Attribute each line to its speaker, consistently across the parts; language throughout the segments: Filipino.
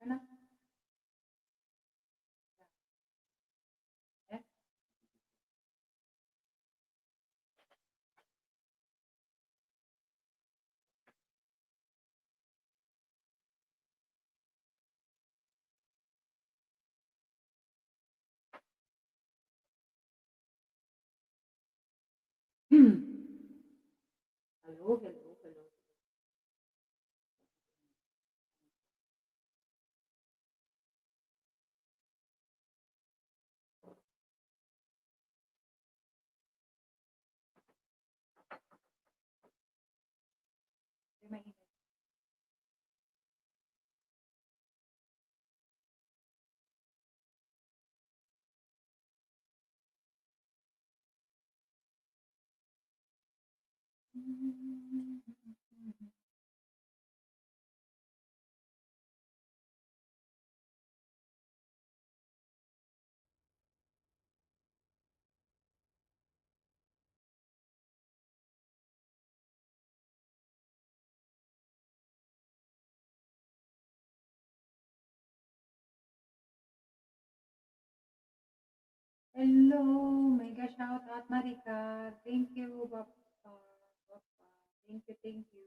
Speaker 1: Ano? Eh? Hello, hello, hello. Mainit. Hello, mega shout out Marika. Thank you, Papa. Papa. Thank you, thank you.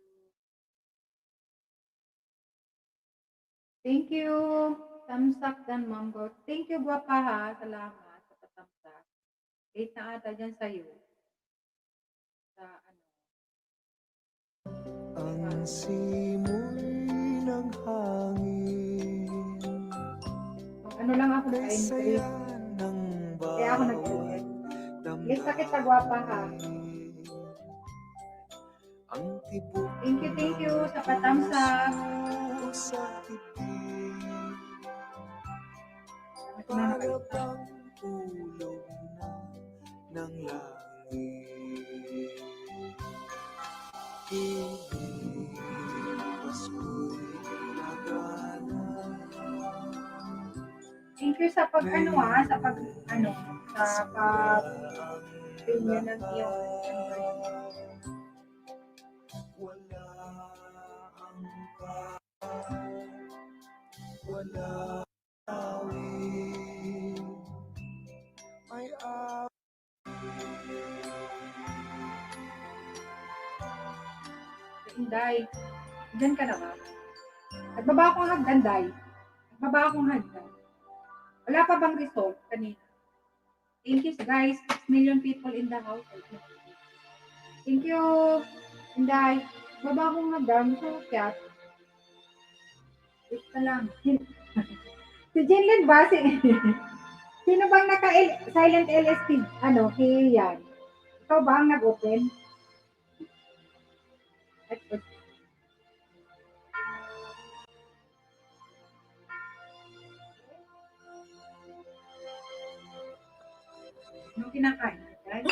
Speaker 1: Thank you. Thumbs up dan Mambo. Thank you, Papa ha. Salamat sa pa-thumbs up. 8 na ata dyan sa'yo. Sa ano.
Speaker 2: Ang simoy ng hangin,
Speaker 1: Ano lang ako
Speaker 2: may
Speaker 1: naka-entry.
Speaker 2: saya ng
Speaker 1: Kaya ako nag-ulit.
Speaker 2: damdamin.
Speaker 1: Lista kita, Guapa ha.
Speaker 2: Ang tibok
Speaker 1: Thank you sa pa-thumbs up.
Speaker 2: sa tibig,
Speaker 1: Ano ko na
Speaker 2: para
Speaker 1: nakalista.
Speaker 2: bang tulog na ng langit. Inig, Pasko'y nagana.
Speaker 1: Thank you sa pag ano ha, sa pag ano, sa pag opinion ng iyong
Speaker 2: Wala ang wala awit, may
Speaker 1: Inday. Diyan ka na ba? Nagbaba akong hagdan, Day. Nagbaba akong hagdan. Wala pa bang result kanina? Thank you guys. 6 million people in the house. Thank you, Inday. Nagbaba akong hagdan. So, kaya. Wait na lang. Si Jinlin ba? Sino bang naka-silent LST? Ano, yan. Ikaw ba ang nag-open? Anong kinakain? Guys?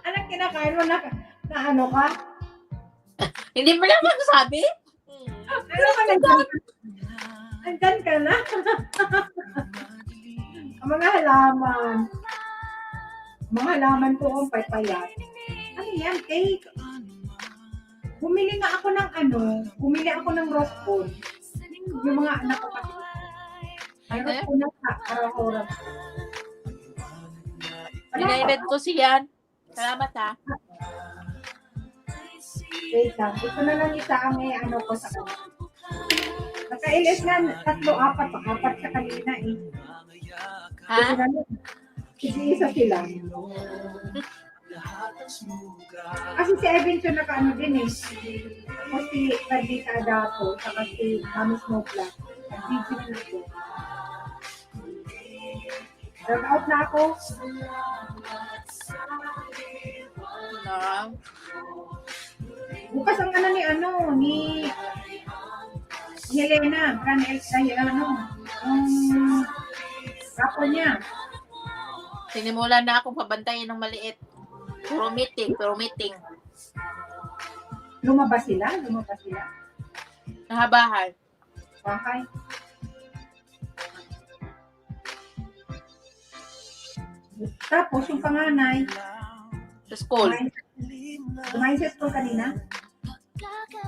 Speaker 1: Anong kinakain mo na ano ka?
Speaker 3: Hindi mo lang magsabi?
Speaker 1: Ano ka nandyan? Nandyan ka na? Ang mga halaman. Mga halaman ko kung paypayat. Ano yan? Cake. Bumili nga ako ng bumili ako ng rose bowl. Yung mga anak ko kasi. Ay, rose bowl na sa araw-araw.
Speaker 3: Pinainit ko siyan. Salamat ha.
Speaker 1: Wait lang. Ito na lang isa ang ko sa kanya. Magka-LS nga, tatlo, apat. Apat sa kanina eh.
Speaker 3: Ha?
Speaker 1: Sige, isa sila. Kasi si Evan siya naka-ano din eh. Tapos si Perdita Adapo, saka si Mami Snowpla. Nag-video na ako. Drag out na ako.
Speaker 3: No.
Speaker 1: Bukas ang ano ni Helena, kapo niya.
Speaker 3: Sinimulan na akong pabantayin ng maliit. Puro meeting.
Speaker 1: Lumabas sila.
Speaker 3: Nahabahan.
Speaker 1: Okay. Tapos yung panganay,
Speaker 3: Sa school.
Speaker 1: kumain sa school kanina.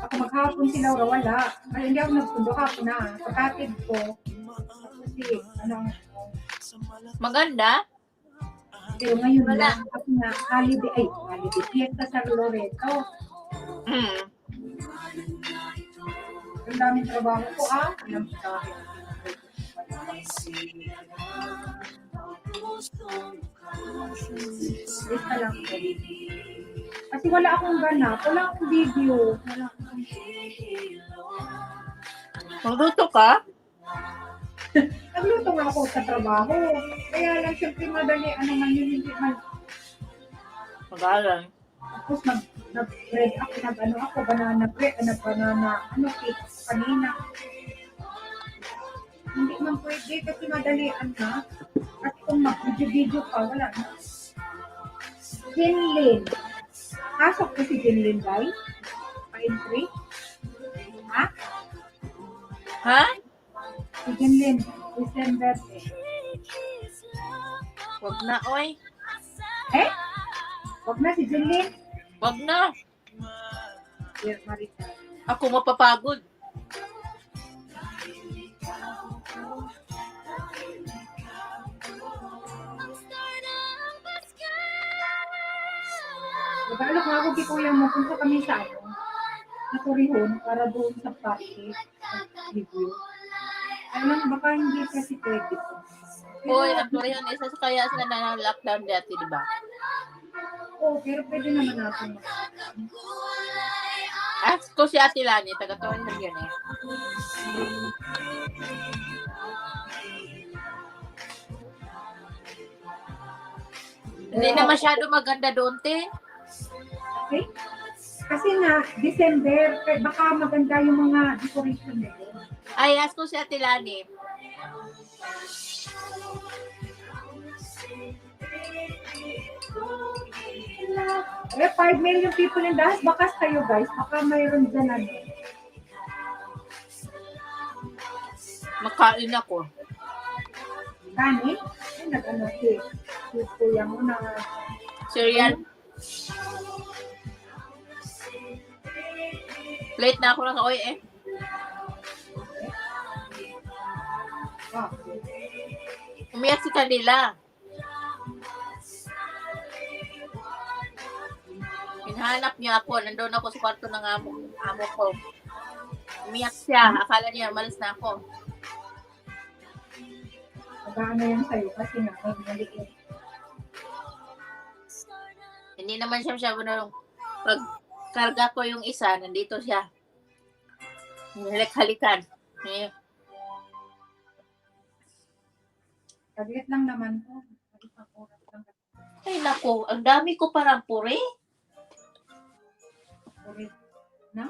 Speaker 1: Ako maghapon sila wala. Ay, hindi ako nagpundo hapon na. Pagkatid ko, kasi
Speaker 3: Maganda.
Speaker 1: pero ngayon
Speaker 3: Wala.
Speaker 1: lang, kasi nga, holiday, fiesta sa Loreto. Ang daming trabaho ko, alam sa akin. Basta lang ko. Kasi wala akong ganap, wala akong video.
Speaker 3: Magluto ka?
Speaker 1: Nagluto nga ako sa trabaho. Kaya lang, siyempre madali, man yun, hindi man.
Speaker 3: Magalang.
Speaker 1: Tapos nag-bread ako, banana bread, cake kanina. Hindi man pwede kasi madalian na. At kung mag-video ka, wala na. Jinlin. Pasok ko si Jinlin, guys. Pa-entry. Ha?
Speaker 3: Ha?
Speaker 1: Si Jinlin. December.
Speaker 3: Wag na, oy.
Speaker 1: Eh? Wag na si Jinlin.
Speaker 3: Wag na.
Speaker 1: Dear Marita.
Speaker 3: Ako mapapagod.
Speaker 1: Nag-aalok nga ako kay kuya mo kung sa kami sa Naturihon para doon sa party. Video. Alam, baka hindi kasi pwede po.
Speaker 3: Hoy, ako yun. Isa sa kaya sila na lockdown dati, di ba?
Speaker 1: Oo, pero pwede naman natin.
Speaker 3: Ask ko si Ate Lani. Taga-tuwan na yun eh. Hindi na masyado maganda doon, te.
Speaker 1: Okay? Kasi nga, December, baka maganda yung mga decoration nito.
Speaker 3: Ay, ask ko si Ate Lani.
Speaker 1: Eh, 5 million people in the house. Bakas kayo, guys. Baka mayroon dyan ano.
Speaker 3: Makain ako.
Speaker 1: Kani? Ay, nag-ano si kuya mo na
Speaker 3: Cereal. Plate na ako ng kaoy eh. Umiyak si Kanila. Hinahanap niya ako. Nandun ako sa kwarto ng amo ko. Umiyak siya. Akala niya malas na ako.
Speaker 1: Nag-ano yan sa'yo kasi nga, maliit.
Speaker 3: Hindi naman siya pag karga ko yung isa, nandito siya. Halik-halikan. Eh,
Speaker 1: Saglit lang naman po. Isang oras lang.
Speaker 3: ay nako, ang dami ko parang puri.
Speaker 1: Ulit. Na?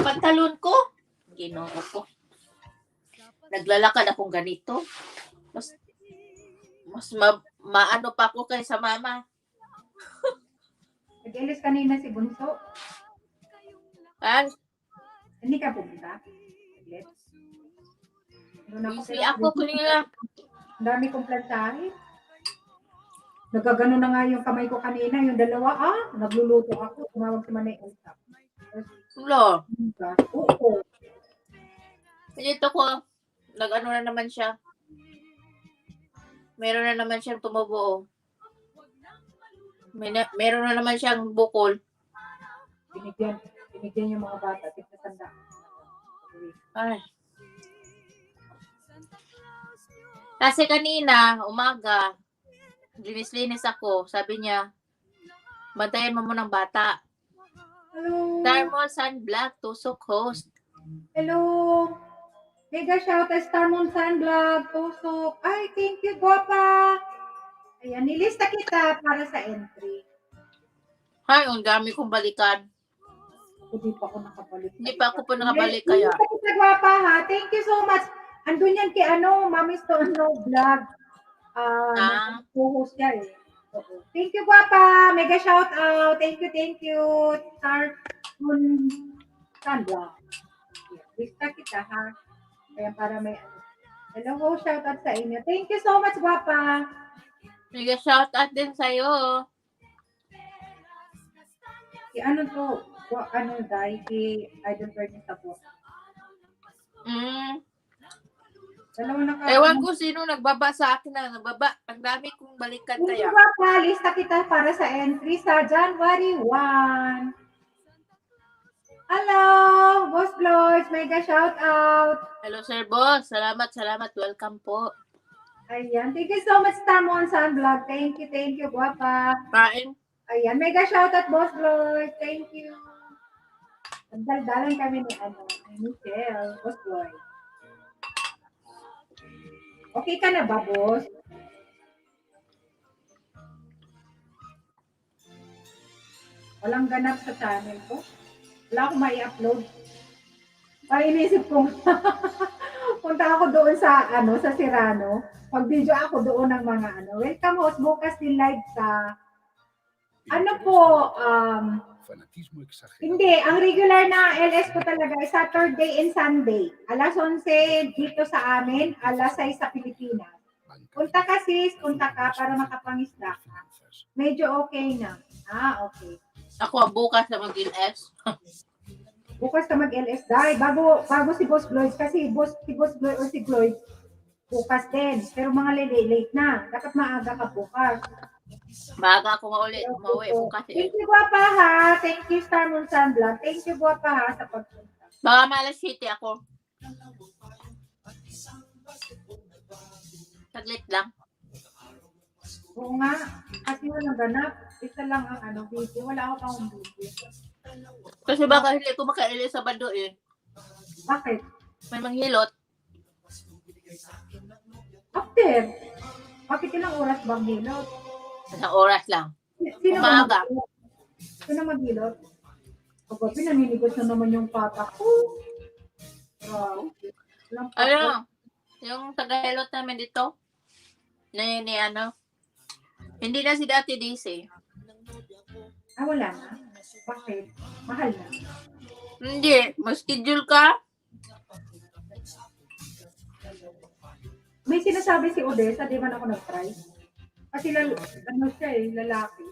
Speaker 3: Pantalon ko. Ginoo ko. Naglalakad akong ganito. Mas maano pa ako kaysa mama.
Speaker 1: Nag-ilis kanina si Bunso. Hindi ka pumunta? Saglit.
Speaker 3: Busy ako kanina.
Speaker 1: Ang dami kong plantahin. Nagagano na nga yung kamay ko kanina, yung dalawa, nagluluto ako. Tumawag si Manay Usap.
Speaker 3: Lo,
Speaker 1: Oo.
Speaker 3: dito ko, nag-ano na naman siya. Meron na naman siyang tumubuo. Meron na naman siyang bukol.
Speaker 1: Binigyan yung mga bata. Tignan tanda.
Speaker 3: Ay. Kasi kanina, umaga, linis-linis ako. Sabi niya, bantayan mo ng bata.
Speaker 1: Hello.
Speaker 3: Thermal sunblock, tusok host.
Speaker 1: Hello. Mega shout out Star Moon Sunblock, Tusok. Ay, thank you, Guapa. Ayan, nilista kita para sa entry.
Speaker 3: Ay, ang dami kong balikan.
Speaker 1: Hindi pa ako nakabalik.
Speaker 3: Hindi pa ako po nakabalik kaya.
Speaker 1: Nilista kita, Guapa, ha? Thank you so much. Andun yan kay Mami Stone No Vlog. Co-host niya eh. Oo. Thank you, Guapa. Mega shout out. Thank you. Star Moon Sunblock. Lista kita, ha? Kaya para may hello, shout out sa inyo. Thank you so much, Guapa.
Speaker 3: Mega shout out din sa'yo.
Speaker 1: Si Dai, si Idol Bernie Tapo. Dalawa na ka.
Speaker 3: Ewan ko sino nagbaba sa akin na nagbaba. Ang dami kong balikan
Speaker 1: Thank you,
Speaker 3: kaya.
Speaker 1: Guapa. Lista kita para sa entry sa January 1. Hello, Boss Floyd. Mega shout out.
Speaker 3: Hello, Sir Boss. Salamat. Welcome po.
Speaker 1: Ayan. Thank you so much, Tamon Sunvlog. Thank you, Guapa.
Speaker 3: Kain.
Speaker 1: Ayan. Mega shout out, Boss Floyd. Thank you. Nagdaldalan kami ni Michelle. Boss Floyd. Okay ka na ba, Boss? Walang ganap sa channel ko. Wala akong mai-upload. Ay, inisip ko. Punta ako doon sa Serrano. Pag-video ako doon ng mga Welcome host, bukas din live sa
Speaker 2: Fanatismo exagerado.
Speaker 1: hindi, ang regular na LS ko talaga ay Saturday and Sunday. Alas 11 dito sa amin, alas 6 sa Pilipinas. Punta ka sis, punta ka para makapangisda ka. Medyo okay na. Okay.
Speaker 3: Ako bukas na mag-LS.
Speaker 1: Bukas ka mag-LS dahil bago si Boss Floyd kasi si Boss Floyd o si Floyd bukas din. Pero mga late na. Dapat maaga ka bukas.
Speaker 3: Baga ako mauwi bukas.
Speaker 1: Thank you, Guapa, ha. Thank you, Star Moon Sunblock. Thank you, Guapa, ha, sa pagpunta.
Speaker 3: Baka malas city ako. Saglit lang.
Speaker 1: Oo nga. Kasi walang ganap. Isa lang ang video. Wala ako pang video.
Speaker 3: Kasi baka hindi ko maka-LS sa bando eh.
Speaker 1: Bakit?
Speaker 3: May manghilot.
Speaker 1: After. Bakit ilang oras bang hilot?
Speaker 3: Isang oras lang.
Speaker 1: Sino
Speaker 3: Umaga.
Speaker 1: Sino maghilot? Pag pinaninigot na naman yung papa ko. Wow. Walang papa.
Speaker 3: Ano? Yung taga-hilot namin dito. Ni Hindi na si Dati DC.
Speaker 1: Wala na. Bakit? Mahal na.
Speaker 3: Hindi. Mas-schedule ka?
Speaker 1: May sinasabi si Odessa, di man ako nag-try. Kasi siya lalaki.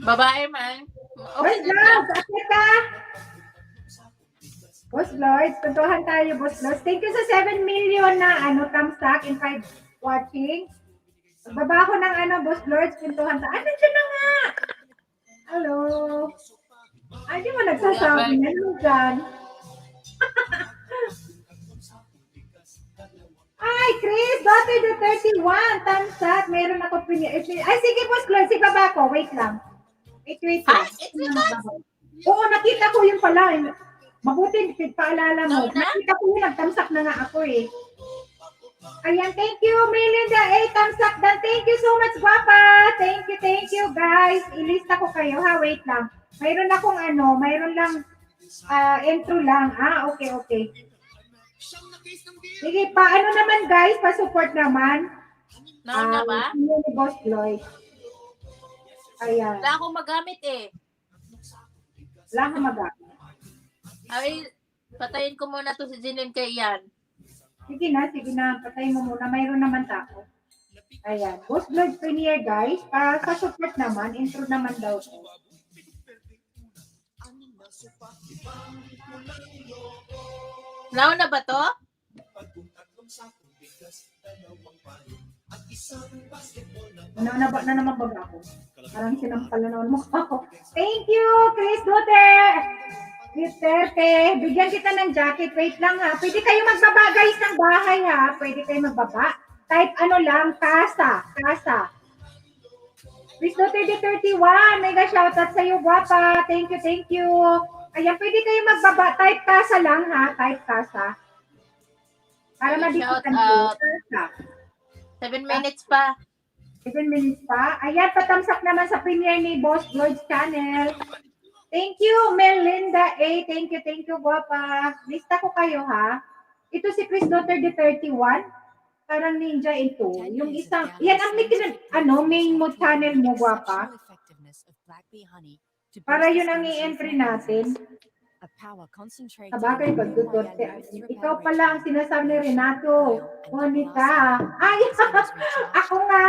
Speaker 3: Babae man.
Speaker 1: Boss Lloyd, akit ka! Boss Lloyd, tuntuhan tayo, Boss Lloyd. Thank you sa 7 million na thumbs up and 5 watching. Magbaba ako ng Boss Lloyd, tuntuhan tayo. Nandiyan na nga! Hello! Ay, di mo nagsasabi na dyan. Ay, Chris, daughter the 31, thumbs up. Meron ako ay, sige, Boss Lloyd, sige baba ko. Wait lang. Wait lang. Oo, nakita ko yun pala. Mabuti, paalala mo. Nakita ko yun, nag-thumbs up na nga ako eh. Ayan, thank you, Melinda. Thumbs up dan. Thank you so much, Guapa. Thank you, guys. Ilista ko kayo, ha? Wait lang. Mayroon akong mayroon lang intro lang. Okay. Sige, paano naman, guys? Pa-support naman.
Speaker 3: Na ba?
Speaker 1: Ni Boss Lloyd. Ayan.
Speaker 3: Wala akong magamit eh.
Speaker 1: Wala kang magamit.
Speaker 3: Ay, patayin ko muna to si Jinin kay Ian.
Speaker 1: Sige na. Patayin mo muna. Mayroon naman tako. Ayan. Boss Lloyd Premiere, guys. Para sa support naman, intro naman daw to.
Speaker 3: Nauna ba to?
Speaker 1: Na naman baga ako. Parang sinampal na naman mukha ko. Thank you, Chris Duterte. Bigyan kita ng jacket. Wait lang ha. Pwede kayo magbaba guys ng bahay ha. Pwede kayo magbaba. Type ano lang, casa. Chris Duterte 31. Mega shoutout sa'yo, guwapa. Thank you. Ayan, pwede kayo magbaba. Type casa lang ha. Type casa. Para madikitan ko.
Speaker 3: Shout out.
Speaker 1: Casa.
Speaker 3: 7 minutes pa.
Speaker 1: 7 minutes pa. Ayan, patamsak naman sa premiere ni Boss Lloyd's channel. Thank you, Melinda A. Thank you, guwapa. Lista ko kayo, ha? Ito si Chris Duterte 31. Parang ninja ito. Yung isang, yan ang main mo channel mo, guwapa. Para yun ang i-entry natin. Sabagay, pag Duterte. Ikaw pala ang sinasabi ni Renato. Monica. Ay, ako nga.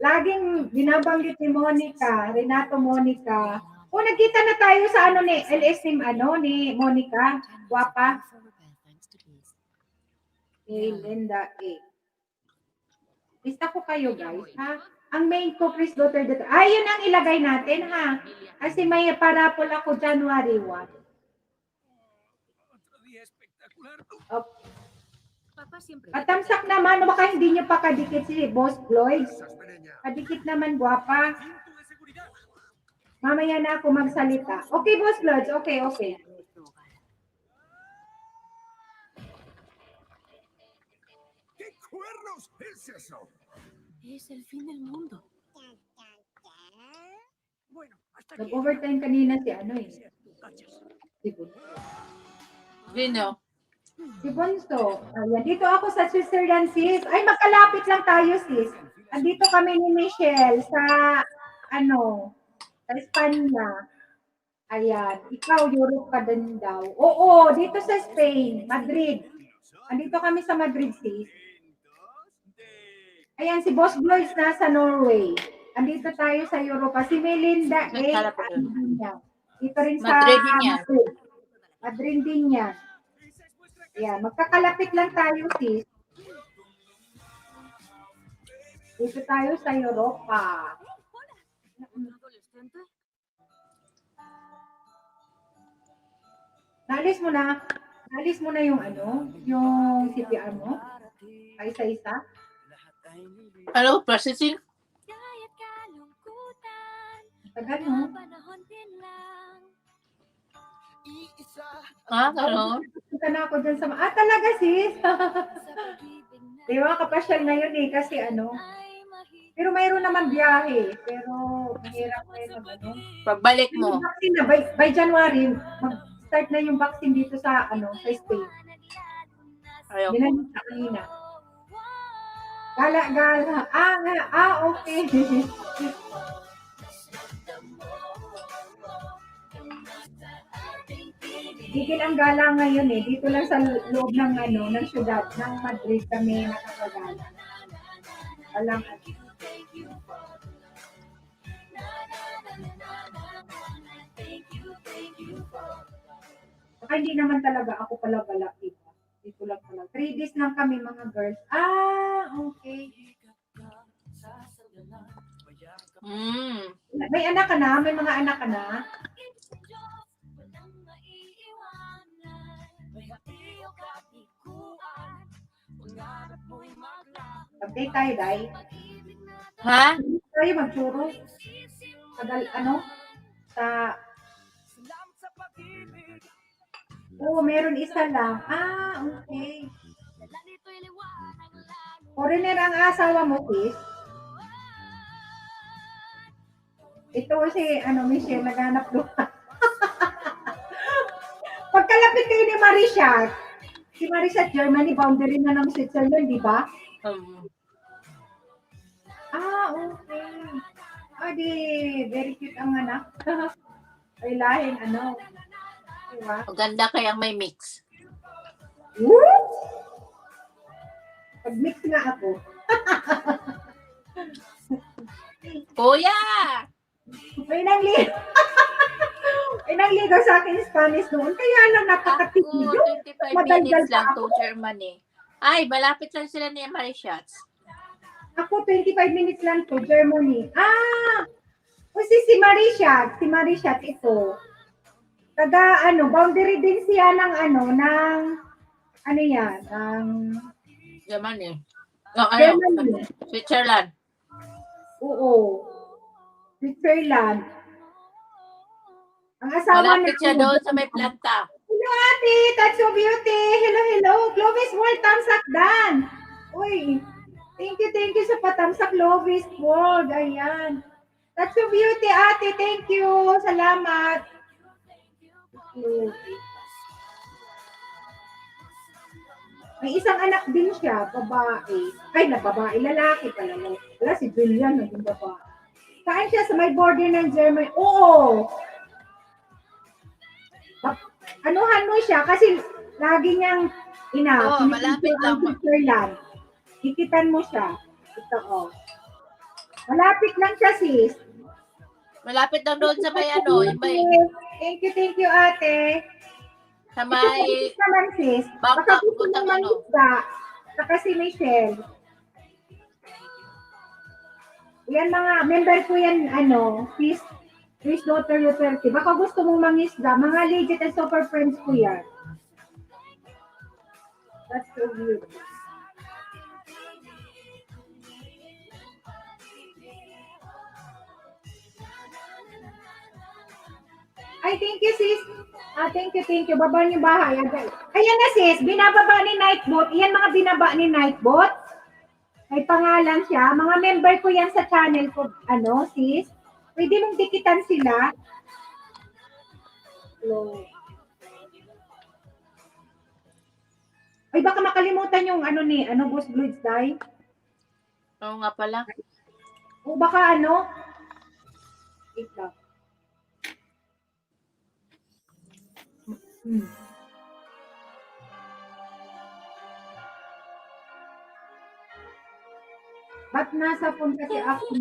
Speaker 1: Laging binabanggit ni Monica. Renato Monica. O, nagkita na tayo sa ni LS ni Monica. Guwapa. Linda A. Lista ko kayo, guys, ha? Ang main ko, Chris Duterte. Ay, yun ang ilagay natin, ha? Kasi may parapol ako January 1. Patamsak naman, baka hindi nyo pa kadikit si Boss Lloyd. Kadikit naman, guwapa. Mamaya na ako magsalita. Okay, Boss Lloyd. Okay.
Speaker 2: ¿Qué cuernos es eso?
Speaker 4: Es el fin del mundo.
Speaker 1: Nag-overtime kanina si Si Bunso.
Speaker 3: Sino?
Speaker 1: Si Bunso. Ayan, dito ako sa Switzerland, sis. Ay, magkalapit lang tayo, sis. Andito kami ni Michelle sa, sa Espanya. Ayan, ikaw, Europe ka din daw. Oo, dito sa Spain, Madrid. Andito kami sa Madrid, sis. Ayan, si Boss Boys nasa Norway. Andito tayo sa Europa. Si Melinda dito rin sa Madrid din yan. Ayan, magkakalapit lang tayo, sis. Dito tayo sa Europa. Nalis mo na yung yung CPR mo? Isa-isa?
Speaker 3: Ano, processing?
Speaker 1: Tagal mo?
Speaker 3: Gano'n?
Speaker 1: Punta na ako dyan sa... talaga, sis? Di ba, kapasyal ngayon kasi Pero mayroon naman biyahe. Pero mahirap ngayon
Speaker 3: Pagbalik mo.
Speaker 1: Vaccine na, by January, mag-start na yung vaccine dito sa, sa Spain.
Speaker 3: Ayoko.
Speaker 1: Binanong sa kanina. Gala. Okay. Gigil ang gala ngayon Dito lang sa loob ng ng syudad ng Madrid kami nakakagala. Walang Baka hindi naman talaga ako pala diba? Dito lang pala. 3 days lang kami mga girls. Okay. May anak ka na? May mga anak ka na? Pagkay tayo, Day.
Speaker 3: Ha?
Speaker 1: Tayo magturo. Meron isa lang. Okay. Foreigner ang asawa mo, sis? Ito si, Michelle, naghanap doon. Pagkalapit kayo ni Marisha, si Marisha, Germany, boundary na ng Switzerland, di ba? Okay. Very cute ang anak. Ay, lahing diba?
Speaker 3: Maganda kayang may mix.
Speaker 1: Pag-mix nga ako.
Speaker 3: Kuya!
Speaker 1: May nangligaw sa akin Spanish noon. Kaya lang napakatigido.
Speaker 3: 25 minutes lang to Germany. Ay, malapit lang sila ni Marishots.
Speaker 1: Ako, 25 minutes lang to, Germany. O si Marisha. Si Marisha, ito. Taga, boundary din siya ng, yan,
Speaker 3: Germany. No,
Speaker 1: Germany.
Speaker 3: Switzerland.
Speaker 1: Oo. Switzerland. Ang asawa
Speaker 3: Malapit siya doon sa may planta.
Speaker 1: Hello, ate. That's so beauty. Hello. Clovis World, tamsak dan. Uy. Thank you sa patamsak, Clovis World. Ayan. That's so beauty, ate. Thank you. Salamat. May isang anak din siya, babae. Ay, babae, lalaki pala. Wala, si Julian, naging babae. Saan siya? Sa may border ng Germany. Oo. Anuhan mo siya kasi lagi niyang
Speaker 3: Oo, malapit lang.
Speaker 1: Switzerland. Ikitan mo siya. Ito, malapit lang siya, sis.
Speaker 3: Malapit lang doon sa may yung may,
Speaker 1: Thank you, ate.
Speaker 3: sa may,
Speaker 1: Naman, sis.
Speaker 3: baka
Speaker 1: Baka gusto
Speaker 3: pupunta
Speaker 1: mong mangisda. Saka si Michelle. Yan mga, member ko yan, Chris Daughter Duterte. Baka gusto mong mangisda. Mga legit and super friends ko yan. That's so good. Ay, thank you, sis. Thank you. Baba niyo bahay. Ayan na, sis. Binababa ni Nightbot. Iyan mga binaba ni Nightbot. May pangalan siya. Mga member ko yan sa channel ko. Sis? Pwede mong dikitan sila. Hello. Ay, baka makalimutan yung Boss Blades Day.
Speaker 3: oo nga pala.
Speaker 1: O baka wait lang. Ba't nasa phone kasi ako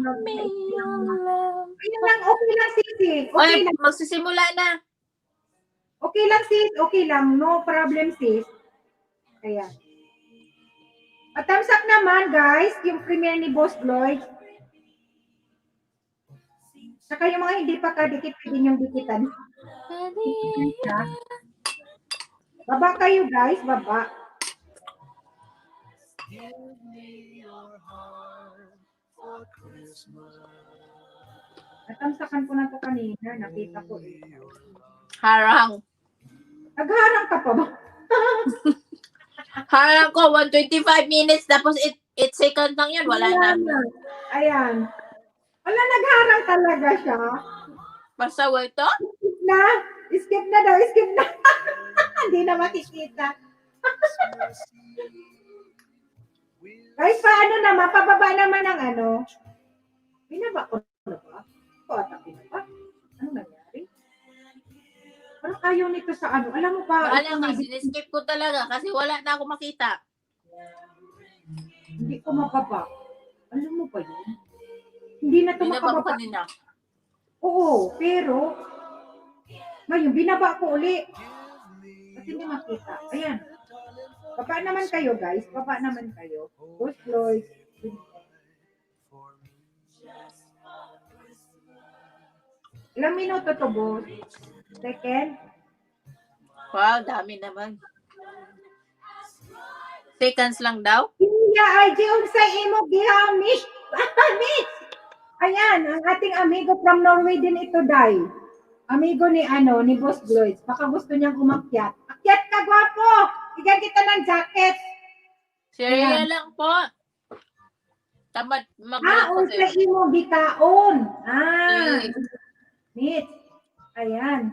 Speaker 1: Ayun lang, okay lang, sisi. Okay
Speaker 3: Oy,
Speaker 1: lang.
Speaker 3: magsisimula na.
Speaker 1: Okay lang, sis. Okay lang. No problem, sis. Ayan. At thumbs up naman, guys, yung premiere ni Boss Lloyd. Saka yung mga hindi pa kadikit, pwede yung dikitan. Baba kayo, guys. Baba. Natamsakan ko na to kanina. Nakita ko eh.
Speaker 3: Harang.
Speaker 1: Nagharang ka pa ba?
Speaker 3: Harang ko, 125 minutes, tapos 8 seconds lang yan. Wala na.
Speaker 1: Ayan. Wala, nagharang talaga siya.
Speaker 3: Basta ito?
Speaker 1: Skip na daw. Hindi na makikita. Guys, paano naman? Pababa naman ang Binaba ko na ba? Binaba? Ano nangyari? Parang ayaw nito sa Alam mo pa.
Speaker 3: Wala nga, siniskip ko talaga kasi wala na ako makita.
Speaker 1: Hindi ko mababa. Alam mo ba yun? Hindi na ito
Speaker 3: Binaba ko
Speaker 1: makababa.
Speaker 3: kanina.
Speaker 1: Oo, pero ngayon, binaba ko uli. Kasi hindi makita. Ayan. Baba naman kayo, guys. Baba naman kayo. Boss Lloyd. Ilang minuto to, boss? Second?
Speaker 3: Wow, dami naman. Seconds lang daw?
Speaker 1: Iya, ay, sa imo, gihamis. Miss! Ayan, ang ating amigo from Norway din ito, Day. Amigo ni Boss Lloyd. Baka gusto niyang umakyat. Akyat ka, gwapo! Bigyan kita ng jacket.
Speaker 3: Serial lang po. Tamad
Speaker 1: Aon
Speaker 3: mag-break
Speaker 1: sa
Speaker 3: kasi.
Speaker 1: imo, gikaon.
Speaker 3: Eh,
Speaker 1: Meet. Ayan.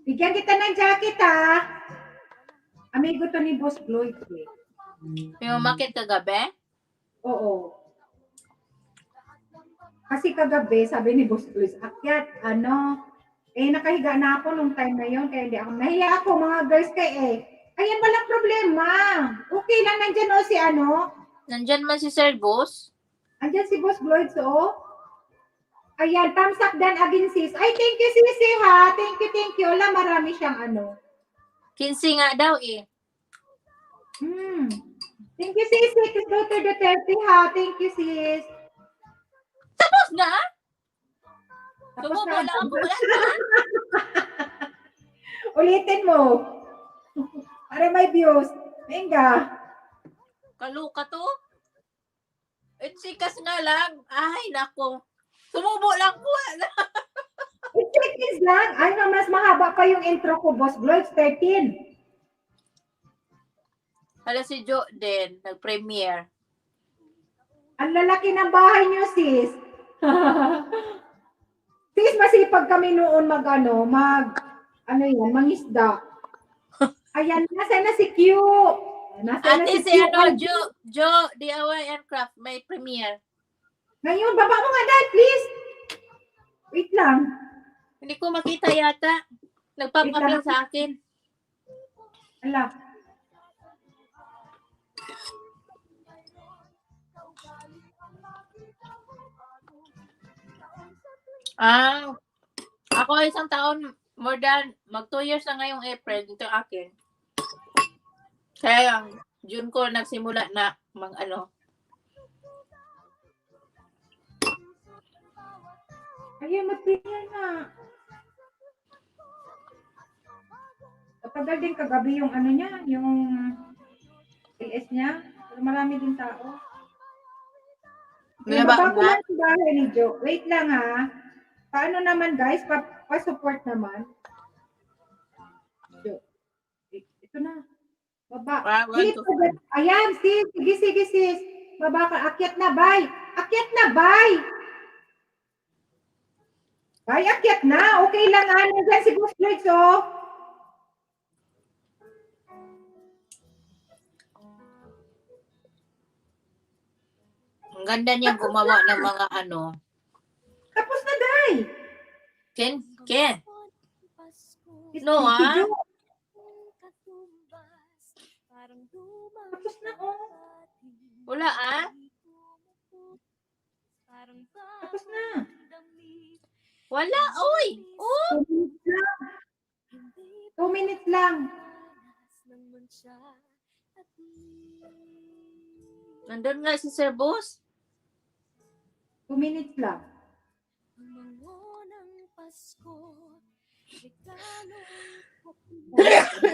Speaker 1: Bigyan kita ng jacket, ha? Amigo to ni Boss Lloyd.
Speaker 3: May umakit kagabi?
Speaker 1: Oo. Kasi kagabi, sabi ni Boss Lloyd, akyat, nakahiga na ako nung time na yun, kaya hindi ako, nahiya ako, mga girls kay Ayan, walang problema. Okay lang, nandyan si
Speaker 3: Nandyan man si Sir Boss.
Speaker 1: Andyan si Boss Lloyd, so. Ayan, thumbs up dan again, sis. Ay, thank you, sisi, ha. Thank you. Wala, marami siyang ano.
Speaker 3: 15 nga daw eh.
Speaker 1: Thank you, sis. Dr. Duterte, ha. Thank you, sis.
Speaker 3: Tapos na?
Speaker 1: Tapos
Speaker 3: Sumubo
Speaker 1: na.
Speaker 3: lang ako. Wala pa.
Speaker 1: Ulitin mo. Para may views. Venga.
Speaker 3: Kaluka to. Sikas nga lang. Ay, nako. Sumubo lang po.
Speaker 1: 8 seconds lang. Ay, mas mahaba pa yung intro ko, Boss Lloyd. 13.
Speaker 3: Hala si Jo din. Nag-premiere.
Speaker 1: Ang lalaki ng bahay niyo, sis. Sis, masipag kami noon mangisda. Ayan, nasa na si Q. Nasa na
Speaker 3: Ate
Speaker 1: si
Speaker 3: si
Speaker 1: Q.
Speaker 3: ano, Jo, DIY and Craft. May premiere.
Speaker 1: Ngayon, baba mo nga, Dad, please. Wait lang.
Speaker 3: Hindi ko makita yata. Nag-pop
Speaker 1: Wait
Speaker 3: up
Speaker 1: lang.
Speaker 3: lang sa akin.
Speaker 1: Ala.
Speaker 3: Ako isang taon, more than, mag 2 years na ngayong April, dito akin. Kaya June ko nagsimula na
Speaker 1: Ayun, mag-premiere na. Matagal din kagabi yung yung LS niya. Pero marami din tao.
Speaker 3: Wala ba ang
Speaker 1: Bago lang sa bahay ni Jo. Wait lang, ha. Paano naman, guys? Pa-support naman. Jo. Ito na. Baba. Dito. Ayan, sis. Sige, sis. Baba ka. Akyat na, bay. Bay, akyat na. Okay lang, ha. Nandiyan si Boss Lloyd, oh.
Speaker 3: Ang ganda niya gumawa ng mga
Speaker 1: Tapos na, day.
Speaker 3: Ken?
Speaker 1: No,
Speaker 3: ah?
Speaker 1: Tapos na, oh.
Speaker 3: Wala
Speaker 1: Tapos na.
Speaker 3: Wala, oy! Oh!
Speaker 1: 2 minutes lang.
Speaker 3: Nandun nga si Sir Boss.
Speaker 1: 2 minutes lang.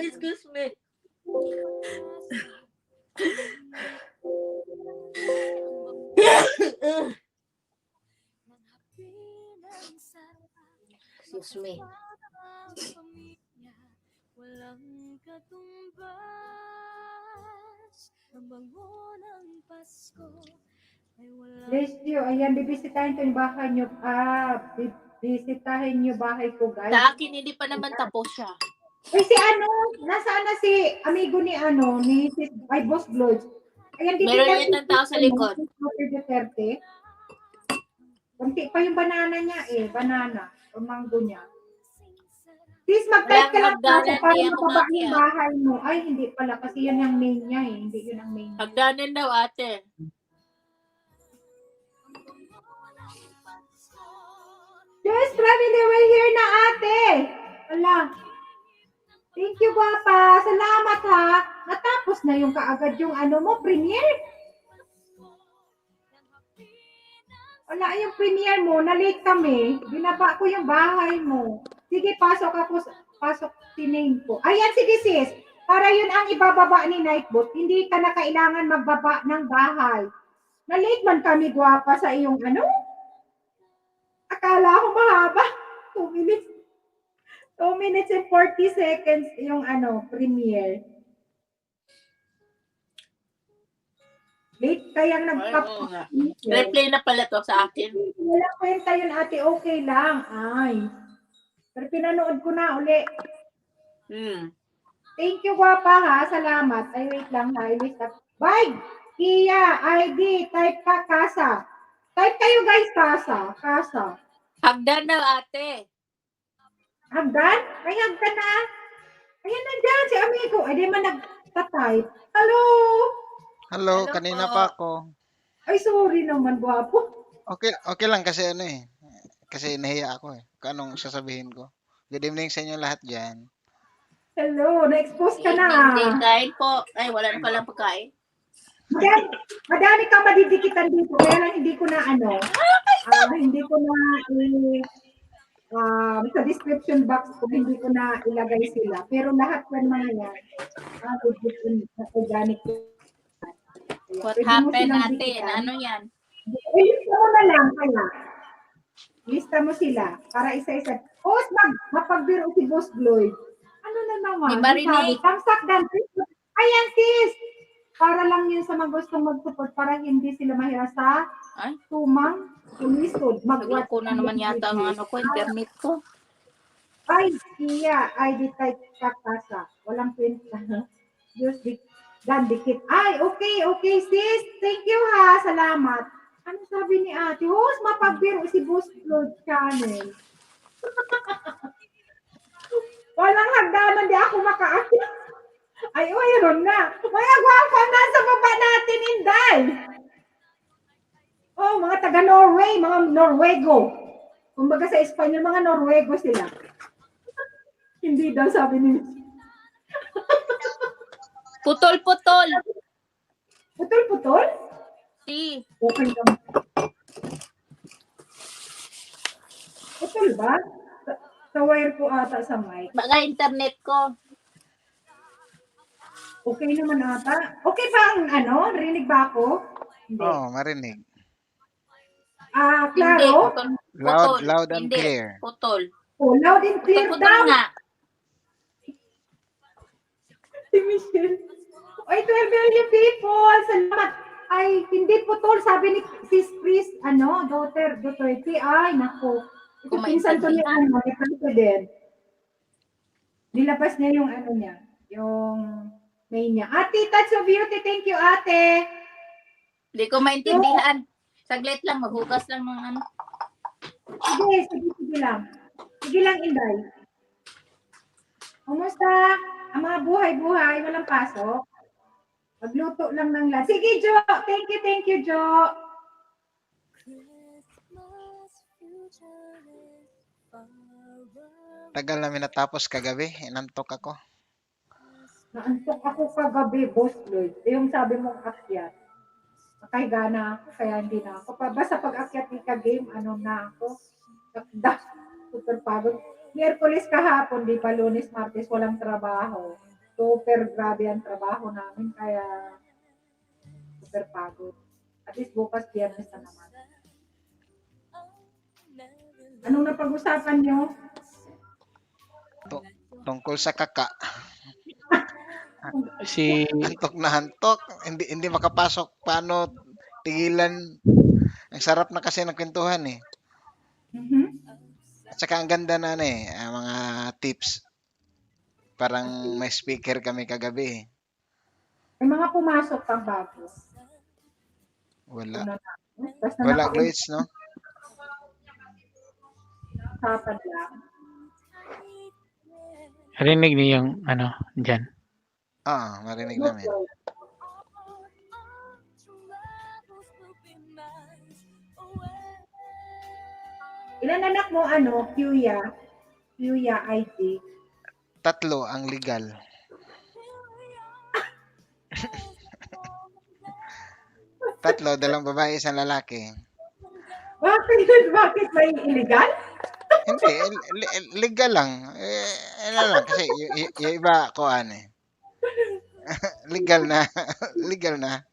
Speaker 3: Excuse me. Excuse me.
Speaker 4: Walang katumbas, ang bango ng Pasko ay walang
Speaker 1: Bless you. Ayan, bibisitahin ko yung bahay nyo. Bibisitahin yung bahay ko, guys.
Speaker 3: Sa akin, hindi pa naman tapos siya.
Speaker 1: Ay, nasaan na si amigo ni Boss Lloyd. Ayan,
Speaker 3: Meron yan ng tao sa likod.
Speaker 1: Duterte. Kunti pa yung banana niya banana. O mango niya. Sis, mag-type ka lang
Speaker 3: Walang
Speaker 1: ako para
Speaker 3: hagdanan,
Speaker 1: makabak
Speaker 3: di
Speaker 1: yung
Speaker 3: ako
Speaker 1: bahay mo. Ay, hindi pala. Kasi yan yung main niya Hindi yun ang main niya.
Speaker 3: Hagdanan daw, ate.
Speaker 1: Yes, family, we're here na, ate. Wala. Thank you, Papa. Salamat, ha. Natapos na yung kaagad yung premiere. Wala yung premiere mo. Na-late kami. Binaba ko yung bahay mo. Sige, pasok tinayin ko. Ayan, sige, sis. Para yun ang ibababa ni Nightbot. Hindi ka na kailangan magbaba ng bahay. Na-late man kami, guwapa, sa iyong Akala ko mahaba. 2 minutes. 2 minutes and 40 seconds yung premiere. Late kayang
Speaker 3: Oo nga. Replay na pala to sa akin.
Speaker 1: Wala kwenta yun, ate. Okay lang. Ay. Pero pinanood ko na uli. Thank you, guwapa, ha. Salamat. Ay, wait lang, ha. Bye! Kia, ID, type ka, Kasa. Type kayo, guys, Kasa.
Speaker 3: Hagdan daw, ate.
Speaker 1: Hagdan? May hagdan na. Ayan, nandyan si amigo. Ay, di man nagtatype. Hello!
Speaker 5: Hello,
Speaker 3: Hello
Speaker 5: kanina
Speaker 3: po.
Speaker 5: pa ako.
Speaker 1: Ay, sorry naman, gwapo.
Speaker 5: Okay lang kasi ano eh. Kasi nahiya ako eh. Kung anong sasabihin ko. Good evening sa inyo lahat dyan.
Speaker 1: Hello, na-expose ka na.
Speaker 3: Evening din. Kain po. Ay, wala na palang pagkain.
Speaker 1: Madami, madami kang madidikitan dito, kaya lang hindi ko na hindi ko na sa description box ko, hindi ko na ilagay sila. Pero lahat ng mga yan, legit in organic. Kaya
Speaker 3: What
Speaker 1: pwede mo
Speaker 3: happened
Speaker 1: silang
Speaker 3: natin?
Speaker 1: dikitan.
Speaker 3: Ano yan?
Speaker 1: Ilista mo na lang kaya. Lista mo sila para isa-isa. Boss, mapagbiro si Boss Gloyd. Ano na naman?
Speaker 3: Di ba
Speaker 1: Ang sabi,
Speaker 3: rinig?
Speaker 1: tamsak dan. Ayan, sis! Para lang yun sa mga gustong mag-support para hindi sila mahira sa
Speaker 3: Ay,
Speaker 1: tumang tulisod. Mag-watch.
Speaker 3: nagloko na naman yata ang ano ko, internet ko.
Speaker 1: Ay, iya, ay di tayo kakasa. Walang kwenta. Diyos, dan dikit. Ay, okay, sis. Thank you ha. Salamat. Ano sabi ni ate? Host, mapagbiro si Boss Floyd Channel. Walang hagdanan, di ako makaakyat. Ay, mayroon na. Mga gwapa, nasa baba natin, Inday. Oh, mga taga-Norway, mga Norwego. Kumbaga sa Espanyol, mga Norwego sila. Hindi daw sabi ni
Speaker 3: Putol-putol.
Speaker 1: Putol-putol?
Speaker 3: Si.
Speaker 1: Okay naman. Putol ba? Sa wire ko ata sa mic.
Speaker 3: Baga internet ko.
Speaker 1: Okay naman ata. Okay ba ang rinig ba ako? Hindi.
Speaker 5: Oh, marinig.
Speaker 3: Hindi.
Speaker 1: Klaro?
Speaker 3: Putol.
Speaker 5: Loud and
Speaker 3: Hindi.
Speaker 5: clear.
Speaker 3: Putol.
Speaker 1: Oh, loud and clear
Speaker 3: Putol
Speaker 1: daw.
Speaker 3: nga.
Speaker 1: Si Michelle. Ay, 12 million people. Salamat. Ay, hindi putol. Sabi ni Sis Chris, daughter, Duterte. Ay, nako. Ito, pinsan to ni ni President. Nilabas niya yung niya. Yung main niya. Ate, Touch of Beauty. Thank you, ate.
Speaker 3: Hindi ko maintindihan. Saglit lang, maghugas lang ng ano.
Speaker 1: Sige lang. Sige lang, Inday. Kumusta? Ang mga buhay-buhay, walang pasok. Magluto lang ng lahat. Sige, Jo. Thank you, Jo.
Speaker 5: Tagal namin natapos kagabi. Inantok ako.
Speaker 1: Naantok ako kagabi, Boss Lloyd. Yung sabi mong akyat. Nakahiga na ako, kaya hindi na ako. Basta pag-akyat ni ka-game, na ako. Super pagod. Miyerkules kahapon, di pa Lunes, Martes, walang trabaho. Super grabe ang trabaho namin, kaya super pagod. At least bukas, Biyernes na naman. Anong napag-usapan nyo?
Speaker 5: Tungkol sa kaka.
Speaker 6: Si
Speaker 5: Antok na antok. Hindi makapasok. Paano tigilan? Ang sarap na kasi ng kwentuhan eh.
Speaker 1: Mm-hmm.
Speaker 5: At saka ang ganda na mga tips. Parang may speaker kami kagabi.
Speaker 1: May mga pumasok pang bago.
Speaker 5: Wala.
Speaker 1: Basta
Speaker 5: Wala glitch, no?
Speaker 1: Usapan lang.
Speaker 6: rinig niyo yung dyan.
Speaker 5: Marinig namin.
Speaker 1: Ilan anak mo, Kuya? Kuya ID.
Speaker 5: 3 ang legal. Tatlo, 2 babae, 1 lalaki.
Speaker 1: Bakit may illegal?
Speaker 5: Hindi, legal lang. Lang kasi yung iba ko legal na. Legal na.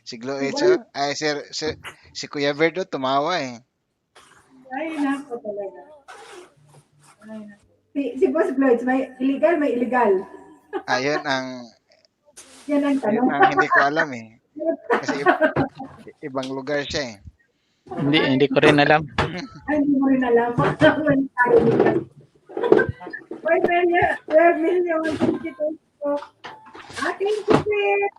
Speaker 5: Si Glo Echo, ay si Kuya Verdo tumawa eh.
Speaker 1: Ay, nako talaga. Ay, nako. Si Boss Gloyd, may illegal.
Speaker 5: Ayun
Speaker 1: Yan ang
Speaker 5: yun
Speaker 1: tanong.
Speaker 5: ang hindi ko alam eh. Kasi ibang lugar siya eh.
Speaker 6: Hindi ko rin alam.
Speaker 1: Ay, hindi mo rin alam. Wait, 12 million. Thank you. Thank you, Chris.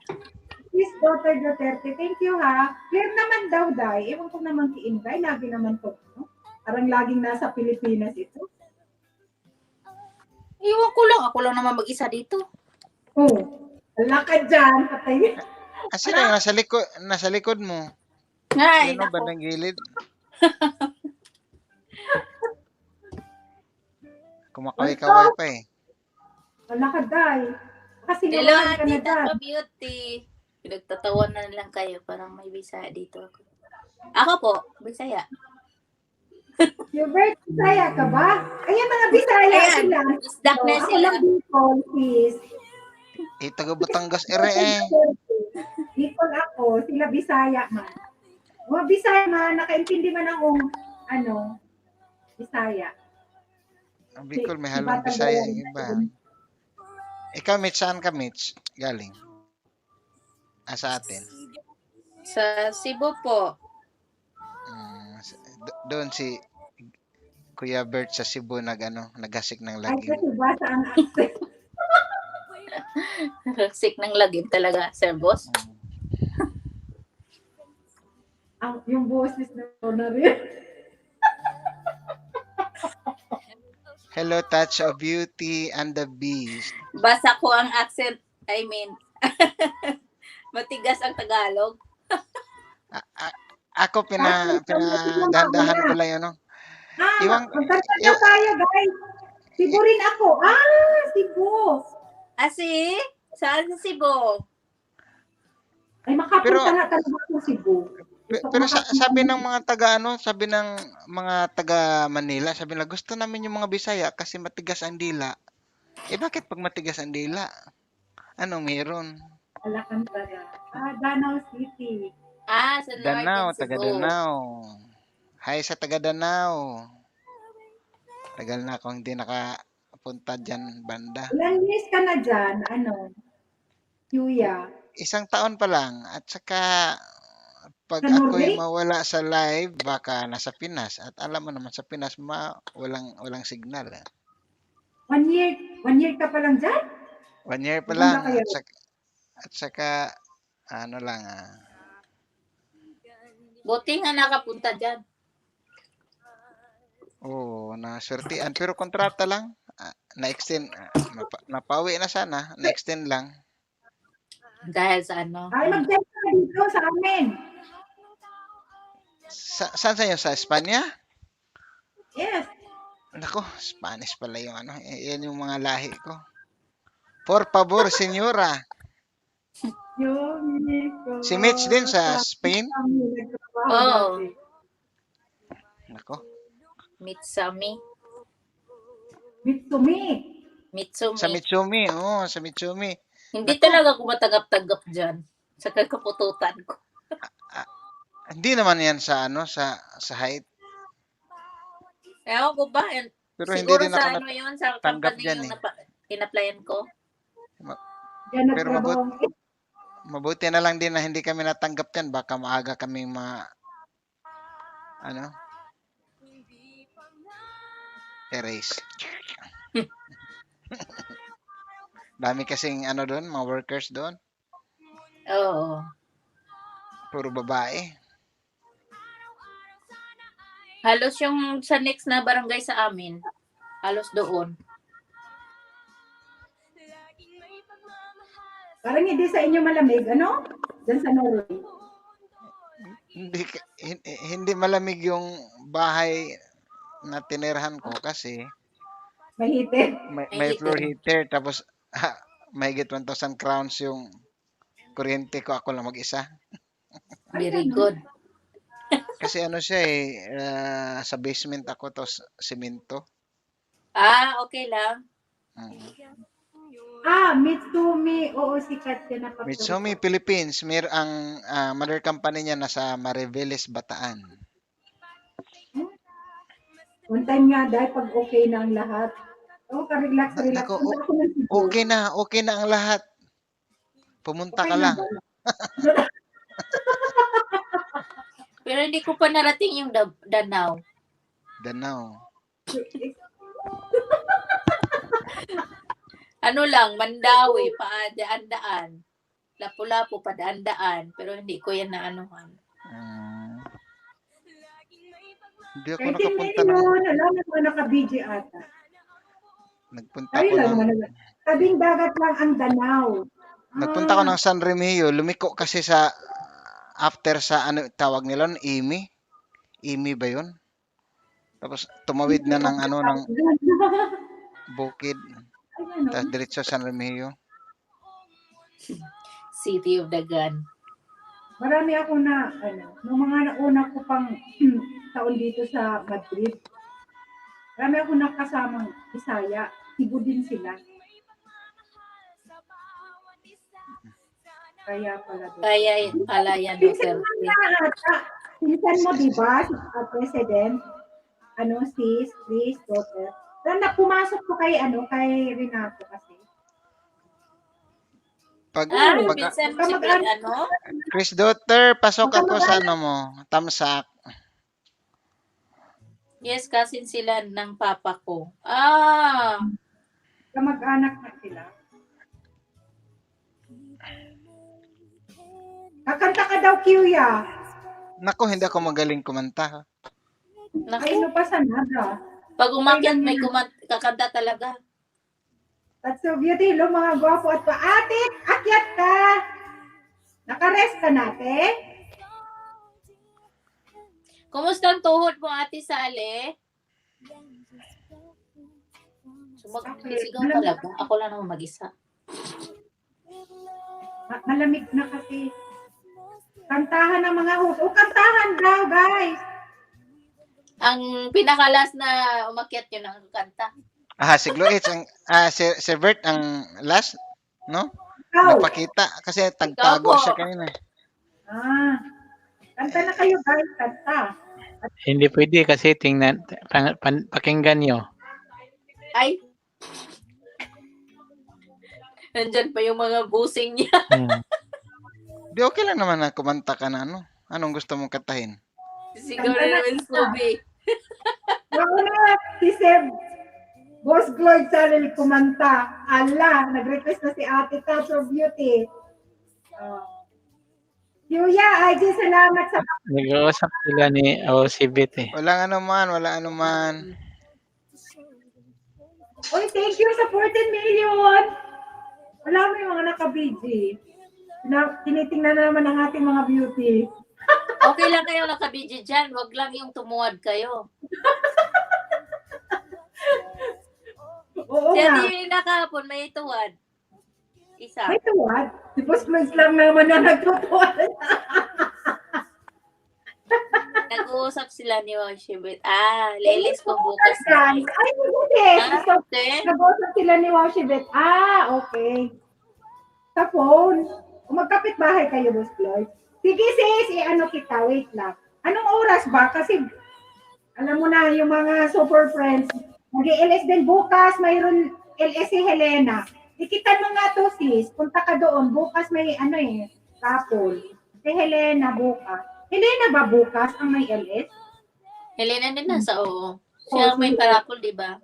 Speaker 1: Please, daughter Duterte. Thank you, ha. Clear naman daw, Day. Ewan ko naman kay Inday. Lagi naman to. No? Parang laging nasa Pilipinas ito.
Speaker 3: Iwan ko lang. Ako lang naman mag-isa dito.
Speaker 1: Oh, wala ka dyan. Patay.
Speaker 5: Sino yung nasa likod mo?
Speaker 3: Ay,
Speaker 5: Yun o,
Speaker 3: nako.
Speaker 5: bandang gilid. Kumakaway-kaway pa eh.
Speaker 1: Wala ka, Day. Kasi
Speaker 3: Hello,
Speaker 1: niwahan ka
Speaker 3: Ate
Speaker 1: na dyan.
Speaker 3: Tato Beauty. Pinagtatawanan lang kayo. Parang may Bisaya dito ako. Ako po, Bisaya.
Speaker 1: Hubert, Bisaya ka ba? Ayan, mga Bisaya
Speaker 3: Ayan,
Speaker 1: sila.
Speaker 3: isdak na
Speaker 1: Ako
Speaker 3: sila.
Speaker 1: lang Bicol, sis.
Speaker 5: Taga Batangas ere eh.
Speaker 1: Bicol ako, sila Bisaya man. Mga Bisaya man, nakaintindi man akong, Bisaya.
Speaker 5: Ang Bicol may
Speaker 1: Si
Speaker 5: halong
Speaker 1: Batang
Speaker 5: Bisaya
Speaker 1: Gawa,
Speaker 5: yung iba. Ikaw, Mitch, saan ka, Mitch? Galing? Sa atin.
Speaker 3: Sa Cebu po.
Speaker 5: Doon si Kuya Bert sa Cebu naghasik ng
Speaker 1: Ay,
Speaker 5: lagim.
Speaker 1: kasi basa ang accent.
Speaker 3: Sick ng lagim talaga, Sir Boss.
Speaker 1: Yung boses na na rin.
Speaker 5: Hello, Touch of Beauty and the Beast.
Speaker 3: Basa ko ang accent. I mean, matigas ang Tagalog.
Speaker 5: Ako pinadahan ko lang yun. Iwang-
Speaker 1: Magkanta na tayo, guys. Cebu rin ako. Cebu.
Speaker 3: Asi? Saan sa Cebu?
Speaker 1: Ay, makapunta
Speaker 5: Pero-
Speaker 1: na talaga ako Cebu.
Speaker 5: Pero sabi ng mga taga Manila, sabi nila gusto namin yung mga Bisaya kasi matigas ang dila. Bakit pag matigas ang dila? Ano meron?
Speaker 1: Alcantara. Danau City.
Speaker 3: Sa
Speaker 5: Danau,
Speaker 3: Northern
Speaker 5: taga
Speaker 3: Cebu.
Speaker 5: Danau. Hi sa taga Danau. Tagal na akong hindi nakapunta dyan banda.
Speaker 1: Ilang years ka na dyan? Yuya.
Speaker 5: Isang taon pa lang. At saka pag
Speaker 1: Sa
Speaker 5: ako'y
Speaker 1: Norway?
Speaker 5: mawala sa live, baka nasa Pinas. At alam mo naman sa Pinas, walang signal.
Speaker 1: 1 year. 1 year ka pa lang dyan?
Speaker 5: 1 year pa
Speaker 1: Maganda
Speaker 5: lang.
Speaker 1: kayo.
Speaker 5: At saka ano lang.
Speaker 3: Buti nga nakapunta dyan.
Speaker 5: Naswertian. Pero kontrata lang. Na-extend. Napawi na sana. Na-extend lang.
Speaker 3: Dahil sa ano.
Speaker 1: Ay, mag-test ka dito sa amin.
Speaker 5: Saan sa inyo? Sa Espanya?
Speaker 1: Yes.
Speaker 5: Nako, Spanish pala yung yan yung mga lahi ko. Por favor, senyora. Si Mitch din sa Spain?
Speaker 3: Oo.
Speaker 5: Nako.
Speaker 3: Mitsumi.
Speaker 1: Mitsumi.
Speaker 3: Mitsumi.
Speaker 5: Sa Mitsumi. Sa Mitsumi.
Speaker 3: Hindi talaga ako matanggap-tanggap dyan. Sa kapututan ko.
Speaker 5: Hindi naman yan sa sa height.
Speaker 3: Ewan ko ba?
Speaker 5: Pero hindi
Speaker 3: Siguro
Speaker 5: din
Speaker 3: sa
Speaker 5: ako
Speaker 3: ano yun, sa
Speaker 5: tanggap
Speaker 3: company
Speaker 5: dyan
Speaker 3: yung in-applyan ko.
Speaker 1: Yan
Speaker 5: Pero
Speaker 1: nagtrabaho.
Speaker 5: mabuti na lang din na hindi kami natanggap yan. Baka maaga kami erase. Dami kasing doon, mga workers doon.
Speaker 3: Oo.
Speaker 5: Puro babae.
Speaker 3: Halos yung sa next na barangay sa amin. Halos doon.
Speaker 1: Parang hindi sa inyo malamig, Diyan sa Norway.
Speaker 5: Hindi malamig yung bahay na tinirahan ko kasi
Speaker 1: May heater.
Speaker 5: may floor heater tapos mahigit 1,000 crowns yung kuryente ko, ako lang mag-isa.
Speaker 3: Very good.
Speaker 5: Kasi siya sa basement ako to semento.
Speaker 3: Okay lang.
Speaker 1: Mitsumi. Oo, sikat yan na
Speaker 5: Mitsumi Philippines, ang mother company niya nasa Mariveles, Bataan.
Speaker 1: One time nga, dahil pag okay na ang lahat. Ka-relax.
Speaker 5: Nako,
Speaker 1: Punta ako ng Cebu.
Speaker 5: okay na ang lahat. Pumunta
Speaker 1: Okay
Speaker 5: ka
Speaker 1: na
Speaker 5: lang.
Speaker 1: ba?
Speaker 3: Pero hindi ko pa narating yung Danau.
Speaker 5: Danau.
Speaker 3: Ano lang, Mandawi, paadaan-daan. Lapu-lapu, padaan-daan. Pero hindi ko yan naanuhan.
Speaker 5: Hindi ako
Speaker 1: Ay,
Speaker 5: nakapunta
Speaker 1: tingnan
Speaker 5: ng
Speaker 1: yun. Alam mo mga naka-BG ata.
Speaker 5: nagpunta
Speaker 1: Ay,
Speaker 5: ako
Speaker 1: lang
Speaker 5: ng
Speaker 1: naman. Tabing dagat lang ang Danau.
Speaker 5: Nagpunta ko ng San Remigio, lumiko kasi sa after sa ano tawag nila nun, Imi. Imi ba 'yun? Tapos tumawid na ng ano ng bukid,
Speaker 1: Ay, ano?
Speaker 5: tapos diretso San Remigio.
Speaker 3: City of the Gun.
Speaker 1: Marami ako na, nung mga nauna ko pang taon dito sa Madrid, marami ako nakasamang Bisaya. Cebu din sila. Kaya pala doon.
Speaker 3: Kaya pala yan,
Speaker 1: Pinsan mo
Speaker 3: Duterte.
Speaker 1: na ata. Pinsan mo, di ba? Si President, si Chris Duterte. Pero pumasok ko kay, kay Renato kasi.
Speaker 5: Pag, pag
Speaker 3: Minsan mo si ano?
Speaker 5: Chris Daughter, pasok ako sa ano mo, Tamsak.
Speaker 3: Yes, cousin sila ng papa ko.
Speaker 1: Kamag-anak na sila. Kakanta ka daw, Kiuya.
Speaker 5: Naku, hindi ako magaling kumanta.
Speaker 1: Ay,
Speaker 3: Naku,
Speaker 1: pa sa nada.
Speaker 3: pag umakyat may kakanta talaga.
Speaker 1: That's so beauty. Hello, mga gwapo at paate. Akyat ka. Nakarest ka natin?
Speaker 3: Kumusta ang tuhod mo, Ate Sale? Sumagsigaw talaga. Ako lang naman mag-isa.
Speaker 1: Malamig na kasi. Kantahan ng mga host. O, kantahan daw, guys.
Speaker 3: Ang pinakalas na umakyat yun ang kanta.
Speaker 5: Si Gloitz, si Bert ang last, no?
Speaker 1: Ikaw.
Speaker 5: Nagpakita kasi tagtago
Speaker 3: Ikaw po.
Speaker 5: siya kanina.
Speaker 1: Kanta na kayo, guys. Kanta.
Speaker 6: Hindi pwede kasi tingnan, pakinggan nyo.
Speaker 3: Ay! Nandyan pa yung mga busing niya.
Speaker 5: Di okay lang naman na kumanta ka na ano. Anong gusto mong kantahin?
Speaker 3: Sigaw na naman Scooby.
Speaker 1: Nauna, si Seb. Boss Gloyd Saril kumanta. Ala, nag-request na si Ate Touch of Beauty. Yuya, ay di salamat sa...
Speaker 6: Nag-uusap sila ni si Beth eh.
Speaker 5: Walang anuman.
Speaker 1: Uy, thank you sa 14 million. Wala mo yung mga naka-BG. Tinitingnan na naman ang ating mga beauty.
Speaker 3: Okay lang kayo nakabidyo dyan. Huwag lang yung tumuwad kayo.
Speaker 1: Oo
Speaker 3: Siya
Speaker 1: nga.
Speaker 3: di nakahapon, may tuwad. Isa.
Speaker 1: May tuwad. Si Boss Gloyd lang naman na nagtutuwad.
Speaker 3: Nag-uusap sila ni Washibit. Lilis ko bukas.
Speaker 1: Guys, ay, hindi. So,
Speaker 3: Okay.
Speaker 1: nag-usap sila ni Washibet. Okay. Sa phone. Kung magkapit bahay kayo, Boss Floyd. Sige, sis, i-ano kita. Wait lang. Anong oras ba? Kasi, alam mo na, yung mga super friends, mag-LS din bukas, mayroon LS si Helena. Ikitan mo nga to, sis. Punta ka doon. Bukas may, tapol. Si Helena bukas. Helena ba bukas ang may LS?
Speaker 3: Helena din nasa oo. Siya may parapol, di ba?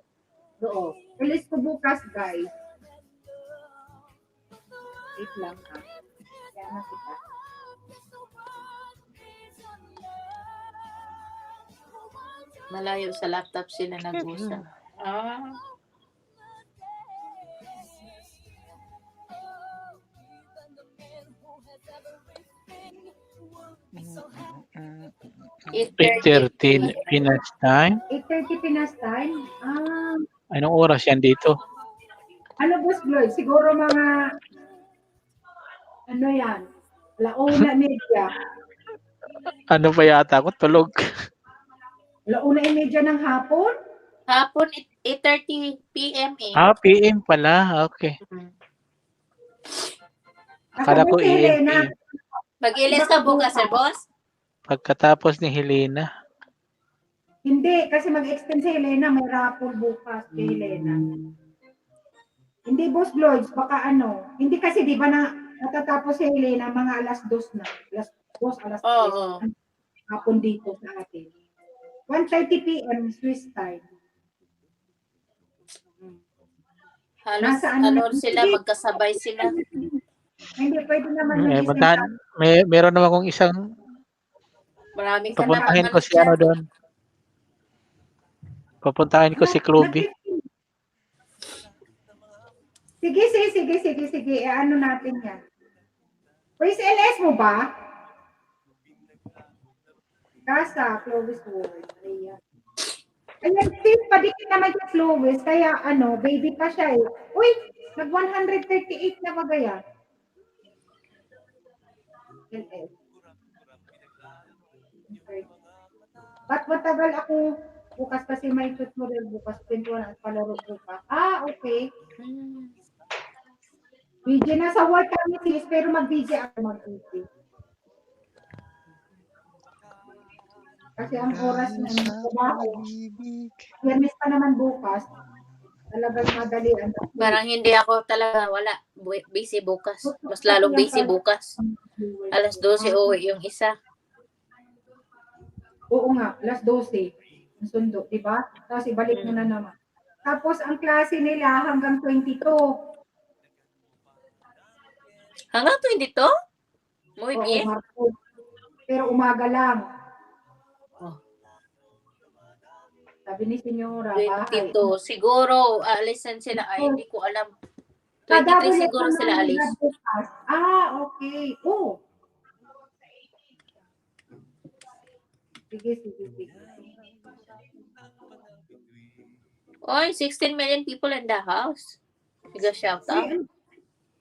Speaker 1: Oo. LS ko bukas, guys. Wait lang ha. Kaya na kita.
Speaker 3: Malayo sa laptop sila nag-usap.
Speaker 5: Mm,
Speaker 6: 8:30 Pinas time.
Speaker 1: 8:30 Pinas time?
Speaker 6: Anong oras yan dito?
Speaker 1: Ano, Boss Lloyd? Siguro mga, yan? Launa media.
Speaker 6: Ano pa yata ako? Tulog.
Speaker 1: Launa media ng hapon?
Speaker 3: Hapon, 8:30 p.m. eh.
Speaker 6: PM pala. Okay. Akala ko
Speaker 1: si Helena.
Speaker 6: EMP.
Speaker 3: Mag-ilis ka bukas, sir boss?
Speaker 6: Pagkatapos ni Helena.
Speaker 1: Hindi, kasi mag-extend si Helena. May raffle bukas kay Helena. Hindi, Boss Lloyd. Baka Hindi kasi, di ba natatapos si Helena mga alas 2 na. Alas 2, alas 3.
Speaker 3: Oo.
Speaker 1: Hapon dito sa atin. 1:30 p.m. Swiss time.
Speaker 3: Halos,
Speaker 1: Nasa ano na-
Speaker 3: sila, magkasabay sila.
Speaker 1: Hindi, pwede naman
Speaker 6: May,
Speaker 1: mag-isip
Speaker 6: puntahan, meron naman akong isang
Speaker 3: Maraming
Speaker 6: pupuntahin ko si
Speaker 3: dyan.
Speaker 6: doon. Pupuntahin ko si Chloe.
Speaker 1: Sige. Ano natin yan? Praise LS mo ba? Kasa, Clovis Ward. Ayan. Ayan, Steve, padikit naman yung Clovis. Kaya baby pa siya eh. Uy, nag 138 na ba gaya? LS. Okay. Ba't matagal ako bukas kasi may tutorial bukas, pintuan at palaro bukas. Okay. BJ na sa work kami sis, pero mag-BJ ako mag-BJ. Kasi ang oras na trabaho, Yanis pa naman bukas, talagang madalian.
Speaker 3: Parang hindi ako talaga, wala. Busy bukas. Mas lalong busy bukas. Alas 12 uwi yung isa.
Speaker 1: Oo nga, alas 12. Ang sundo, di ba? Tapos ibalik mo na naman. Tapos ang klase nila hanggang 22.
Speaker 3: Hanggang 22? Muy
Speaker 1: Oo,
Speaker 3: bien.
Speaker 1: Marco. Pero umaga lang.
Speaker 3: Oh.
Speaker 1: Sabi ni Senyora, bahay.
Speaker 3: 22. Siguro, alisan sila. Ay, hindi ko alam.
Speaker 1: Kada
Speaker 3: 23
Speaker 1: ulit
Speaker 3: siguro
Speaker 1: naman
Speaker 3: sila alis.
Speaker 1: nagbukas. Okay. Sige.
Speaker 3: Oy, 16 million people in the house. Biga shout out.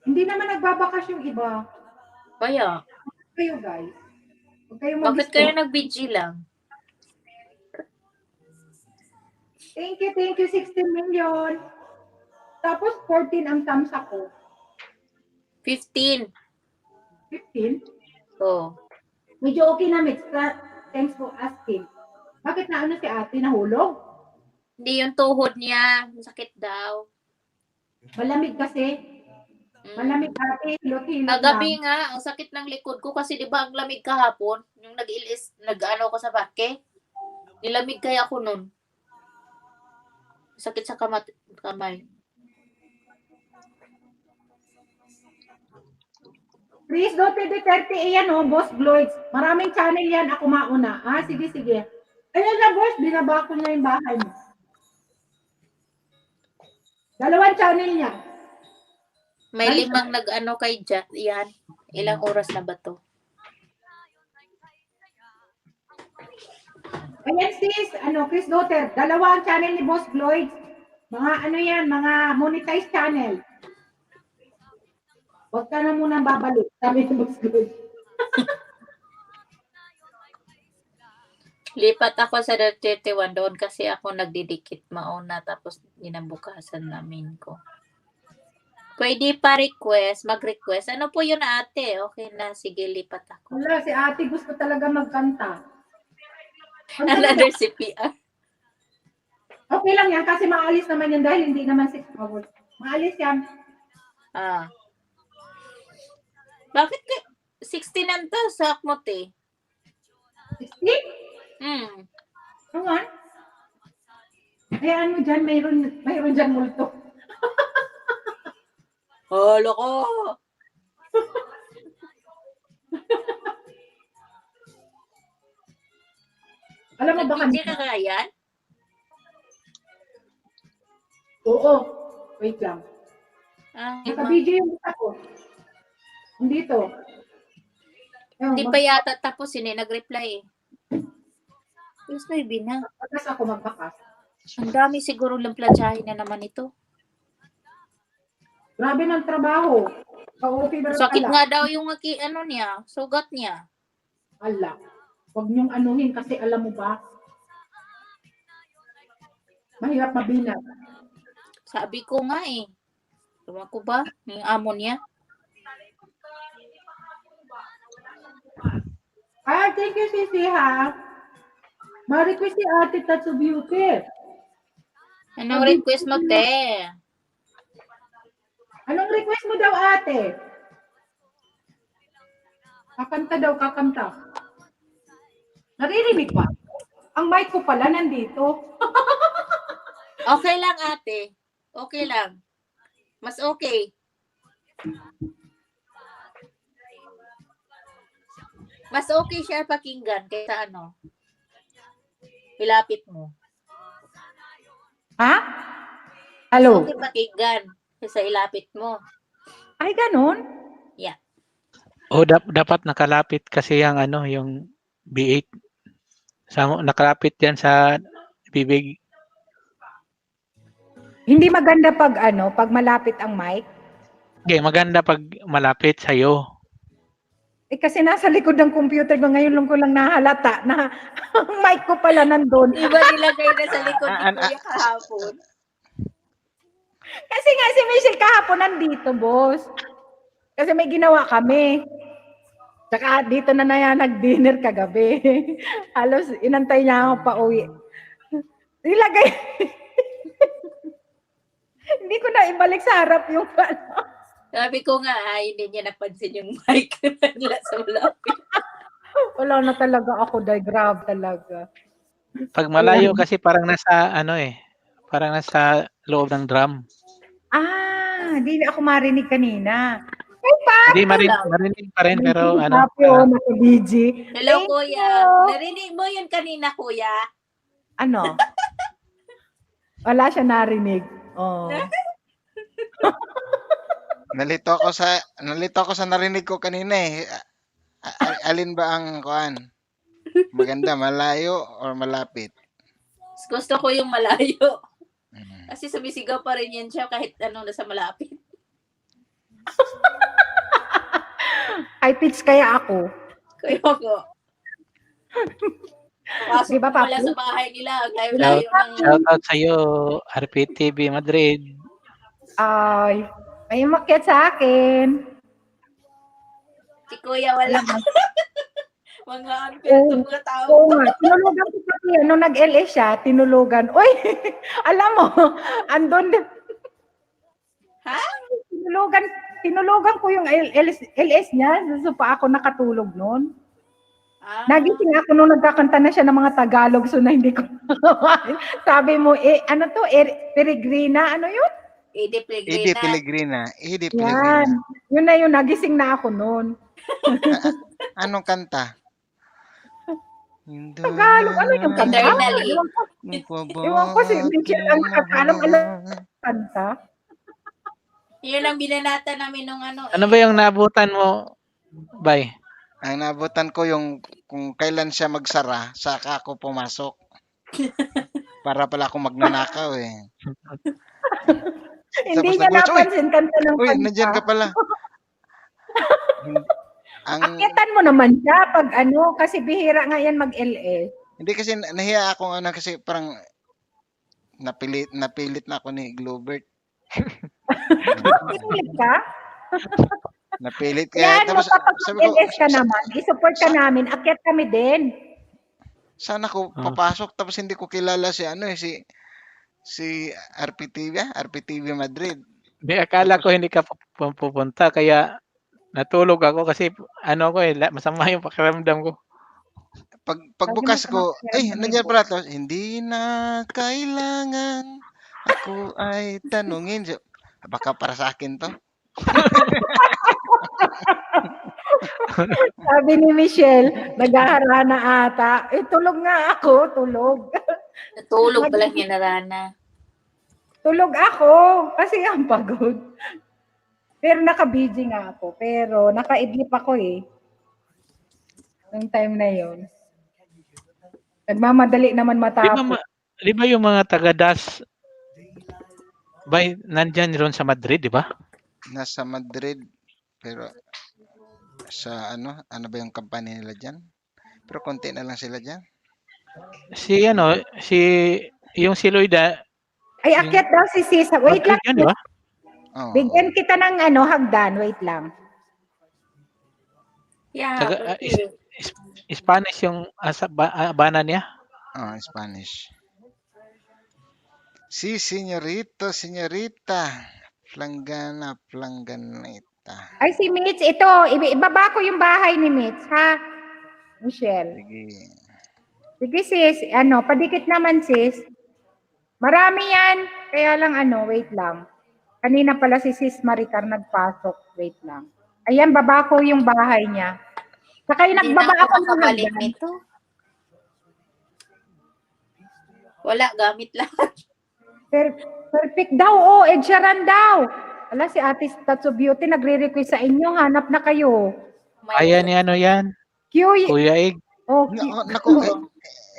Speaker 1: Hindi naman nagbabakasyon yung iba.
Speaker 3: Kaya,
Speaker 1: Kayo guys. Huwag kayong
Speaker 3: bakit
Speaker 1: mag-stop.
Speaker 3: kayo nag-BG lang?
Speaker 1: Thank you, 16 million. Tapos 14 ang thumbs ako.
Speaker 3: 15.
Speaker 1: 15?
Speaker 3: Oh.
Speaker 1: Medyo okay na, Mitch. Thanks for asking. Bakit na si ate nahulog?
Speaker 3: Hindi yung tuhod niya. Sakit daw.
Speaker 1: Malamig kasi. Malamig ate, hilot-hilot
Speaker 3: Kagabi
Speaker 1: lang.
Speaker 3: nga, ang sakit ng likod ko kasi di ba ang lamig kahapon, yung nag-ano ko sa bake, nilamig kaya ako nun. Sakit sa kamay.
Speaker 1: Please, do pwede 30 yan Boss Gloids. Maraming channel yan, ako mauna. Sige. Ayan na, boss, binaba ko na yung bahay mo. 2 channel niya.
Speaker 3: May 5 nag-ano kay yan. Ilang oras na ba to?
Speaker 1: Ayan sis, Chris Daughter, 2 ang channel ni Boss Gloids. Mga mga monetized channel. Huwag ka na munang babalik, sabi ni Boss Gloids.
Speaker 3: Lipat ako sa 31 doon kasi ako nagdidikit mauna tapos ginabukasan namin ko. Pwede pa request, mag-request. Ano po yun ate? Okay na, sige lipat ako.
Speaker 1: Wala, si ate gusto talaga magkanta.
Speaker 3: Another CPR.
Speaker 1: Okay lang yan kasi maalis naman yan dahil hindi naman 6 hours. Maalis yan.
Speaker 3: Bakit 16 ang tasak mo, te?
Speaker 1: 60? Naman? Hayaan mo dyan, mayroon dyan multo.
Speaker 3: Loko!
Speaker 1: Alam mo ba
Speaker 3: Hindi
Speaker 1: kanina?
Speaker 3: ka kaya yan?
Speaker 1: Oo. Wait lang. Naka-video yung isa ko. Dito.
Speaker 3: Hindi pa yata tapos nag-reply eh. Yes, maybe na.
Speaker 1: Pagkas ako magbakas.
Speaker 3: Ang dami siguro lang platsahin na naman ito.
Speaker 1: Grabe ng trabaho. Ka-okay ba
Speaker 3: Sakit nga daw yung sugat niya.
Speaker 1: Ala. Huwag niyong anuhin kasi alam mo ba, mahirap mabinat.
Speaker 3: Sabi ko nga eh. Tama ko ba? Yung amo niya.
Speaker 1: Thank you, Sisi, ha? Ma-request si Ate Tatsu Beauty.
Speaker 3: Anong request mo, te?
Speaker 1: Anong request mo daw, ate? Kakanta. Naririnig ba? Ang mic ko pala nandito.
Speaker 3: Okay lang, ate. Okay lang. Mas okay. Mas okay siya pakinggan kaysa ilapit mo.
Speaker 1: Ha? Hello?
Speaker 3: Okay pakinggan. Sa ilapit mo.
Speaker 1: Ay, ganun?
Speaker 6: O dapat nakalapit kasi yung ano, yung B8. Nakalapit yan sa bibig.
Speaker 1: Hindi maganda pag pag malapit ang mic.
Speaker 6: Okay, maganda pag malapit sa'yo.
Speaker 1: Eh kasi nasa likod ng computer ko, ngayon lang ko lang nahalata na ang mic ko pala nandun.
Speaker 3: Iba nilagay na sa likod ni Kuya kahapon.
Speaker 1: Kasi nga si Michelle kahapon nandito, boss. Kasi may ginawa kami. Tsaka dito na yan nag-dinner kagabi. Halos inantay niya ako pa uwi. Nilagay. Hindi ko na ibalik sa harap yung
Speaker 3: Sabi ko nga, hindi niya napansin yung mic nila sa malapit.
Speaker 1: Wala na talaga ako, dahil grab talaga.
Speaker 6: Pag malayo kasi parang nasa ano parang nasa loob ng drum.
Speaker 1: Hindi ako marinig kanina. Ay,
Speaker 6: Hindi marinig pa rin pero ano.
Speaker 1: Happy ako, BG.
Speaker 3: Hello,
Speaker 1: Thank
Speaker 3: Kuya.
Speaker 1: you.
Speaker 3: Narinig mo yun kanina, Kuya?
Speaker 1: Ano? Wala siya narinig. Oh.
Speaker 5: Nalito ako sa narinig ko kanina eh. Alin ba ang kuan? Maganda, malayo or malapit?
Speaker 3: Gusto ko yung malayo.
Speaker 5: Mm.
Speaker 3: Kasi sumisigaw pa rin yan siya kahit nasa malapit.
Speaker 1: High pitch kaya ako.
Speaker 3: Kaya ko. Pasok
Speaker 1: Di ba,
Speaker 3: pala
Speaker 1: Papi?
Speaker 3: sa bahay nila. Ang layo-layo ng...
Speaker 6: Shoutout sa iyo, RPTV Madrid.
Speaker 1: Ay, may umakyat sa akin.
Speaker 3: Si Kuya wala.
Speaker 1: Alam mo.
Speaker 3: Mga unfilter mga tao.
Speaker 1: Oo nga, tinulugan ko kasi nung nag-LS siya, tinulugan. Uy, alam mo, andun din.
Speaker 3: Ha?
Speaker 1: Tinulugan ko yung LS niya, so pa ako nakatulog noon.
Speaker 3: Ah,
Speaker 1: Nagising ako nung nagkakanta na siya ng mga Tagalog, so na hindi ko sabi mo, ano to, Peregrina, ano yun?
Speaker 3: Ede
Speaker 5: Ede
Speaker 3: Pellegrina.
Speaker 5: Pellegrina. Ede
Speaker 1: Yan.
Speaker 5: Pellegrina.
Speaker 1: Yun na yun, nagising na ako noon.
Speaker 5: Anong kanta?
Speaker 1: Tagalog, ano yung kanta?
Speaker 3: Internally.
Speaker 1: Ewan ko si Michelle ang nakakaalam kanta.
Speaker 3: Yun ang binanata namin nung ano.
Speaker 6: Ano ba yung naabutan mo, Bay?
Speaker 5: Ang nabutan ko yung kung kailan siya magsara, saka ako pumasok. Para pala ako magnanakaw eh.
Speaker 1: Hindi
Speaker 5: Tapos
Speaker 1: niya
Speaker 5: nagulat,
Speaker 1: napansin kanta ng
Speaker 5: Uy,
Speaker 1: kanta.
Speaker 5: nandyan ka pala.
Speaker 1: Akyatan mo naman siya pag kasi bihira nga yan mag-LS.
Speaker 5: Hindi kasi nahiya ako kasi parang napilit na ako ni Globert.
Speaker 1: Pipilit ka?
Speaker 5: Napilit kaya
Speaker 1: Yan,
Speaker 5: tapos sabi ko,
Speaker 1: magpapag-LS ka naman. I-support ka namin. Akyat kami din.
Speaker 5: sana ko papasok tapos hindi ko kilala si RPTV Madrid.
Speaker 6: Di akala ko hindi ka pupunta kaya natulog ako kasi masama yung pakiramdam ko.
Speaker 5: Pagbukas
Speaker 1: Sabi mo,
Speaker 5: ko,
Speaker 1: sinasabi mo
Speaker 5: nandiyan
Speaker 1: po.
Speaker 5: pala to. Hindi na kailangan ako ay tanungin. Baka para sa akin to.
Speaker 1: Sabi ni Michelle, nag-aara na ata. Tulog nga ako, tulog.
Speaker 3: Natulog pa lang yan na Rana.
Speaker 1: Tulog ako kasi ang pagod. Pero naka-busy nga ako. Pero naka-idlip ako eh. Nung time na yon. Nagmamadali naman matapos.
Speaker 6: Di ba yung mga taga-DAS nandyan ron sa Madrid, di ba?
Speaker 5: Nasa Madrid. Pero sa ano ba yung company nila dyan? Pero konti na lang sila dyan.
Speaker 6: Yung si Loida.
Speaker 1: Ay, akyat daw si Sis. Wait lang.
Speaker 6: Yun, di ba?
Speaker 5: Oo.
Speaker 1: Bigyan kita ng hagdan. Wait lang.
Speaker 3: Yeah,
Speaker 6: Spanish yung bana niya.
Speaker 5: Spanish. Si señorita. Planganita.
Speaker 1: Ay, si Mitch, ito. Ibaba ko yung bahay ni Mitch, ha? Michelle.
Speaker 5: Sige.
Speaker 1: Sige, sis. Padikit naman, sis. Marami yan. Kaya lang, wait lang. Kanina pala si Sis Maricar nagpasok. Wait lang. Ayan, baba ko yung bahay niya. Saka yung
Speaker 3: hindi
Speaker 1: nagbaba
Speaker 3: na
Speaker 1: ako
Speaker 3: ako
Speaker 1: ng
Speaker 3: makabalik
Speaker 1: hagdan.
Speaker 3: nito. Wala, gamit lang.
Speaker 1: Perfect daw. Oh, Ed Sheeran daw. Ala, si Ate Tatsu Beauty nagre-request sa inyo. Hanap na kayo.
Speaker 6: Ayan ni ano yan,
Speaker 1: Q,
Speaker 6: Kuya Ig.
Speaker 1: okay.
Speaker 5: Naku,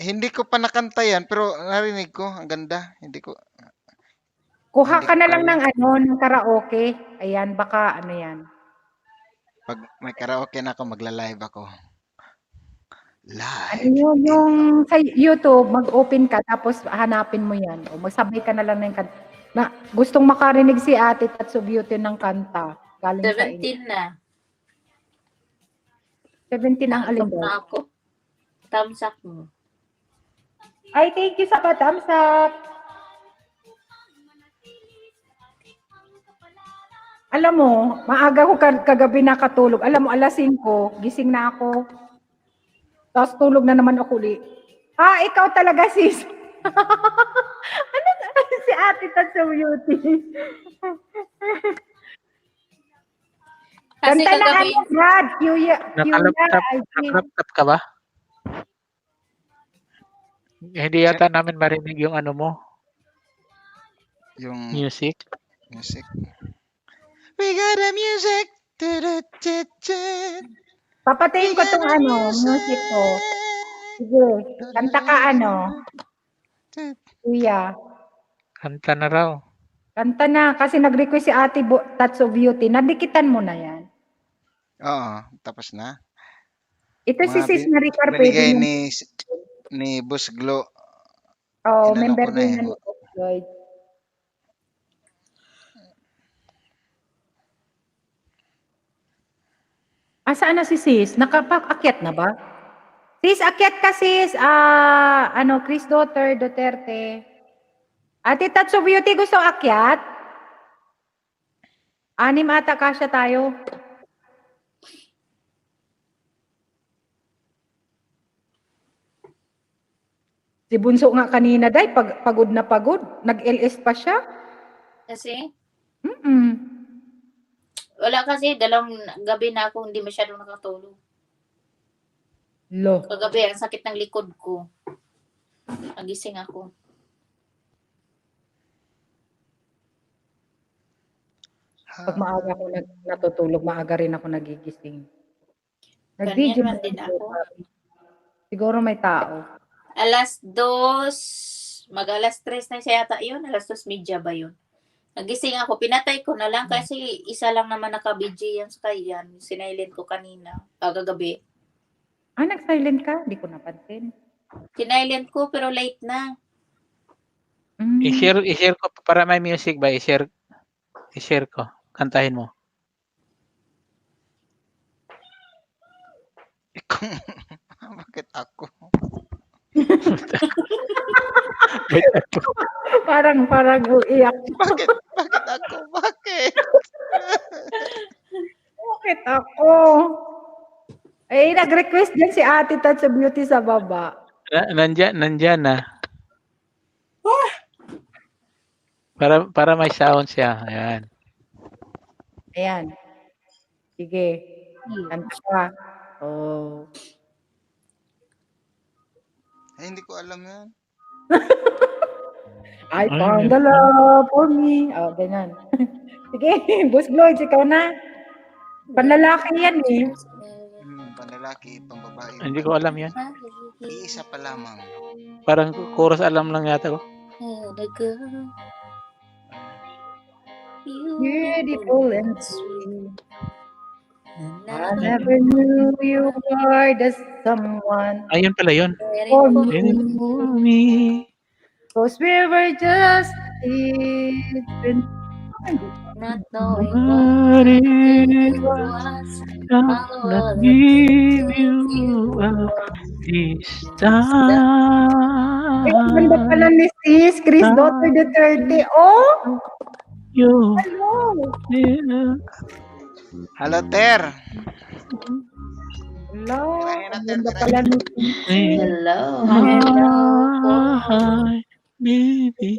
Speaker 5: hindi ko pa nakanta yan, pero narinig ko. Ang ganda. Hindi ko.
Speaker 1: Kuha
Speaker 5: Hindi
Speaker 1: ka
Speaker 5: ko
Speaker 1: na lang
Speaker 5: kaya.
Speaker 1: ng ng karaoke. Ayan, baka ano yan.
Speaker 5: Pag may karaoke na ako, magla-live ako.
Speaker 1: Ano
Speaker 5: Live.
Speaker 1: yun, yung sa YouTube, mag-open ka, tapos hanapin mo yan. O magsabay ka na lang ng kanta. Na, gustong makarinig si Ate Tatsu Beauty ng kanta. Galing sa inyo.
Speaker 3: 17 na.
Speaker 1: 17 ang alin
Speaker 3: Naantok
Speaker 1: daw.
Speaker 3: na ako. Thumbs up mo.
Speaker 1: Ay, thank you sa thumbs up. Alam mo, maaga ko kagabi nakatulog. Alam mo, alas 5, gising na ako. Tapos tulog na naman ako ulit. Ah, ikaw talaga, sis. Ano si Ate Tatsu Beauty?
Speaker 3: Kasi
Speaker 1: Kanta na
Speaker 3: kagabi,
Speaker 1: ano, Brad. Cuya,
Speaker 6: Nakalaptop ka ba? Hindi yata namin marinig yung ano mo,
Speaker 5: Yung
Speaker 6: music.
Speaker 5: music. We got the music.
Speaker 1: Papatayin ko tong music ko. Sige, kanta ka Kuya.
Speaker 6: Kanta na raw.
Speaker 1: Kanta na, kasi nag-request si Ate Tatsu Beauty. Nadikitan mo na yan.
Speaker 5: Oo, tapos na.
Speaker 1: Ito si
Speaker 5: Mga
Speaker 1: Sis Maricar, pwede
Speaker 5: binigay
Speaker 1: mo.
Speaker 5: ni Boss Glo.
Speaker 1: Oh,
Speaker 5: Inano
Speaker 1: member
Speaker 5: ko na
Speaker 1: din
Speaker 5: eh.
Speaker 1: na ni Boss Lloyd. Saan na si Sis? Nakapag-akyat na ba? Sis, akyat ka sis. Chris Duterte. Ate Tatsu Beauty, gusto akyat? 6 ata kasya tayo. Si Bunso nga kanina, day, pagod na pagod. Nag-LS pa siya.
Speaker 3: kasi,
Speaker 1: Mm-mm.
Speaker 3: wala kasi, dalawang gabi na ako hindi masyadong nakatulog.
Speaker 1: Lo.
Speaker 3: Kagabi, ang sakit ng likod ko. Nagising ako.
Speaker 1: Pag maaga ako natutulog, maaga rin ako nagigising.
Speaker 3: Ganyan
Speaker 1: Nag-video
Speaker 3: man din ako.
Speaker 1: Siguro may tao.
Speaker 3: Alas 2, mag-alas 3 na siya yata yun. Alas 2:30 ba yun? Nagising ako. Pinatay ko na lang kasi isa lang naman naka-BG yan sa yan. Sinailin ko kanina. Kagabi.
Speaker 1: Nag-silent ka? Hindi ko napansin.
Speaker 3: Sinailin ko pero late na.
Speaker 6: I-share ko para may music ba? I-share ko. Kantahin mo.
Speaker 5: Bakit ako?
Speaker 1: Parang uiyak.
Speaker 5: Bakit ako? Bakit?
Speaker 1: Bakit ako? Eh, nag-request din si Ate Tatsu Beauty sa baba.
Speaker 6: Nandyan na. Para may sound siya. Ayan.
Speaker 1: Ayan. Sige. Kanta ka. Oh.
Speaker 5: Ay, hindi ko alam yan.
Speaker 1: I found the love for me. Oh, ganyan. Sige, Boss Lloyd, ikaw na. Panlalaki yan eh.
Speaker 5: Panlalaki, pambabae.
Speaker 6: Hindi ko alam yan.
Speaker 5: Iisa pa lamang.
Speaker 6: Parang chorus alam lang yata ko.
Speaker 1: Beautiful and sweet. I never knew you were the someone
Speaker 6: Ayun pala yun.
Speaker 1: for
Speaker 6: Me.
Speaker 1: Cause we were just different.
Speaker 3: Not knowing
Speaker 6: What
Speaker 3: what
Speaker 6: it
Speaker 3: it
Speaker 6: was
Speaker 3: was.
Speaker 6: that give you up this time.
Speaker 1: Ay, ang ganda pala ni Sis, Chris Duterte. Oh!
Speaker 6: You
Speaker 1: Hello!
Speaker 5: Hello, Ter.
Speaker 1: Hello!
Speaker 5: Tirahin
Speaker 1: Ang
Speaker 5: natin,
Speaker 1: ganda
Speaker 5: tirahin.
Speaker 1: pala ni Sis.
Speaker 3: Hello.
Speaker 6: Hi, baby.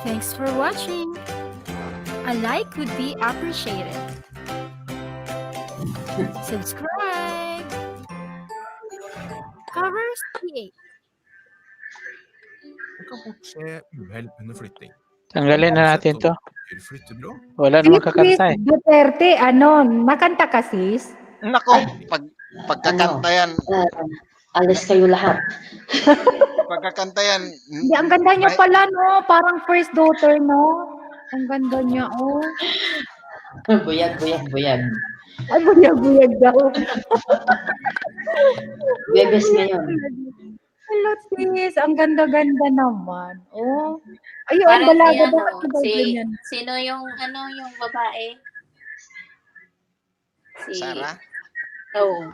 Speaker 4: Thanks for watching. A like would be appreciated. Subscribe. Covers PH.
Speaker 2: Du kan fort se uhell under flytting.
Speaker 6: Tanggalin na natin to.
Speaker 2: Til flyttebrå.
Speaker 6: Wala
Speaker 1: Si
Speaker 6: namang
Speaker 1: Chris
Speaker 6: kakanta eh.
Speaker 1: Duterte, ano, nakanta ka sis?
Speaker 5: Nako, pagkakanta yan,
Speaker 7: Alis kayo lahat.
Speaker 5: pagkakanta yan.
Speaker 1: Hindi, ang ganda niya pala, no? Parang first daughter, no? Ang ganda niya, oh.
Speaker 7: Buyag.
Speaker 1: Ay, buyag-buyag daw.
Speaker 7: Bebes ngayon.
Speaker 1: Hello, sis. Ang ganda-ganda naman. Oh. Ayun, ang
Speaker 3: Parang si,
Speaker 1: balaga
Speaker 3: ano,
Speaker 1: dapat daw ganyan.
Speaker 3: sino yung, yung babae? Si,
Speaker 5: Sara?
Speaker 3: Oo.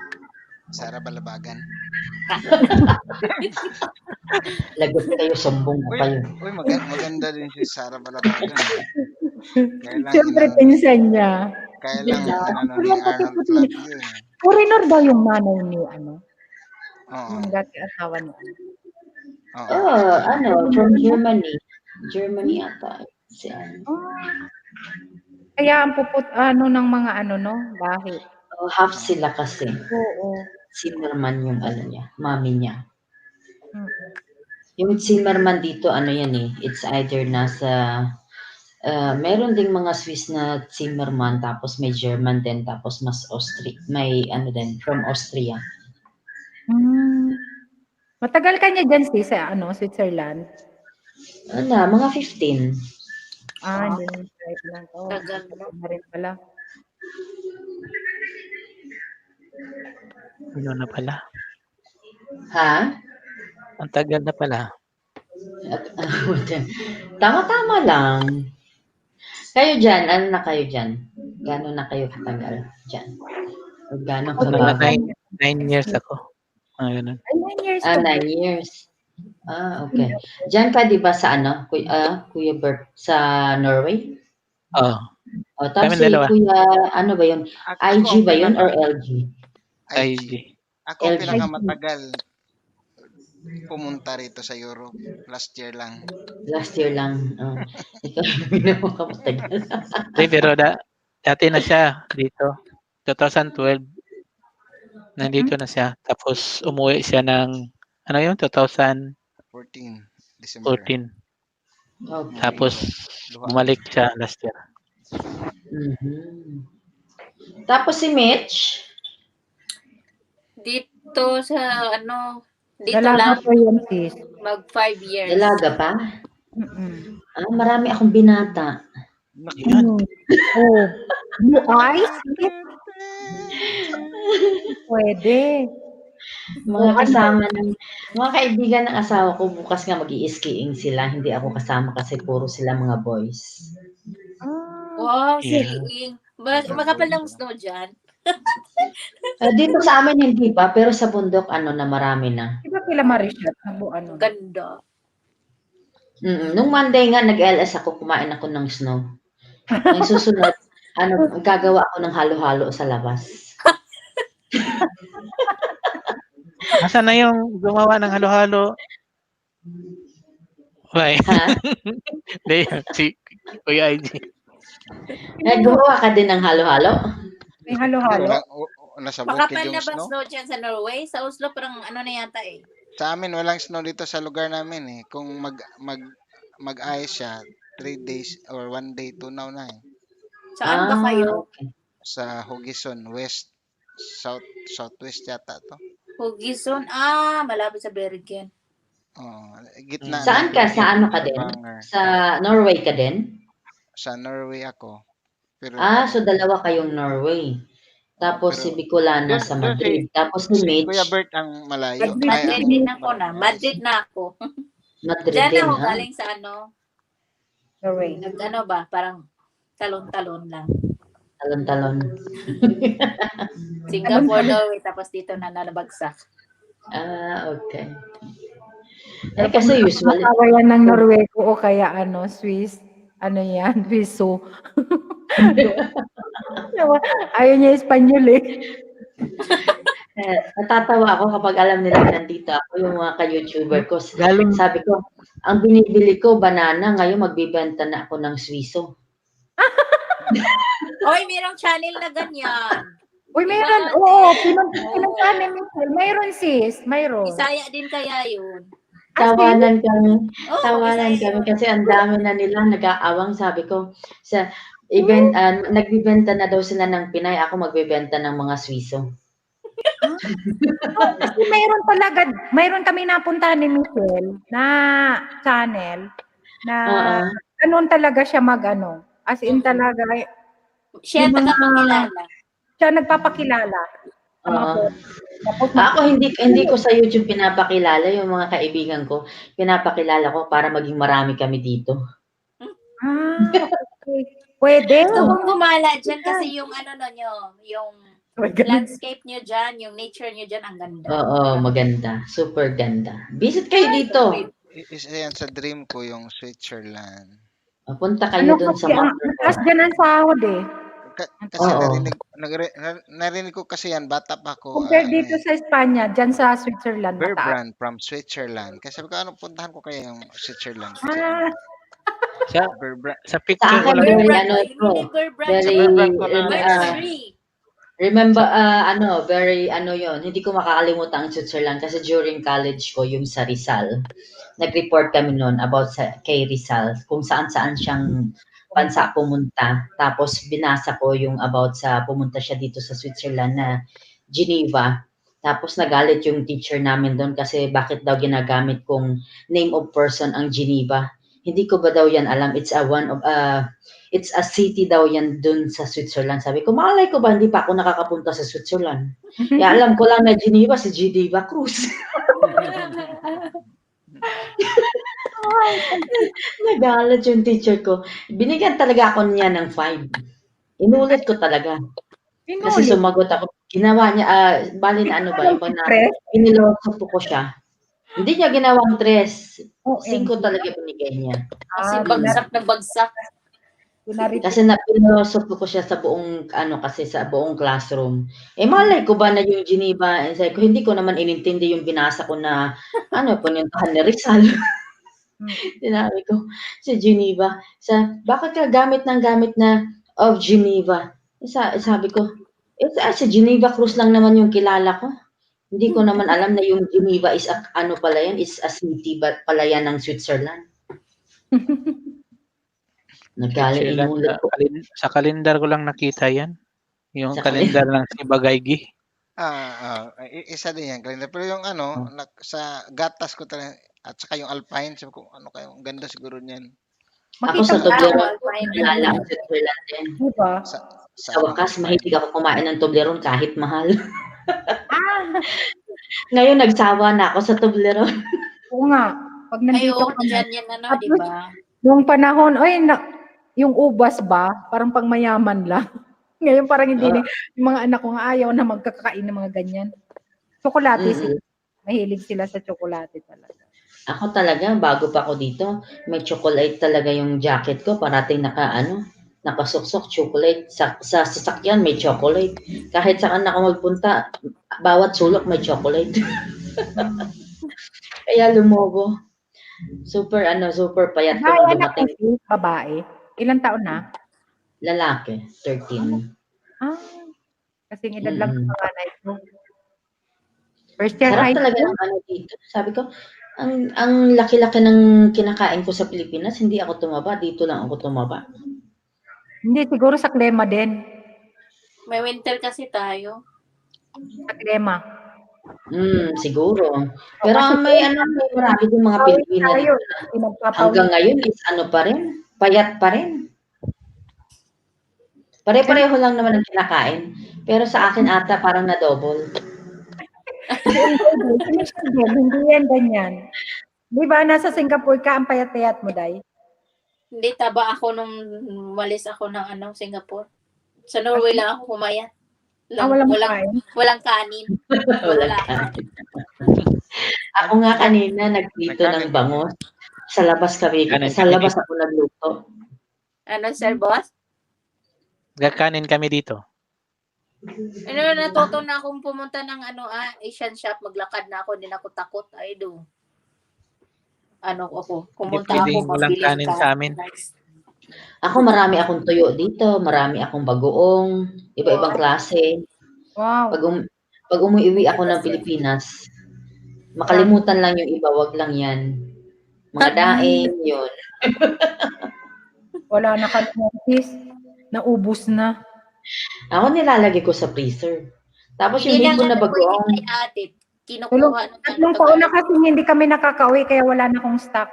Speaker 5: Sara Balabagan.
Speaker 7: Lagot kayo, sumbong ko kayo.
Speaker 5: Uy, maganda din si Sara Balabagan. Kaya lang,
Speaker 1: Siyempre, pinsan niya.
Speaker 5: kaya lang, ano ni
Speaker 1: Pero pati
Speaker 5: Arnold
Speaker 1: puti.
Speaker 5: Flavio eh.
Speaker 1: Foreigner daw yung nanay ni, ano,
Speaker 5: Oo.
Speaker 1: yung dati asawa niya.
Speaker 5: Oo.
Speaker 7: From Germany. Germany ata. Si ano.
Speaker 1: Kaya ang ng mga ano, no? Bahay.
Speaker 7: Half sila kasi.
Speaker 1: Oo.
Speaker 7: Zimmerman yung ano niya, mami niya.
Speaker 1: Mm.
Speaker 7: Yung Zimmerman dito, ano yan eh, it's either nasa, meron ding mga Swiss na Zimmerman, tapos may German din, tapos may ano din, from Austria.
Speaker 1: Matagal ka niya dyan, sis, sa ano, Switzerland?
Speaker 7: Mga 15.
Speaker 1: Hindi na kahit lang. Oh,
Speaker 3: Tagal, no?
Speaker 1: na rin pala.
Speaker 6: Ano na pala.
Speaker 7: Ha?
Speaker 6: Ang tagal na pala.
Speaker 7: Tama-tama lang. Kayo dyan, ano na kayo dyan? Gano'n na kayo katagal dyan? O gano'n
Speaker 6: Mga
Speaker 7: kabagal?
Speaker 6: 9 years ako. Ganun.
Speaker 1: Ay, 9 years
Speaker 7: 9 years. Okay. Diyan ka, di ba, sa ano? Kuya Bert, sa Norway?
Speaker 6: Oo.
Speaker 7: O, tapos
Speaker 6: Kami dalawa.
Speaker 7: Kuya, ano ba yun? IG ba yun or LG?
Speaker 6: IG.
Speaker 5: Ako ang
Speaker 7: LG.
Speaker 5: pinakamatagal pumunta rito sa Europe. Last year lang.
Speaker 7: Last year lang. Ikaw yung pinakamatagal.
Speaker 6: Hindi, pero dati na siya dito. 2012. Nandito na siya. Tapos umuwi siya ng, ano yun, 2014.
Speaker 5: 14 December.
Speaker 7: Okay.
Speaker 6: Tapos bumalik siya last year.
Speaker 7: Mhm. Tapos si Mitch,
Speaker 3: Dito sa, dito
Speaker 1: Dalaga
Speaker 3: lang,
Speaker 1: po yun, sis.
Speaker 3: mag 5 years.
Speaker 7: dalaga pa?
Speaker 1: Mm-mm.
Speaker 7: Marami akong binata.
Speaker 6: Yun.
Speaker 1: Oh. Blue eyes? Pwede.
Speaker 7: Mga kasama mga kaibigan ng asawa ko, bukas nga mag-i-skiing sila. Hindi ako kasama kasi puro sila mga boys.
Speaker 3: Wow,
Speaker 6: Yeah.
Speaker 3: skiing. Makapal ng snow dyan.
Speaker 7: Dito sa amin hindi pa, pero sa bundok na marami na.
Speaker 1: Di ba kila Marisha? Ano?
Speaker 3: Ganda.
Speaker 7: Nung Monday nga nag-LS ako, kumain ako ng snow. Yung susunod, gagawa ako ng halo-halo sa labas.
Speaker 6: Nasaan na yung gumawa ng halo-halo? Why?
Speaker 7: Ha?
Speaker 6: Hindi, si Kuya IG.
Speaker 7: Gumawa ka din ng halo-halo?
Speaker 1: May halo-halo?
Speaker 5: Nasa bukid
Speaker 3: Makapal
Speaker 5: yung
Speaker 3: na ba
Speaker 5: snow.
Speaker 3: snow dyan sa Norway? Sa Oslo parang na yata eh.
Speaker 5: Sa amin, walang snow dito sa lugar namin eh. Kung mag-ice siya, 3 days or 1 day, tunaw na eh.
Speaker 3: Saan ba kayo?
Speaker 7: Okay.
Speaker 5: Sa Hugison, west, southwest yata to.
Speaker 3: Hugison? Malapit sa Bergen.
Speaker 5: Gitna.
Speaker 7: Saan ka? Sa ano ka din?
Speaker 5: Stavanger.
Speaker 7: Sa Norway ka din?
Speaker 5: Sa Norway ako. Pero
Speaker 7: So dalawa kayong Norway. Tapos si
Speaker 5: Pero-
Speaker 7: Bicolana sa
Speaker 5: Doon
Speaker 7: Madrid. Tapos si
Speaker 5: si
Speaker 7: Mitch,
Speaker 5: Kuya Bert ang malayo.
Speaker 3: Madrid din ako na. Madrid na ako.
Speaker 7: Madrid
Speaker 3: Diyan
Speaker 7: din,
Speaker 3: ako
Speaker 7: ha?
Speaker 3: galing sa
Speaker 1: Norway.
Speaker 3: parang talon-talon lang.
Speaker 7: Talon-talon.
Speaker 3: Singapore, Norway, tapos dito na nalabagsak.
Speaker 7: Okay. Kasi usually,
Speaker 1: Asawa yan ng Norwego o kaya Swiss. Ano yan? Swisso. Ayaw niya Espanyol eh.
Speaker 7: Natatawa ako kapag alam nila nandito ako, yung mga ka-YouTuber ko.
Speaker 6: Galing,
Speaker 7: Sabi ko, ang binibili ko, banana, ngayon magbibenta na ako ng Swiso.
Speaker 3: Oy, mayroong channel na ganyan.
Speaker 1: Uy,
Speaker 3: Diba,
Speaker 1: meron.
Speaker 3: ate?
Speaker 1: Oo, pinunta ni Michelle. Mayroon sis, mayroon.
Speaker 3: Isaya din kaya yun.
Speaker 7: Tawanan kami.
Speaker 3: Oh,
Speaker 7: Tawanan
Speaker 3: Isaya
Speaker 7: kami
Speaker 3: yun.
Speaker 7: kasi ang dami na nila nag-aawang. Sabi ko, sa event, nagbibenta na daw sila ng Pinay. Ako magbibenta ng mga Swiso.
Speaker 1: Kasi mayroon kami napuntahan ni Michelle na channel na
Speaker 7: Oo.
Speaker 1: ganun talaga siya mag-ano. As in talaga,
Speaker 3: Siya
Speaker 1: Yung mga-
Speaker 3: tagapakilala.
Speaker 1: siya nagpapakilala sa mga
Speaker 7: Oo.
Speaker 1: post. Tapos
Speaker 7: Ako hindi ko sa YouTube pinapakilala yung mga kaibigan ko. Pinapakilala ko para maging marami kami dito.
Speaker 1: okay. Pwede.
Speaker 3: Gusto kong gumala dyan kasi yung ano no nyo, yung
Speaker 1: Oh my God.
Speaker 3: landscape nyo dyan, yung nature nyo dyan, ang ganda.
Speaker 7: Oo, maganda. Super ganda. Visit kayo dito.
Speaker 5: Isa yan sa dream ko, yung Switzerland.
Speaker 7: Punta kayo dun sa
Speaker 1: kasi ang
Speaker 7: Mother
Speaker 1: taas dyan ang sahod eh.
Speaker 5: Kasi
Speaker 7: Oo.
Speaker 5: narinig ko kasi yan, bata pa ako.
Speaker 1: Compare dito sa Espanya, dyan sa Switzerland, mataas.
Speaker 5: Berbrand from Switzerland. Kasi sabi ko, ano, puntahan ko kaya yung Switzerland.
Speaker 6: sa,
Speaker 5: Berbrand.
Speaker 6: sa
Speaker 7: Sa
Speaker 6: picture ko
Speaker 7: akin,
Speaker 6: lang.
Speaker 7: very
Speaker 3: Burbrand,
Speaker 7: ano
Speaker 3: yung
Speaker 7: to.
Speaker 3: Liver Brand,
Speaker 7: Very,
Speaker 6: Burbrand ko lang.
Speaker 7: remember, very, yun, hindi ko makakalimutan ang Switzerland kasi during college ko, yung sa Rizal, nag-report kami noon about kay Rizal, kung saan-saan siyang bansa pumunta. Tapos binasa ko yung about sa pumunta siya dito sa Switzerland na Geneva. Tapos nagalit yung teacher namin doon kasi bakit daw ginagamit kong name of person ang Geneva. Hindi ko ba daw yan alam? It's a city daw yan dun sa Switzerland. Sabi ko, malay ko ba, hindi pa ako nakakapunta sa Switzerland. Kaya alam ko lang na Geneva, si Geneva Cruz. Nagalit yung teacher ko. Binigyan talaga ako niya ng 5. Inulit ko talaga. Kasi sumagot ako. Ginawa niya, bali na ano ba, yung na inilosopo ko siya. Hindi niya ginawang 3. 5 talaga binigay niya.
Speaker 3: Kasi bagsak na bagsak.
Speaker 7: Kasi pinulosopo ko siya sa buong, kasi sa buong classroom. Malay ko ba na yung Geneva, sabi ko, hindi ko naman inintindi yung binasa ko na, pununtahan ni Rizal. Sinabi ko, sa Geneva, bakit ka gamit na of Geneva? Sabi ko, sa Geneva Cruz lang naman yung kilala ko. Hindi ko naman alam na yung Geneva is pala yan, is a city pala yan ng Switzerland. Inulit ko.
Speaker 6: Sa kalendar ko lang nakita yan. Yung
Speaker 7: Sa
Speaker 6: kalendar ng si Bagaygi.
Speaker 5: Isa din yan, kalendar. Pero yung sa gatas ko talaga, at saka yung Alpine, sabi ko, ano kayo, ang ganda siguro niyan.
Speaker 7: Ako sa Toblerone, kilala ang Switzerland din.
Speaker 1: Diba?
Speaker 7: Sa wakas, mahilig ako kumain ng Toblerone kahit mahal. Ngayon, nagsawa na ako sa Toblerone.
Speaker 1: Oo nga. Pag nandito
Speaker 3: Ayaw,
Speaker 1: ka
Speaker 3: dyan yan, di ba?
Speaker 1: Noong panahon, yung ubas ba, parang pangmayaman lang. Ngayon parang hindi na, yung mga anak ko nga ayaw na magkakain ng mga ganyan. Tsokolate sila. Mahilig sila sa tsokolate talaga.
Speaker 7: Ako talaga, bago pa ako dito, may chocolate talaga yung jacket ko. Parating nakasuksok chocolate. Sa sasakyan may chocolate. Kahit saan ako magpunta, bawat sulok may chocolate. Kaya lumobo. Super payat ko nung dumating.
Speaker 1: Babae. Ilang taon na?
Speaker 7: Lalaki, 13.
Speaker 1: Kasing edad lang sa panganay ko. First year
Speaker 7: Sarap
Speaker 1: high
Speaker 7: talaga
Speaker 1: school.
Speaker 7: ng dito. Sabi ko, ang laki-laki ng kinakain ko sa Pilipinas, hindi ako tumaba. Dito lang ako tumaba.
Speaker 1: Hindi, siguro sa Klema din.
Speaker 3: May winter kasi tayo.
Speaker 1: Sa Klema.
Speaker 7: Siguro. Pero may marami din mga Pilipina dito. Hanggang ngayon is pa rin. Payat pa rin. Pare-pareho lang naman ang kinakain. Pero sa akin ata parang na-double.
Speaker 1: Hindi yan ganyan. Di ba, nasa Singapore ka, ang payat-payat mo, Day?
Speaker 3: Hindi, taba ako nung walis ako ng Singapore. Sa Norway lang ako kumayat. Walang kanin.
Speaker 7: Wala kanin. Ako nga kanina nagprito ng bangos. Sa labas kami. Sa labas ako nagluto.
Speaker 3: Ano, sir, boss?
Speaker 6: Gakanin kami dito.
Speaker 3: Natuto na akong pumunta ng Asian shop, maglakad na ako, hindi na ako takot. Ay, do.
Speaker 6: Hindi
Speaker 3: Pumunta ako,
Speaker 6: pwedeng walang
Speaker 3: mabili
Speaker 6: kanin
Speaker 3: ka.
Speaker 6: sa amin.
Speaker 7: Ako marami akong tuyo dito, marami akong bagoong, iba-ibang klase.
Speaker 1: Wow.
Speaker 7: Pag umuwi ako ng Pilipinas, makalimutan lang yung iba, wag lang yan. Mga daing, yun.
Speaker 1: Wala na kami sis. Naubos na.
Speaker 7: Ako nilalagay ko sa freezer. Tapos yung
Speaker 3: Hindi lang
Speaker 7: hipon na
Speaker 3: pwede
Speaker 7: bagoong,
Speaker 3: kay ate. Kinukuha ng
Speaker 1: Tatlong taon na kasi hindi kami nakakauwi kaya wala na akong stock.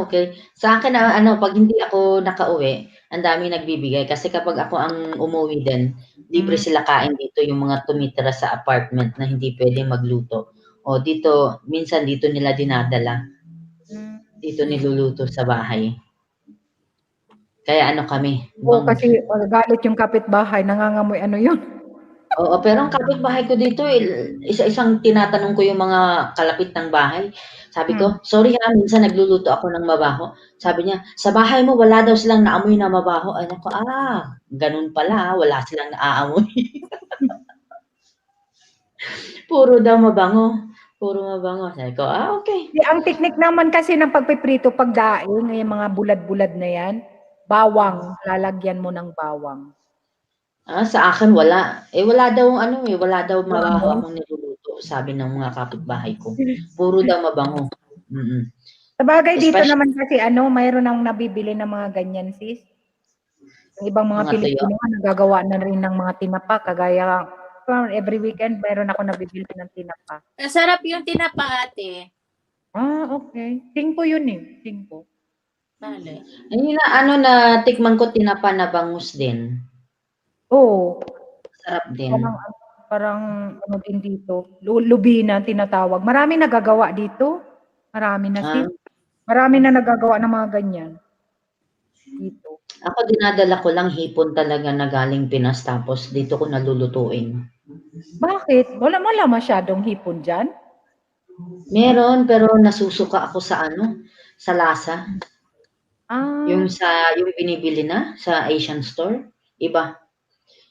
Speaker 7: okay. Sa akin, pag hindi ako nakauwi, ang dami nagbibigay. Kasi kapag ako ang umuwi din, libre sila kain dito, yung mga tumitira sa apartment na hindi pwedeng magluto. O dito, minsan dito nila dinadala. Dito niluluto sa bahay. Kaya kami.
Speaker 1: Oo, kasi galit yung kapitbahay, nangangamoy ano yun.
Speaker 7: Oo, pero ang kapitbahay ko dito, isa-isang tinatanong ko yung mga kalapit ng bahay. Sabi ko, sorry minsan nagluluto ako ng mabaho. Sabi niya, sa bahay mo wala daw silang naamoy na mabaho. Ay nako, ganun pala, wala silang naaamoy. Puro daw mabango. Puro mabango. Sabi ko, okay.
Speaker 1: Ang teknik naman kasi ng pagpiprito pagdaing, yung mga bulad-bulad na yan, bawang, lalagyan mo ng bawang.
Speaker 7: Sa akin wala. Wala daw wala daw mabaho akong niluluto, sabi ng mga kapitbahay ko. Puro daw mabango.
Speaker 1: Sabagay dito naman kasi mayroon nang nabibili ng mga ganyan sis. Yung ibang mga Pilipino nagagawa na rin ng mga tinapa, kagaya every weekend mayroon ako nabibili ng tinapa.
Speaker 3: Sarap yung tinapa ate.
Speaker 1: Okay. 5 yun 5.
Speaker 3: Vale.
Speaker 7: Ayun na tikman ko tinapa na bangus din.
Speaker 1: Oo.
Speaker 7: Sarap din.
Speaker 1: Parang din dito. Lubina tinatawag. Marami nagagawa dito. Marami na sis. Marami na nagagawa ng mga ganyan. Dito.
Speaker 7: Ako dinadala ko lang hipon talaga na galing Pinas tapos dito ko nalulutuin.
Speaker 1: Bakit? Wala masyadong hipon dyan?
Speaker 7: Meron, pero nasusuka ako sa sa lasa. Yung binibili na sa Asian store, iba.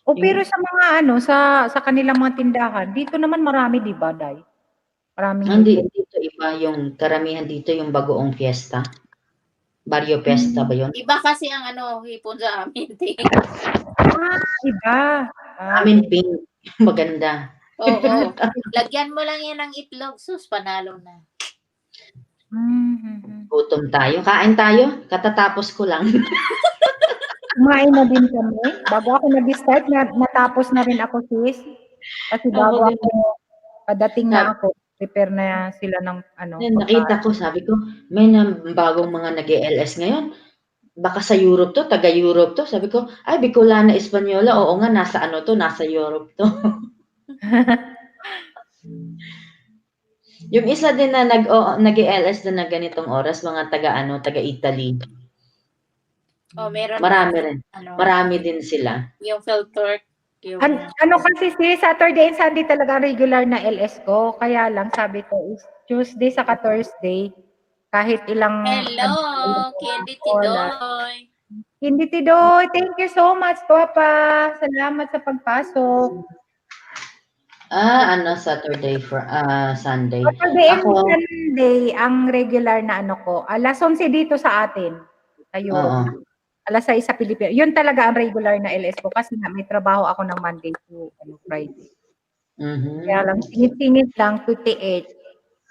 Speaker 1: Pero sa mga sa kanilang mga tindahan, dito naman marami, di ba, Day? Maraming
Speaker 7: dito iba yung karamihan dito yung bagoong fiesta. Barrio Fiesta ba yun?
Speaker 3: Iba kasi ang hipon sa amin.
Speaker 1: Iba.
Speaker 7: Amin pink. Maganda.
Speaker 3: Oo. Lagyan mo lang yan ng itlog, sus, panalo na.
Speaker 7: Gutom tayo. Kain tayo. Katatapos ko lang.
Speaker 1: Kumain na din kami. Bago ako nag-start, natapos na rin ako, sis. Kasi bago ako, padating na ako, prepare na sila ng
Speaker 7: Nakita ko, sabi ko, may bagong mga nag-LS ngayon. Baka sa Europe to, taga-Europe to. Sabi ko, ay, Bicolana Espanyola. Oo nga, nasa nasa Europe to. Yung isa din na nag-LS din na ganitong oras, mga taga-Italy.
Speaker 3: Meron.
Speaker 7: Marami rin. Marami din sila.
Speaker 3: Yung filter.
Speaker 1: Kasi Saturday and Sunday talaga regular na LS ko. Kaya lang sabi ko is Tuesday saka Thursday. Kahit ilang...
Speaker 3: Hello, Candy Tidoy.
Speaker 1: Candy Tidoy, thank you so much, Papa. Salamat sa pagpasok.
Speaker 7: Saturday for Sunday.
Speaker 1: Saturday and Sunday, ang regular na ko. Alas 11 dito sa atin. Ayun. Alas 6 sa Pilipinas. Yun talaga ang regular na LS ko kasi may trabaho ako ng Monday to Friday. Kaya lang, singit-singit lang, 28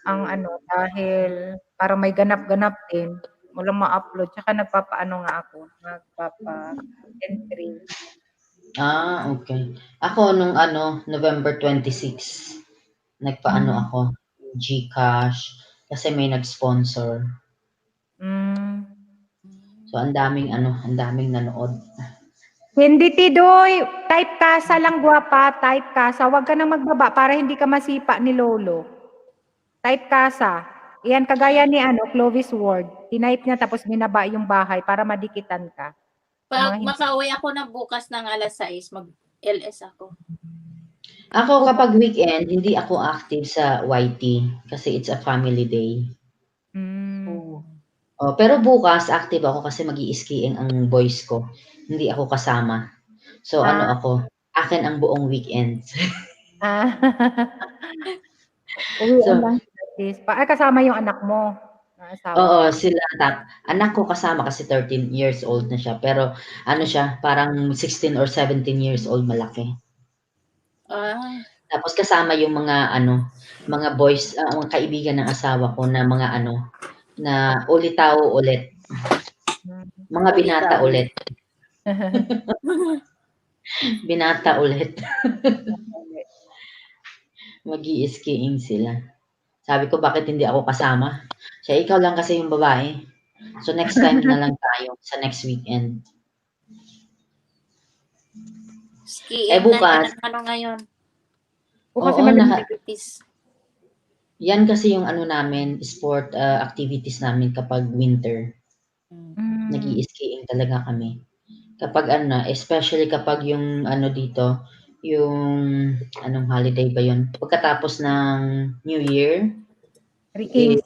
Speaker 1: ang dahil para may ganap-ganap din. Walang ma-upload. Tsaka nagpapaano nga ako. Nagpapa-entry.
Speaker 7: Okay. Ako nung November 26, nagpaano ako, GCash, kasi may nag-sponsor. So, ang daming nanood.
Speaker 1: Hindi, Tidoy. Type kasa lang, guwapa. Type kasa. Huwag ka nang magbaba para hindi ka masipa ni Lolo. Type kasa. Iyan, kagaya ni Clovis Ward. Tinipe niya tapos binaba yung bahay para madikitan ka.
Speaker 3: Pag makauwi ako na bukas ng alas 6, mag-LS ako.
Speaker 7: Ako kapag weekend, hindi ako active sa YT kasi it's a family day. Pero bukas active ako kasi magi-skiing ang boys ko. Hindi ako kasama. So ako, akin ang buong weekend.
Speaker 1: Ah. Uwian
Speaker 7: So,
Speaker 1: lang sila, sis. Kasama yung anak mo. Asawa.
Speaker 7: oo, sila anak ko kasama kasi 13 years old na siya, pero ano siya, parang 16 or 17 years old, malaki.
Speaker 3: Ah,
Speaker 7: Tapos kasama yung mga ano, mga boys, mga kaibigan ng asawa ko na mga ano, na ulitaw ulit, mga binata
Speaker 3: ulitaw.
Speaker 7: ulit, binata ulit. Mag-i-skiing sila. Sabi ko, bakit hindi ako kasama? Siya, ikaw lang kasi yung babae. So next time na lang tayo sa next weekend.
Speaker 3: Skiing na
Speaker 7: bukas,
Speaker 3: yan ang ano ngayon.
Speaker 1: Bukas
Speaker 7: oo,
Speaker 1: naman
Speaker 3: Activities.
Speaker 7: yan kasi yung ano namin, sport activities namin kapag winter. Nag-i-skiing talaga kami. Kapag ano, especially kapag yung ano dito, yung anong holiday ba yun? Pagkatapos ng New Year,
Speaker 1: Kings.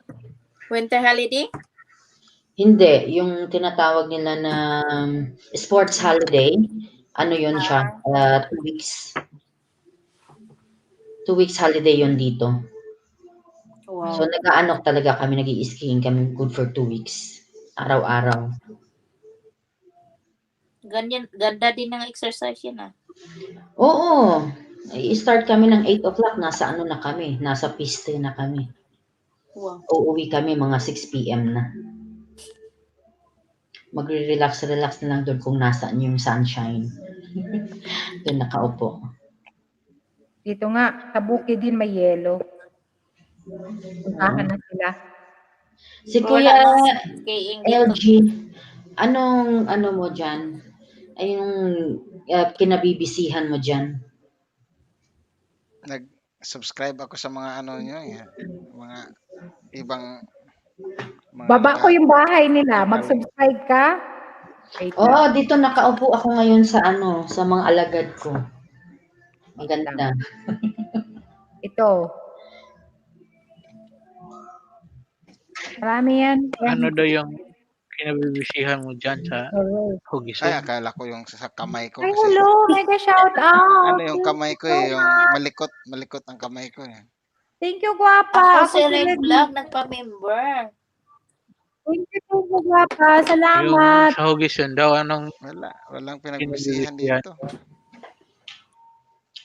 Speaker 3: Winter holiday?
Speaker 7: hindi, yung tinatawag nila na sports holiday, ano yun siya, 2 weeks. 2 weeks holiday yun dito.
Speaker 3: Wow.
Speaker 7: So nag-aano talaga kami, nag-i-skiing kami good for 2 weeks. Araw-araw.
Speaker 3: Ganyan, ganda din ng exercise yun ah.
Speaker 7: Oo. I-start kami ng 8 o'clock, nasa ano na kami, nasa piste na kami.
Speaker 3: Wow.
Speaker 7: Uuwi kami mga 6 p.m. na. Magre-relax na lang doon kung nasaan yung sunshine. Doon nakaupo.
Speaker 1: Dito nga, sa bukid din may yelo. Puntahan na sila.
Speaker 7: Si
Speaker 3: Wala
Speaker 7: Kuya
Speaker 3: nang skiing dito.
Speaker 7: LG, anong ano mo dyan? Ay yung kinabibisihan mo dyan?
Speaker 5: Nag-subscribe ako sa mga ano nyo, mga ibang mga
Speaker 1: Baba ko yung bahay nila. Mag-subscribe ka. Wait
Speaker 7: Oo,
Speaker 1: lang.
Speaker 7: dito nakaupo ako ngayon sa ano, sa mga alagad ko. Maganda.
Speaker 1: Ito. Marami yan.
Speaker 6: Ano daw yung kinabibisihan mo dyan sa
Speaker 5: Ay,
Speaker 6: Hugisog?
Speaker 5: akala ko yung sa kamay ko
Speaker 1: Ay,
Speaker 5: kasi
Speaker 1: hello. Mega shout out.
Speaker 5: ano yung kamay ko
Speaker 1: Thank you so
Speaker 5: yung
Speaker 1: much.
Speaker 5: malikot ang kamay ko
Speaker 1: Thank you, guapa.
Speaker 3: Ako si Red
Speaker 1: Red.
Speaker 3: Vlog, nagpa-member.
Speaker 1: Thank you, guapa.
Speaker 6: Yung
Speaker 1: Salamat.
Speaker 6: sa Hugis yun daw, anong
Speaker 5: Walang pinagbisihan
Speaker 6: kinabibisihan?
Speaker 5: dito.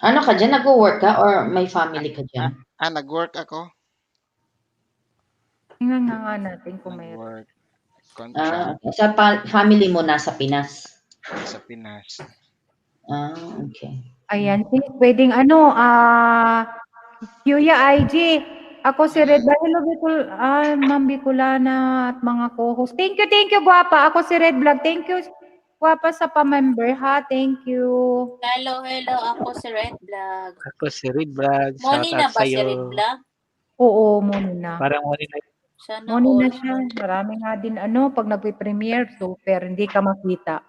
Speaker 7: Ano ka dyan? Nag-work ka or may family ka dyan?
Speaker 5: Nag-work ako.
Speaker 1: Tingnan nga natin kung mayroon.
Speaker 5: Nag-work contract
Speaker 7: Sa family mo nasa Pinas?
Speaker 5: sa Pinas.
Speaker 7: Okay.
Speaker 1: Ayan, sis, pwedeng Kuya IG. Ako si Red. Hello, Ma'am Bicolana at mga co-host. Thank you, guapa. Ako si Red Vlog. Thank you, guapa, sa pa-member, ha? Thank you.
Speaker 3: Hello, ako si Red Vlog.
Speaker 6: Ako si Red Vlog, shout
Speaker 3: Moni na
Speaker 6: out
Speaker 3: ba si Red
Speaker 6: sa'yo.
Speaker 3: Vlog?
Speaker 1: Oo, muna na.
Speaker 6: Parang Moni na
Speaker 3: Sana
Speaker 1: Muna na
Speaker 3: all.
Speaker 1: siya. Marami nga din, pag nagpe-premiere, super, hindi ka makita.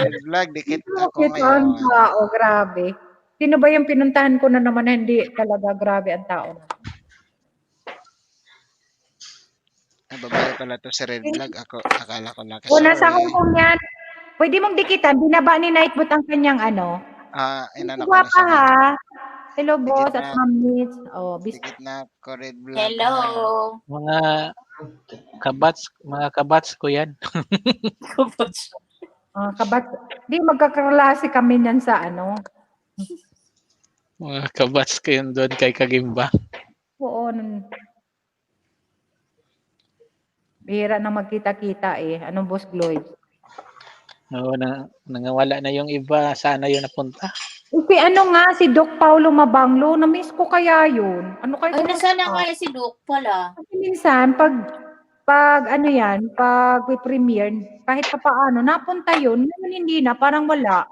Speaker 5: Red Vlog, dikit ako
Speaker 1: Bakit ang
Speaker 5: ngayon.
Speaker 1: tao? Grabe. Sino ba yung pinuntahan ko na naman na hindi talaga grabe ang tao?
Speaker 5: Babae pala to si Red Vlog. Akala ko
Speaker 1: O, nasa
Speaker 5: sorry.
Speaker 1: Hong Kong yan. Pwede mong dikitan. Binaba ni Nightbot ang kanyang
Speaker 5: Inano ko na
Speaker 1: Guwapa,
Speaker 5: siya.
Speaker 1: ha? Hello,
Speaker 5: Dikit
Speaker 1: boss,
Speaker 5: na.
Speaker 1: at Ma'am Mitch.
Speaker 5: Dikit na ko Red Vlog.
Speaker 3: Hello.
Speaker 6: mga kabats ko yan.
Speaker 1: Kabat. Di, magkaklase kami niyan sa
Speaker 6: Mga kabats ko yun doon kay Kagimba.
Speaker 1: Oo. Bihira na magkita-kita Anong boss Gloyd?
Speaker 6: Oo, nangawala na yung iba. Sana yun napunta.
Speaker 1: Si Doc Paulo Mabanglo. Na-miss ko kaya yun. Ano kayo?
Speaker 3: Ay, nasaan na nga si Duke pala?
Speaker 1: Kasi minsan, pag premiere, kahit pa paano, napunta yun, ngayon hindi na, parang wala.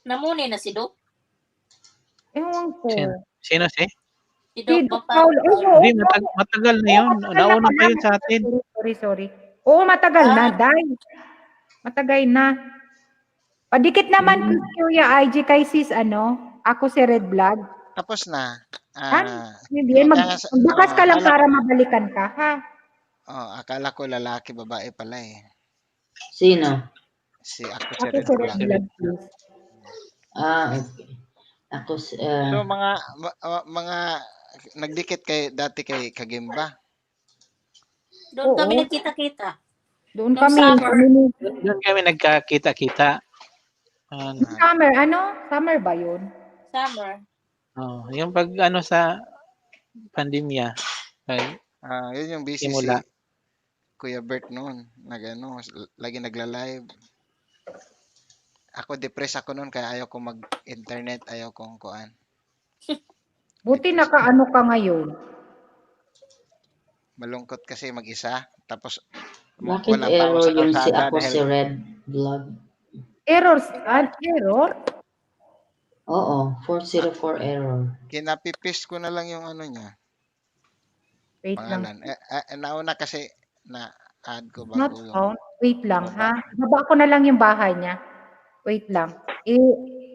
Speaker 3: Namuni na si Duke?
Speaker 1: Ewan ko.
Speaker 6: Sino si?
Speaker 3: Si Duke
Speaker 1: Doc
Speaker 3: pa.
Speaker 1: Paulo.
Speaker 6: Hindi, matagal na yun. Nauna pa yun sa atin.
Speaker 1: Sorry. Oo, matagal na, dahil. Matagal na. Padikit naman kay Kuya IG kay sis, ako si Red Vlog.
Speaker 5: Tapos na.
Speaker 1: Magbukas ka lang para mabalikan ka, ha?
Speaker 5: Akala ko lalaki, babae pala
Speaker 7: Sino?
Speaker 5: Ako si
Speaker 1: Ako
Speaker 5: Red
Speaker 1: si Red
Speaker 5: Vlog.
Speaker 1: Vlog, please.
Speaker 7: Okay. Ako,
Speaker 5: So mga nagdikit kay dati kay Kagimba.
Speaker 3: Doon kami
Speaker 1: Oo.
Speaker 3: nagkita-kita.
Speaker 1: Doon
Speaker 3: Nung
Speaker 1: kami.
Speaker 3: summer.
Speaker 6: Doon kami nagkakita-kita.
Speaker 1: Summer, ano? Summer ba yun?
Speaker 3: Summer.
Speaker 6: Yung pag sa pandemya, ay,
Speaker 5: Yun yung busy
Speaker 6: simula.
Speaker 5: si Kuya Bert noon. Lagi nagla-live. Ako depressed ako noon kaya ayaw ko mag-internet, ayaw kong kuan.
Speaker 1: Buti nakaano ka ngayon.
Speaker 5: Malungkot kasi mag-isa. Tapos
Speaker 7: bakit
Speaker 5: walang tao
Speaker 7: error
Speaker 5: sa
Speaker 7: yung si
Speaker 5: kalsada
Speaker 7: ako si
Speaker 5: dahil
Speaker 7: Red Vlog?
Speaker 1: Error? Error?
Speaker 7: Oo, 404 error.
Speaker 5: kinapipis ko na lang yung ano niya,
Speaker 1: Wait lang.
Speaker 5: pangalan. Nauna kasi na add ko
Speaker 1: Not
Speaker 5: bago yung
Speaker 1: found. Wait lang,
Speaker 5: baba.
Speaker 1: ha? Baba ko na lang yung bahay niya. Wait lang.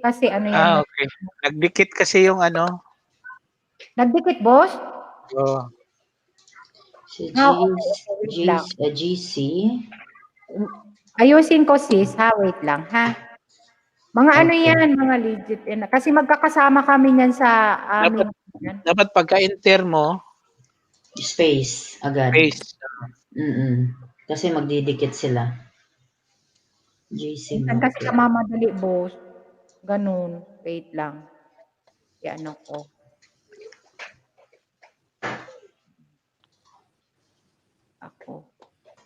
Speaker 1: Kasi ano yan.
Speaker 6: Okay. Nagdikit kasi yung
Speaker 1: Nagdikit, boss?
Speaker 6: oh,
Speaker 7: Si
Speaker 1: Okay, wait lang.
Speaker 7: GC.
Speaker 1: Ayusin ko, sis, ha? Wait lang, ha? Mga ano
Speaker 7: Okay.
Speaker 1: yan, mga legit. Kasi magkakasama kami niyan sa aming...
Speaker 6: dapat pagka-enter mo,
Speaker 7: Space agad.
Speaker 6: space.
Speaker 7: Kasi magdidikit sila. GC
Speaker 1: Minsan kasi
Speaker 7: Mountain.
Speaker 1: kamamadali, boss. Ganun. Wait lang. Yan ako.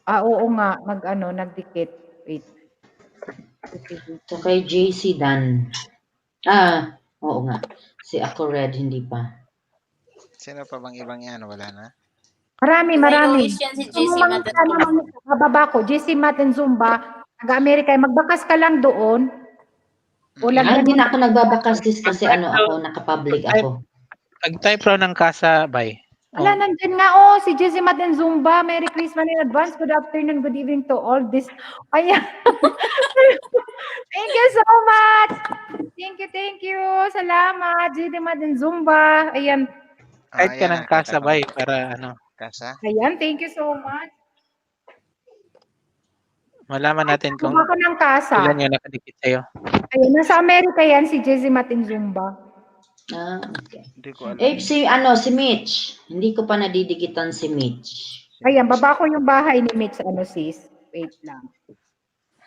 Speaker 1: Oo nga. Nagdikit. Wait.
Speaker 7: So kay JC Dan. Oo nga. Si ako Red, hindi pa.
Speaker 5: Sino pa bang ibang yan? Wala na.
Speaker 1: Marami.
Speaker 3: Lois yan si JC Madan.
Speaker 1: Bababa ko. JC Maten Zumba. Taga-Amerika. Magbakas ka lang doon.
Speaker 7: Hindi na ako nagbabakas kasi nakapublic ako.
Speaker 6: Nag-type raw ng kasabay.
Speaker 1: Ala, nandyan nga, si Jesse Maten Zumba. Merry Christmas in advance. Good afternoon, good evening to all this. Ayan. Thank you so much. Thank you. Salamat, Jesse Maten Zumba. Ayan.
Speaker 6: Type ka ng
Speaker 5: nakita ko.
Speaker 6: kasabay para
Speaker 5: Kasa?
Speaker 1: Ayan, thank you so much.
Speaker 6: malaman natin kung
Speaker 1: Ako ng kasa.
Speaker 6: ilan yung nakadikit sa'yo.
Speaker 1: Ayan, nasa Amerika yan, si Jesse Maten Zumba.
Speaker 7: Okay.
Speaker 5: Hindi ko alam.
Speaker 7: Si Mitch. Hindi ko pa nadidikitan si Mitch.
Speaker 1: Ayan, baba ko yung bahay ni Mitch, sis. Wait lang.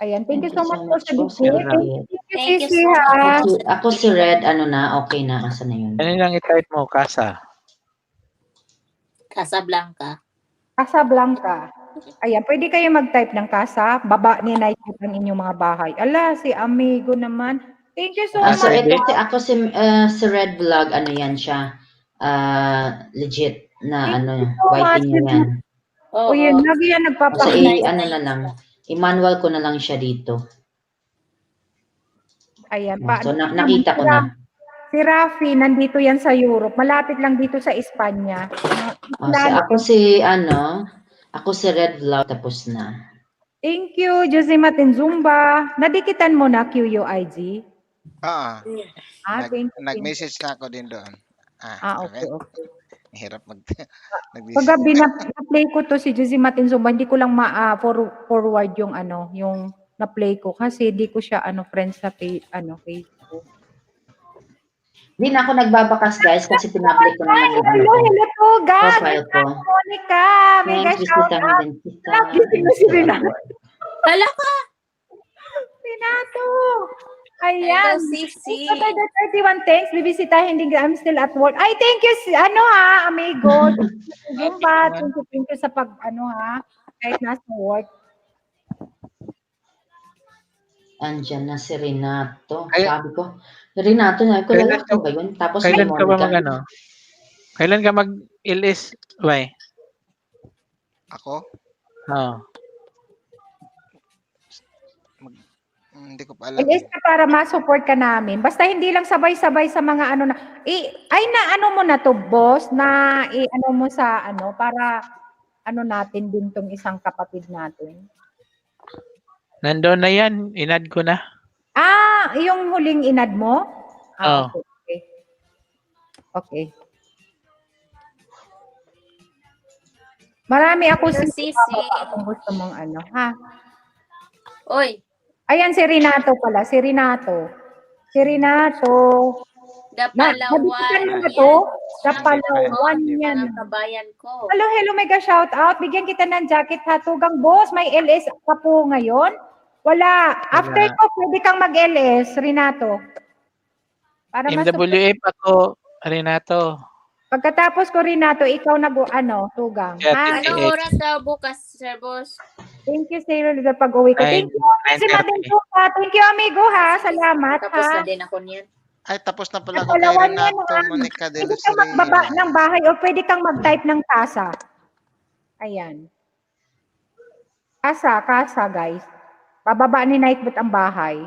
Speaker 1: Ayan, thank you so much po sa dikit.
Speaker 3: Thank you
Speaker 1: Sisi,
Speaker 3: so
Speaker 1: ha.
Speaker 3: much.
Speaker 7: Ako si Red, okay na. Asa na yun?
Speaker 6: Ano lang i-type mo, kasa?
Speaker 3: Casablanca.
Speaker 1: Casablanca. Ayan, pwede kayo mag-type ng kasa. Baba ni Nike ang inyong mga bahay. Ala, si Amigo naman. Thank you so much.
Speaker 7: So ako si Red Vlog, yan siya. Legit na white niya yan.
Speaker 1: O yun, lagi yan
Speaker 7: So
Speaker 1: nagpapakita.
Speaker 7: na lang. I-manual ko na lang siya dito.
Speaker 1: Ayan,
Speaker 7: So nakita ko na.
Speaker 1: Si Rafi, nandito yan sa Europe. Malapit lang dito sa Espanya.
Speaker 7: Ako si Red Vlog, tapos na.
Speaker 1: Thank you, Jose Maten Zumba. Nadikitan mo na QUIG? Thank you.
Speaker 5: Nag-message na ako din doon.
Speaker 1: Okay.
Speaker 5: Hirap
Speaker 1: Paggabi na-play ko to si Jose Maten Zumba, hindi ko lang forward yung yung na-play ko kasi di ko siya friends sa Facebook.
Speaker 7: Hindi na ako nagbabakas, guys, kasi pinablik ko na lang yung
Speaker 1: Hello po, guys.
Speaker 7: profile ko.
Speaker 1: Monica, mega
Speaker 7: Thanks,
Speaker 1: shout
Speaker 7: Bisita
Speaker 1: out.
Speaker 7: Identita.
Speaker 1: Si Renato.
Speaker 3: Hala ka!
Speaker 1: Renato.
Speaker 3: Ayan.
Speaker 1: Ayan.
Speaker 3: Sisi.
Speaker 1: After the 31 thanks, bibisitahin din. I'm still at work. Ay, thank you, amigo. Zumba, thank you sa kahit nasa work.
Speaker 7: Andyan na si Renato. Sabi ko, Renato, lalaki ba yun? Tapos may
Speaker 6: Kailan ka ba
Speaker 7: Monica.
Speaker 6: Kailan ka mag-LS? Why?
Speaker 5: Ako? Hindi ko pa alam.
Speaker 1: LS ka para ma-support ka namin. Basta hindi lang sabay-sabay sa mga na. Mo na to, boss, na mo sa para natin din tong isang kapatid natin.
Speaker 6: Nandoon na yan. Inad ko na.
Speaker 1: Yung huling inad mo?
Speaker 6: Oo.
Speaker 1: Okay. Marami ako
Speaker 3: Sisi.
Speaker 1: kung gusto mong ha.
Speaker 3: Oy.
Speaker 1: Ayan si Renato pala, si Renato. Si Renato. Nabigyan mo na to? Dapalawan yan.
Speaker 3: Mga kabayan ko.
Speaker 1: Hello, mega shout out. Bigyan kita ng jacket hatugang boss. May LS ka po ngayon? Wala. After ko, pwede kang mag-LS, Renato. Para mas
Speaker 6: MWF ako, Renato.
Speaker 1: pagkatapos ko, Renato, ikaw tugang.
Speaker 6: Kaya
Speaker 1: Ha?
Speaker 3: Anong
Speaker 6: 38.
Speaker 3: oras daw bukas, Sir Boss?
Speaker 1: Thank you, Sir, sa pag-uwi ko. Thank you, si
Speaker 6: 9:30.
Speaker 1: Madam Tuka. Thank you, amigo, ha? Salamat,
Speaker 3: Tapos
Speaker 1: ha?
Speaker 3: na din ako niyan.
Speaker 5: Ay, tapos na pala ako kay
Speaker 1: Dapalawan yan,
Speaker 5: Renato
Speaker 1: ha?
Speaker 5: Monica de
Speaker 1: Pwede
Speaker 5: los
Speaker 1: kang magbaba
Speaker 5: Reyes.
Speaker 1: ng bahay o pwede kang mag-type ng kasa. Ayan. Kasa, guys. Bababa ni Nightbot ang bahay.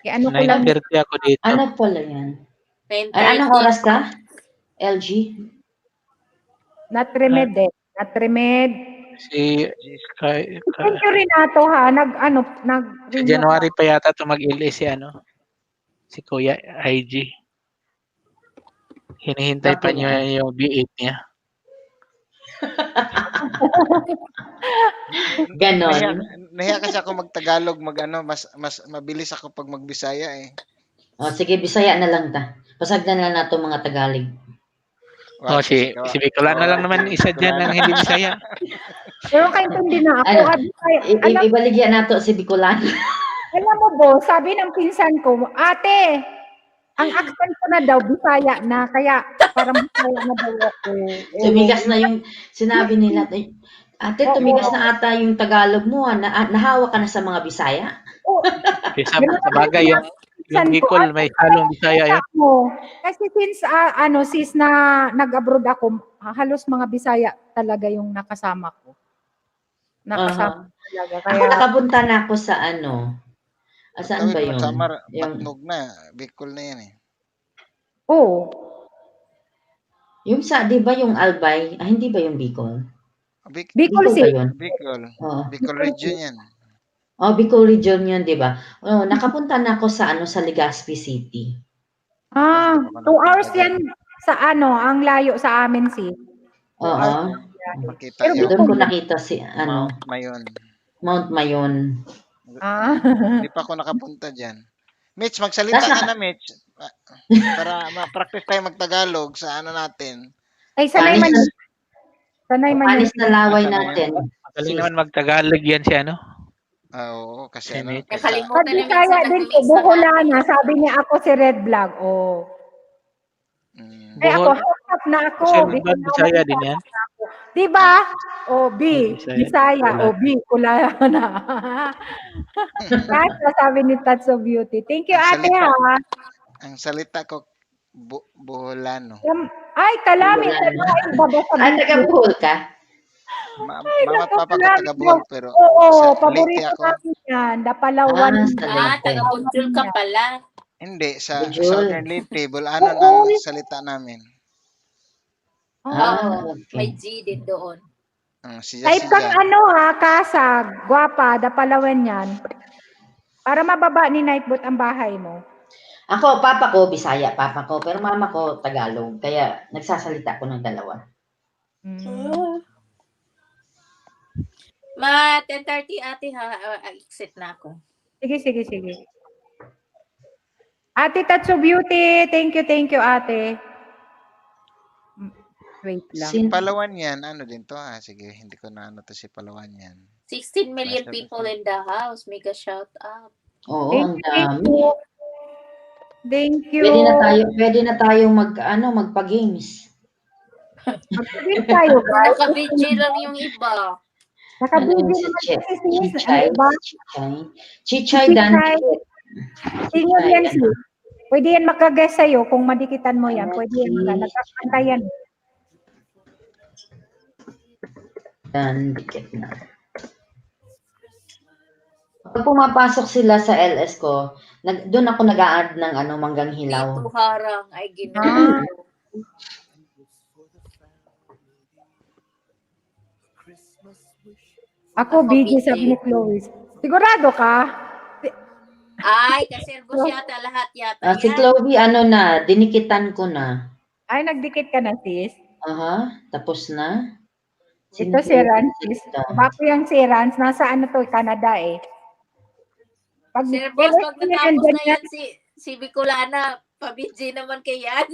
Speaker 1: Kaya ano ko lang,
Speaker 6: 9:30 ako dito.
Speaker 7: Ano pala yan?
Speaker 3: 9:30.
Speaker 7: Ay, anong oras ka? LG?
Speaker 1: not remed eh. Not remed.
Speaker 6: Si
Speaker 1: Thank you, Renato, ha?
Speaker 6: sa January pa yata ito mag-LS si Kuya IG. Hinihintay pa niya yung B8 niya.
Speaker 7: Ganon.
Speaker 5: Nahiya kasi ako mag-Tagalog, mas mabilis ako pag mag-Bisaya eh.
Speaker 7: O, sige, Bisaya na lang ta. Pasagdan na nato mga Tagalog.
Speaker 6: Oh, si Bicolano lang naman isa dyan ng hindi Bisaya.
Speaker 1: Pero kaintindi na ako.
Speaker 7: Ano? Ibaligyan nato si Bicolano.
Speaker 1: Alam mo, boss, sabi ng pinsan ko, ate, ang accent ko na daw, Bisaya na, kaya parang Bisaya na daw ako.
Speaker 7: Tumigas na yung sinabi nila. Ate, tumigas na ata yung Tagalog mo. Nahawa ka na sa mga Bisaya.
Speaker 6: Sa bagay yung Bicol, may halong Bisaya yun.
Speaker 1: Kasi since na nag-abroad ako, halos mga Bisaya talaga yung nakasama ko. Nakasama talaga.
Speaker 7: Ako nakapunta na ako sa saan ba yun?
Speaker 5: Matnog na. Bicol na yan eh.
Speaker 1: Oo.
Speaker 7: Yung di ba yung Albay? Hindi ba yung Bicol?
Speaker 1: Bicol
Speaker 7: ba
Speaker 1: City.
Speaker 7: yun?
Speaker 5: Bicol.
Speaker 7: Oo.
Speaker 5: Bicol region yan.
Speaker 7: Oh, Bicol region yun, di ba? Oh, nakapunta na ako sa sa Legazpi City.
Speaker 1: 2 hours yan sa ang layo sa amin
Speaker 7: Oo.
Speaker 5: Makita
Speaker 1: Pero
Speaker 5: yung
Speaker 7: Doon ko nakita si
Speaker 5: Mount Mayon.
Speaker 7: Mount Mayon.
Speaker 5: Hindi pa ako nakapunta dyan. Mitch, magsalita ka na, Mitch. Para ma-practice tayo mag-Tagalog sa natin.
Speaker 1: Ay, sanay man yun.
Speaker 7: Panis na laway natin.
Speaker 6: Magaling naman mag-Tagalog yan si
Speaker 5: Oo, kasi
Speaker 3: Nakalimutan na
Speaker 1: Kaya din po, Buholana, sabi niya ako si Red Vlog. Ay, ako, hawak na ako.
Speaker 6: Bisaya din yan.
Speaker 1: Diba? Bisaya. Kulana. Kasi sabi ni Tatso Beauty. Thank you, ate, ha?
Speaker 5: Ang salita ko, Buholano.
Speaker 1: Ay, kalami.
Speaker 7: Ay, taga-Buhol ka?
Speaker 5: Mama at papa ko taga-Buhol, pero
Speaker 1: Oo,
Speaker 5: sa Leyte
Speaker 1: paborito
Speaker 5: ako.
Speaker 1: namin yan. Dapalawan.
Speaker 3: Taga-Bunjul ka pala.
Speaker 5: Hindi, sa
Speaker 7: Bujol.
Speaker 5: Southern Leyte, Bulanon ang salita namin.
Speaker 3: May G din doon.
Speaker 1: Type kang kasag, gwapa, dapalawan yan. Para mababa ni Nightbot ang bahay mo.
Speaker 7: Ako, papa ko, Bisaya, papa ko. Pero mama ko, Tagalog. Kaya nagsasalita ko ng dalawa.
Speaker 3: 10:30 ate ha, exit na ako.
Speaker 1: Sige. Ate Tatso Beauty, thank you ate. Wait lang.
Speaker 5: Palawan yan, din to sige, hindi ko na to si Palawan yan.
Speaker 3: 16 million people in the house. Mega shout out.
Speaker 7: Oo, ang dami.
Speaker 1: Thank you.
Speaker 7: Pwede na tayong magpa-games.
Speaker 1: Mag-games tayo, guys.
Speaker 3: Naka-video lang yung iba.
Speaker 1: Naka-video
Speaker 7: Si
Speaker 1: naman kasi
Speaker 7: Chichay. Chichay Dandy.
Speaker 1: Senior yan si. Pwede yan makaguess sa'yo kung madikitan mo yan. Pwede yan nagkakanta yan.
Speaker 7: Dikit na. Pag pumapasok sila sa LS ko, doon ako nag-a-add ng manggang hilaw.
Speaker 3: Dito harang ay ginawa.
Speaker 1: Ako, BG, sabi ni Chloe. Sigurado ka?
Speaker 3: Ay, kasi Boss yata lahat yata.
Speaker 7: Si Chloe, dinikitan ko na.
Speaker 1: Ay, nagdikit ka na, sis?
Speaker 7: Tapos na.
Speaker 1: Ito si Rans, sis. Bako yung si Rans. Nasa Canada eh.
Speaker 3: Sir Boss, pagkatapos na yan Si Bicolana, pabidji naman kay Yan.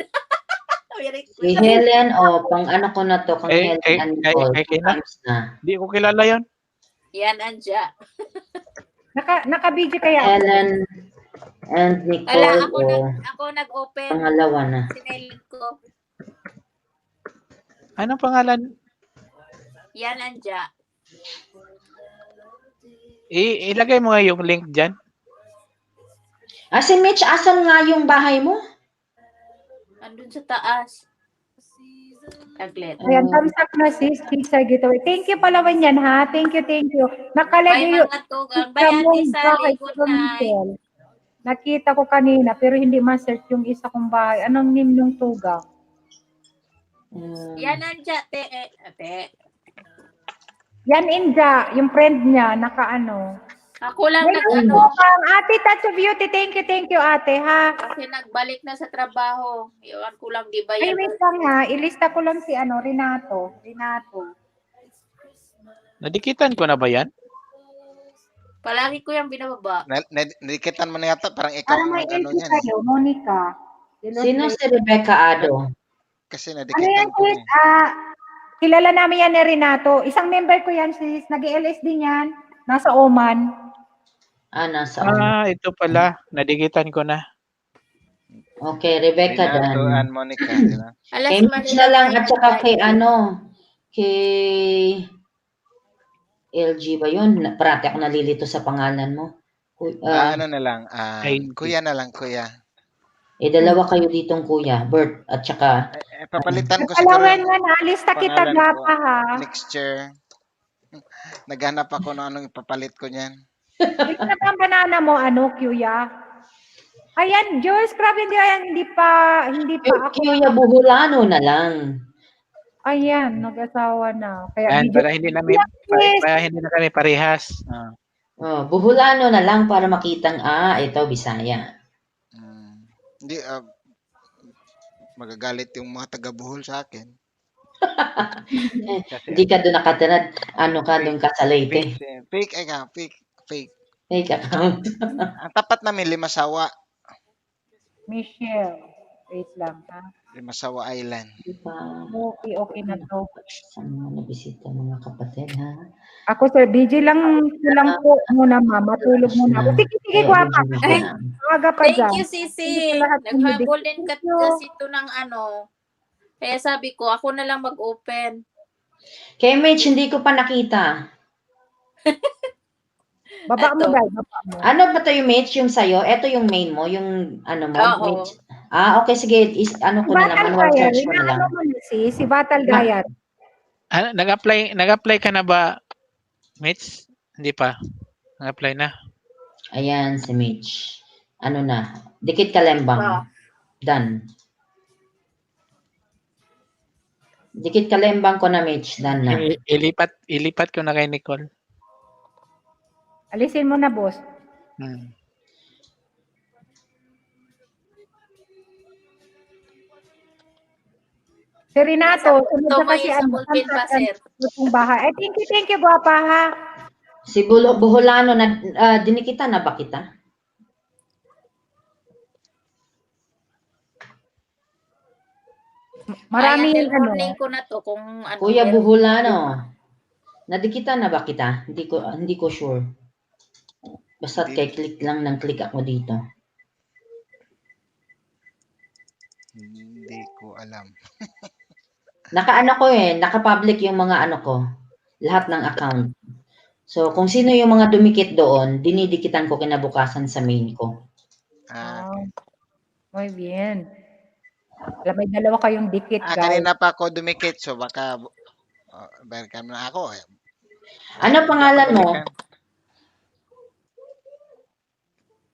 Speaker 3: Very
Speaker 7: Si
Speaker 3: quick.
Speaker 7: Helen, pang ano ko na to, kang
Speaker 6: Eh,
Speaker 7: Helen
Speaker 6: eh,
Speaker 7: and
Speaker 6: eh,
Speaker 7: Nicole,
Speaker 6: eh,
Speaker 7: 2
Speaker 6: kina?
Speaker 7: times na.
Speaker 6: Hindi ko kilala yon.
Speaker 3: Yan, Anja.
Speaker 1: Naka-video kaya ako.
Speaker 7: Helen and
Speaker 3: Ala,
Speaker 7: Nicole,
Speaker 3: ako nag-open.
Speaker 7: pangalawa na.
Speaker 3: Sinilid ko.
Speaker 6: Anong pangalan?
Speaker 3: Yan, Anja.
Speaker 6: Ilagay mo nga yung link dyan.
Speaker 7: Si Mitch, asan nga yung bahay mo?
Speaker 3: Andun sa taas. Taglit.
Speaker 1: Ayan, thumbs up na sis, pizza giveaway. Thank you palawan yan ha. Thank you, thank you.
Speaker 3: Bye
Speaker 1: Nakalagay yung
Speaker 3: mga tugang. Bye Ate Sally. Good night.
Speaker 1: Nakita ko kanina pero hindi ma-search yung isa kong bahay. Anong name yung tugang?
Speaker 3: Yan, Anja. Ate.
Speaker 1: Yan Inja, yung friend niya, nakaano.
Speaker 3: Ako lang
Speaker 1: Ngayon,
Speaker 3: nag-ano.
Speaker 1: Ate Touch of Beauty, thank you ate ha.
Speaker 3: Kasi nagbalik na sa trabaho. Iwan ko lang, di ba
Speaker 1: Ay,
Speaker 3: yan?
Speaker 1: wait lang ha, ilista ko lang si Renato.
Speaker 6: Nadikitan ko na ba yan?
Speaker 3: Palagi ko yung binababa.
Speaker 5: Nadikitan mo na yata, parang ikaw
Speaker 1: Parang
Speaker 5: ang
Speaker 1: may
Speaker 5: ano
Speaker 1: LG
Speaker 5: niyan.
Speaker 1: kayo, Monica.
Speaker 7: Sino si Rebecca Ado?
Speaker 5: Kasi
Speaker 1: Ano yan
Speaker 5: nadikitan ko
Speaker 1: sis?
Speaker 5: eh.
Speaker 1: Kilala namin yan ni Renato. Isang member ko yan sis, nag-LS din yan. Nasa Oman.
Speaker 7: Nasa
Speaker 6: Ito pala. Nadikitan ko na.
Speaker 7: Okay, Rebecca
Speaker 5: Renato
Speaker 7: Dan.
Speaker 5: and Monica, di ba?
Speaker 3: Alas
Speaker 7: Kay Mitch na lang at saka kay kay LG ba yun? Parati ako nalilito sa pangalan mo.
Speaker 5: Ano na lang,
Speaker 6: Ay,
Speaker 5: kuya na lang, kuya.
Speaker 7: Dalawa kayo ditong kuya, Bert at saka
Speaker 5: Papalitan ko siguro
Speaker 1: Palawan nga na, lista kita
Speaker 5: pangalan ko.
Speaker 1: gapa ha.
Speaker 5: next year. Naghanap ako ng anong ipapalit ko niyan.
Speaker 1: Lista pa ang banana mo, Kuya. Ayan, Joyce, grabe hindi pa ako.
Speaker 7: Kuya Buhulano na lang.
Speaker 1: Ayan, nag-asawa na. Kaya
Speaker 6: Yan,
Speaker 1: video.
Speaker 6: para hindi na kami parehas.
Speaker 7: Buhulano na lang para makitang, ito, Bisaya.
Speaker 5: Hindi, magagalit yung mga taga-Bohol sa akin.
Speaker 7: Hindi ka doon nakatira, doon ka sa Leyte.
Speaker 5: Fake.
Speaker 7: Fake account.
Speaker 5: Ang tapat namin, Limasawa.
Speaker 1: Michelle. Wait lang, ha?
Speaker 5: Limasawa Island.
Speaker 7: Diba?
Speaker 1: Okay na to.
Speaker 7: Saan mo nabisita mga kapatid, ha?
Speaker 1: Ako, sir, DJ lang po muna, ma. Matulog muna ako. Sige, guwapa.
Speaker 3: Ay,
Speaker 1: Aga pa
Speaker 3: Thank
Speaker 1: dyan.
Speaker 3: you, Sisi.
Speaker 1: Thank you lahat ng
Speaker 3: Naghabol din
Speaker 1: Thank you.
Speaker 3: kasi ito ng Kaya sabi ko, ako na lang mag-open.
Speaker 7: Kay Mitch, hindi ko pa nakita.
Speaker 1: Baba mo,
Speaker 3: Eto.
Speaker 1: dahil. Baba mo.
Speaker 7: Ano ba to yung Mitch, yung sa'yo? Ito yung main mo, yung mo,
Speaker 3: Oo.
Speaker 7: Mitch. Okay, sige. Ko na lang, manual
Speaker 1: Gayar.
Speaker 7: search ko na lang.
Speaker 1: Ano mo na si Batal Gayar.
Speaker 6: Nag-apply ka na ba, Mitch? Hindi pa. Nag-apply na.
Speaker 7: Ayan, si Mitch. Ano na? Dikit Kalembang. Done. Dikit Kalembang ko na, Mitch. Done na.
Speaker 6: Ilipat ko na kay Nicole.
Speaker 1: Alisin mo na, boss. Si Renato, sunod
Speaker 3: Ito
Speaker 1: na
Speaker 3: may
Speaker 1: kasi
Speaker 3: sabulpin pa, sir.
Speaker 1: ang bahay. Ay, thank you, guwapa, ha?
Speaker 7: Si Buholano, dinikita na ba kita?
Speaker 1: Marami
Speaker 3: Ayan,
Speaker 1: yung
Speaker 3: warning ko na to kung
Speaker 7: Kuya
Speaker 3: meron.
Speaker 7: Buholano, nadikita na ba kita? Hindi ko sure. Basta kay click lang ng click ako dito.
Speaker 5: Hindi ko alam.
Speaker 7: Naka-public yung mga ko, lahat ng account. So, kung sino yung mga dumikit doon, dinidikitan ko kinabukasan sa main ko.
Speaker 5: Okay.
Speaker 1: Muy bien. Alam, may dalawa kayong dikit, guys.
Speaker 5: Kanina pa ako dumikit, so baka welcome na ako.
Speaker 7: Ano pangalan mo?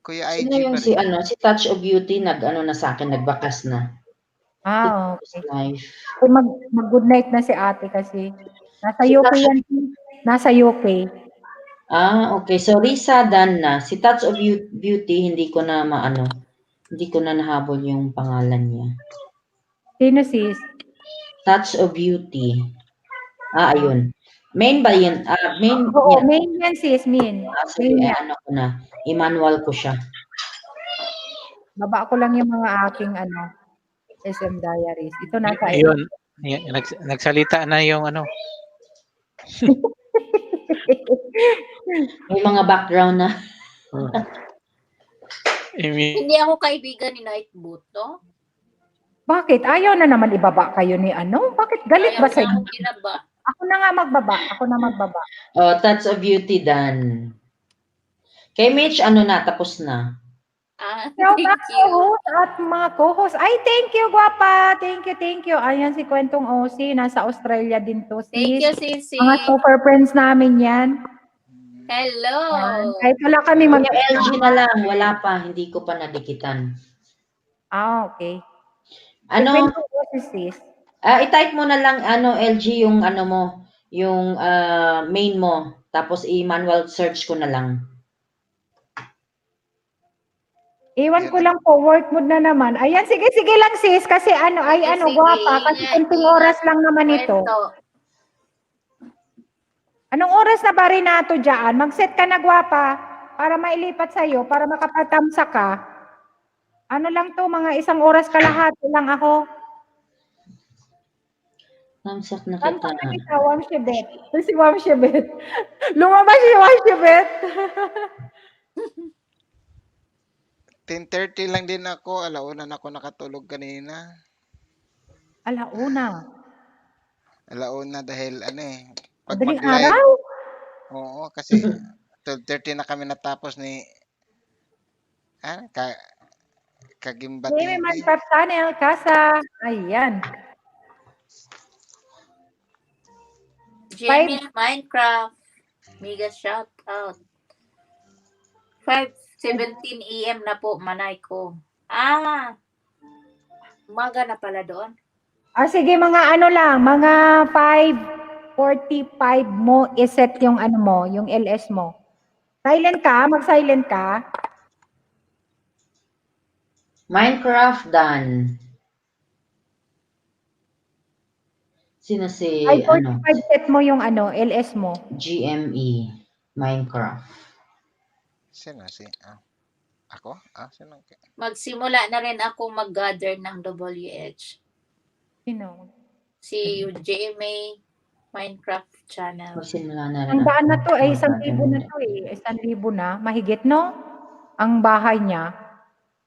Speaker 5: Kuya
Speaker 7: Sino
Speaker 5: IG
Speaker 7: yung
Speaker 5: pa rin.
Speaker 7: si Touch of Beauty na sa akin, nagbakas na.
Speaker 1: Okay.
Speaker 7: Life.
Speaker 1: Mag-good night na si ate kasi. Nasa UK yan. Nasa UK.
Speaker 7: Okay. So, Risa done na. Si Touch of Beauty, hindi ko na hindi ko na nahabol yung pangalan niya.
Speaker 1: Sino sis?
Speaker 7: Touch of Beauty. Ayun. Main ba yun? Main.
Speaker 1: Oo, main yan sis, main.
Speaker 7: Sige,
Speaker 1: Main yan.
Speaker 7: ko na. I-manual ko siya.
Speaker 1: Baba ko lang yung mga aking SM Diaries. Ito nasa
Speaker 6: Ayun. Nagsalita na yung ano.
Speaker 7: May mga background na.
Speaker 6: Amy,
Speaker 3: Hindi ako kaibigan ni Nightboot, no?
Speaker 1: Bakit? Ayaw na naman ibaba kayo ni Bakit galit
Speaker 3: Ayaw
Speaker 1: ba sa
Speaker 3: na
Speaker 1: inyo?
Speaker 3: akong ginaba.
Speaker 1: Ako na nga magbaba. Ako na magbaba.
Speaker 7: Oh, Touch of Beauty done. Kay Mitch, ano na, tapos na.
Speaker 1: Shout
Speaker 3: Thank
Speaker 1: out
Speaker 3: you.
Speaker 1: co-host at mga co-host. Ay, thank you, guwapa. Thank you. Ayan si Kwentong OC. Nasa Australia din to.
Speaker 3: Thank you,
Speaker 1: Sis.
Speaker 3: Sisi.
Speaker 1: Mga super friends namin yan.
Speaker 3: Hello.
Speaker 1: Kahit wala kami
Speaker 7: Yung
Speaker 1: mag...
Speaker 7: LG na lang, wala pa, hindi ko pa nadikitan.
Speaker 1: Okay.
Speaker 7: Ano,
Speaker 1: Kwentong OC, sis.
Speaker 7: i-type mo na lang, LG, yung mo, yung main mo, tapos i-manual search ko na lang.
Speaker 1: Iwan ko lang po, work mode na naman. Ayan, sige lang sis, kasi
Speaker 3: Sige,
Speaker 1: guwapa, kasi
Speaker 3: ingat,
Speaker 1: kunting
Speaker 3: ingat.
Speaker 1: oras lang naman ito.
Speaker 3: Kwento.
Speaker 1: Anong oras na ba rin nato dyan? Mag-set ka na, guwapa, para mailipat sa'yo, para makapatamsa ka. Ano lang to, mga 1 oras kalahati lang ako.
Speaker 7: Tamsak na
Speaker 1: Tamsa
Speaker 7: kita.
Speaker 1: na kita, Wamshebet. Si Wamshebet. Lumabas si Wamshebet.
Speaker 5: 10:30 lang din ako. Alauna na ako nakatulog kanina.
Speaker 1: Alauna.
Speaker 5: Alauna dahil pag
Speaker 1: Madaling
Speaker 5: mag-live.
Speaker 1: araw.
Speaker 5: Oo, kasi 12:30 na kami natapos ni Kagimba
Speaker 1: Jamie
Speaker 5: TV.
Speaker 1: Minecraft Channel, Kasa. Ayan.
Speaker 3: Jamie Minecraft. Mega shout out. 5:17 AM na po, manay ko. Umaga na pala doon.
Speaker 1: Sige, mga mga 5:45 mo iset yung yung LS mo. Silent ka, mag-silent ka.
Speaker 7: Minecraft done. Sino si,
Speaker 1: 5:45 set mo yung LS mo.
Speaker 7: GME, Minecraft.
Speaker 5: Sino si? Ako? Sino?
Speaker 3: Magsimula na rin ako mag-gather ng WH.
Speaker 1: Sino?
Speaker 3: Si JMA Minecraft channel.
Speaker 7: Magsimula na rin.
Speaker 1: Ang daan na to ay 1,000 na
Speaker 7: Mag-gather.
Speaker 1: to eh. 1,000 na. Mahigit, no? Ang bahay niya.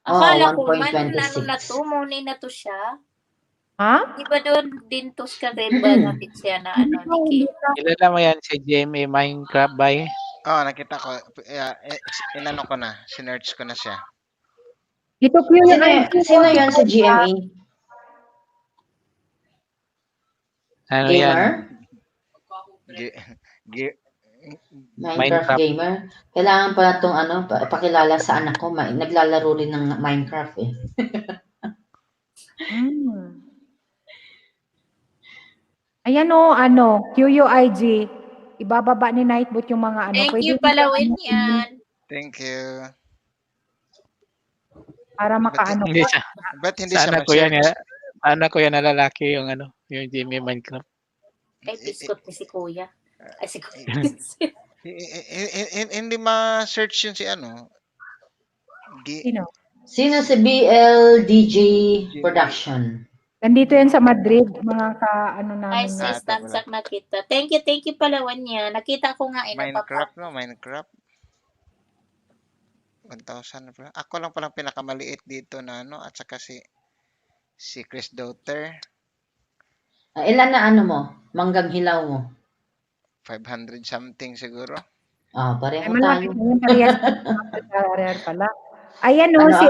Speaker 3: Akala ko man,
Speaker 7: 1.26.
Speaker 3: muni na to siya.
Speaker 1: Ha?
Speaker 3: Di ba doon din to sa Reba natin siya na Nikki?
Speaker 6: kilala mo yan si Jamie Minecraft by?
Speaker 5: Nakita ko. Inano ko na. Sinearch ko na siya.
Speaker 1: Ito po yung
Speaker 7: Sino yan sa GME?
Speaker 6: Ano
Speaker 7: Gamer?
Speaker 6: yan?
Speaker 7: Minecraft gamer? Kailangan pala itong pakilala sa anak ko. Naglalaro rin ng Minecraft eh.
Speaker 1: Ayan QUIG. Ibababa ni Nightboot yung mga
Speaker 3: Thank
Speaker 1: Pwede
Speaker 3: you,
Speaker 1: mo
Speaker 3: palawin
Speaker 1: siyang
Speaker 3: yan.
Speaker 5: Thank you.
Speaker 1: para makaano
Speaker 6: Hindi
Speaker 1: ka.
Speaker 6: siya.
Speaker 5: Ba't hindi
Speaker 6: Sa
Speaker 5: siya
Speaker 6: anak ko yan,
Speaker 5: mag-search?
Speaker 6: anak ko yan na lalaki yung yung Jamie Minecraft.
Speaker 3: Ay, biskot ni si Kuya. Ay, si Kuya.
Speaker 5: Hindi ma-search yun si
Speaker 1: Sino?
Speaker 7: Sino si BLDJ Production?
Speaker 1: Nandito yan sa Madrid, mga
Speaker 3: Ay,
Speaker 1: namin.
Speaker 3: sis,
Speaker 5: ito pala.
Speaker 3: tamsak nakita. Thank you, palawan niya. Nakita ko nga,
Speaker 5: Minecraft, no? Minecraft. 1,000 na pala. Ako lang palang pinakamaliit dito na at saka si Chris Daughter.
Speaker 7: Ilan na mo? Manggang hilaw mo?
Speaker 5: 500 something siguro.
Speaker 7: Pareho
Speaker 1: Ay, malaki
Speaker 7: tayo.
Speaker 1: na yung parehas pala. Ayan si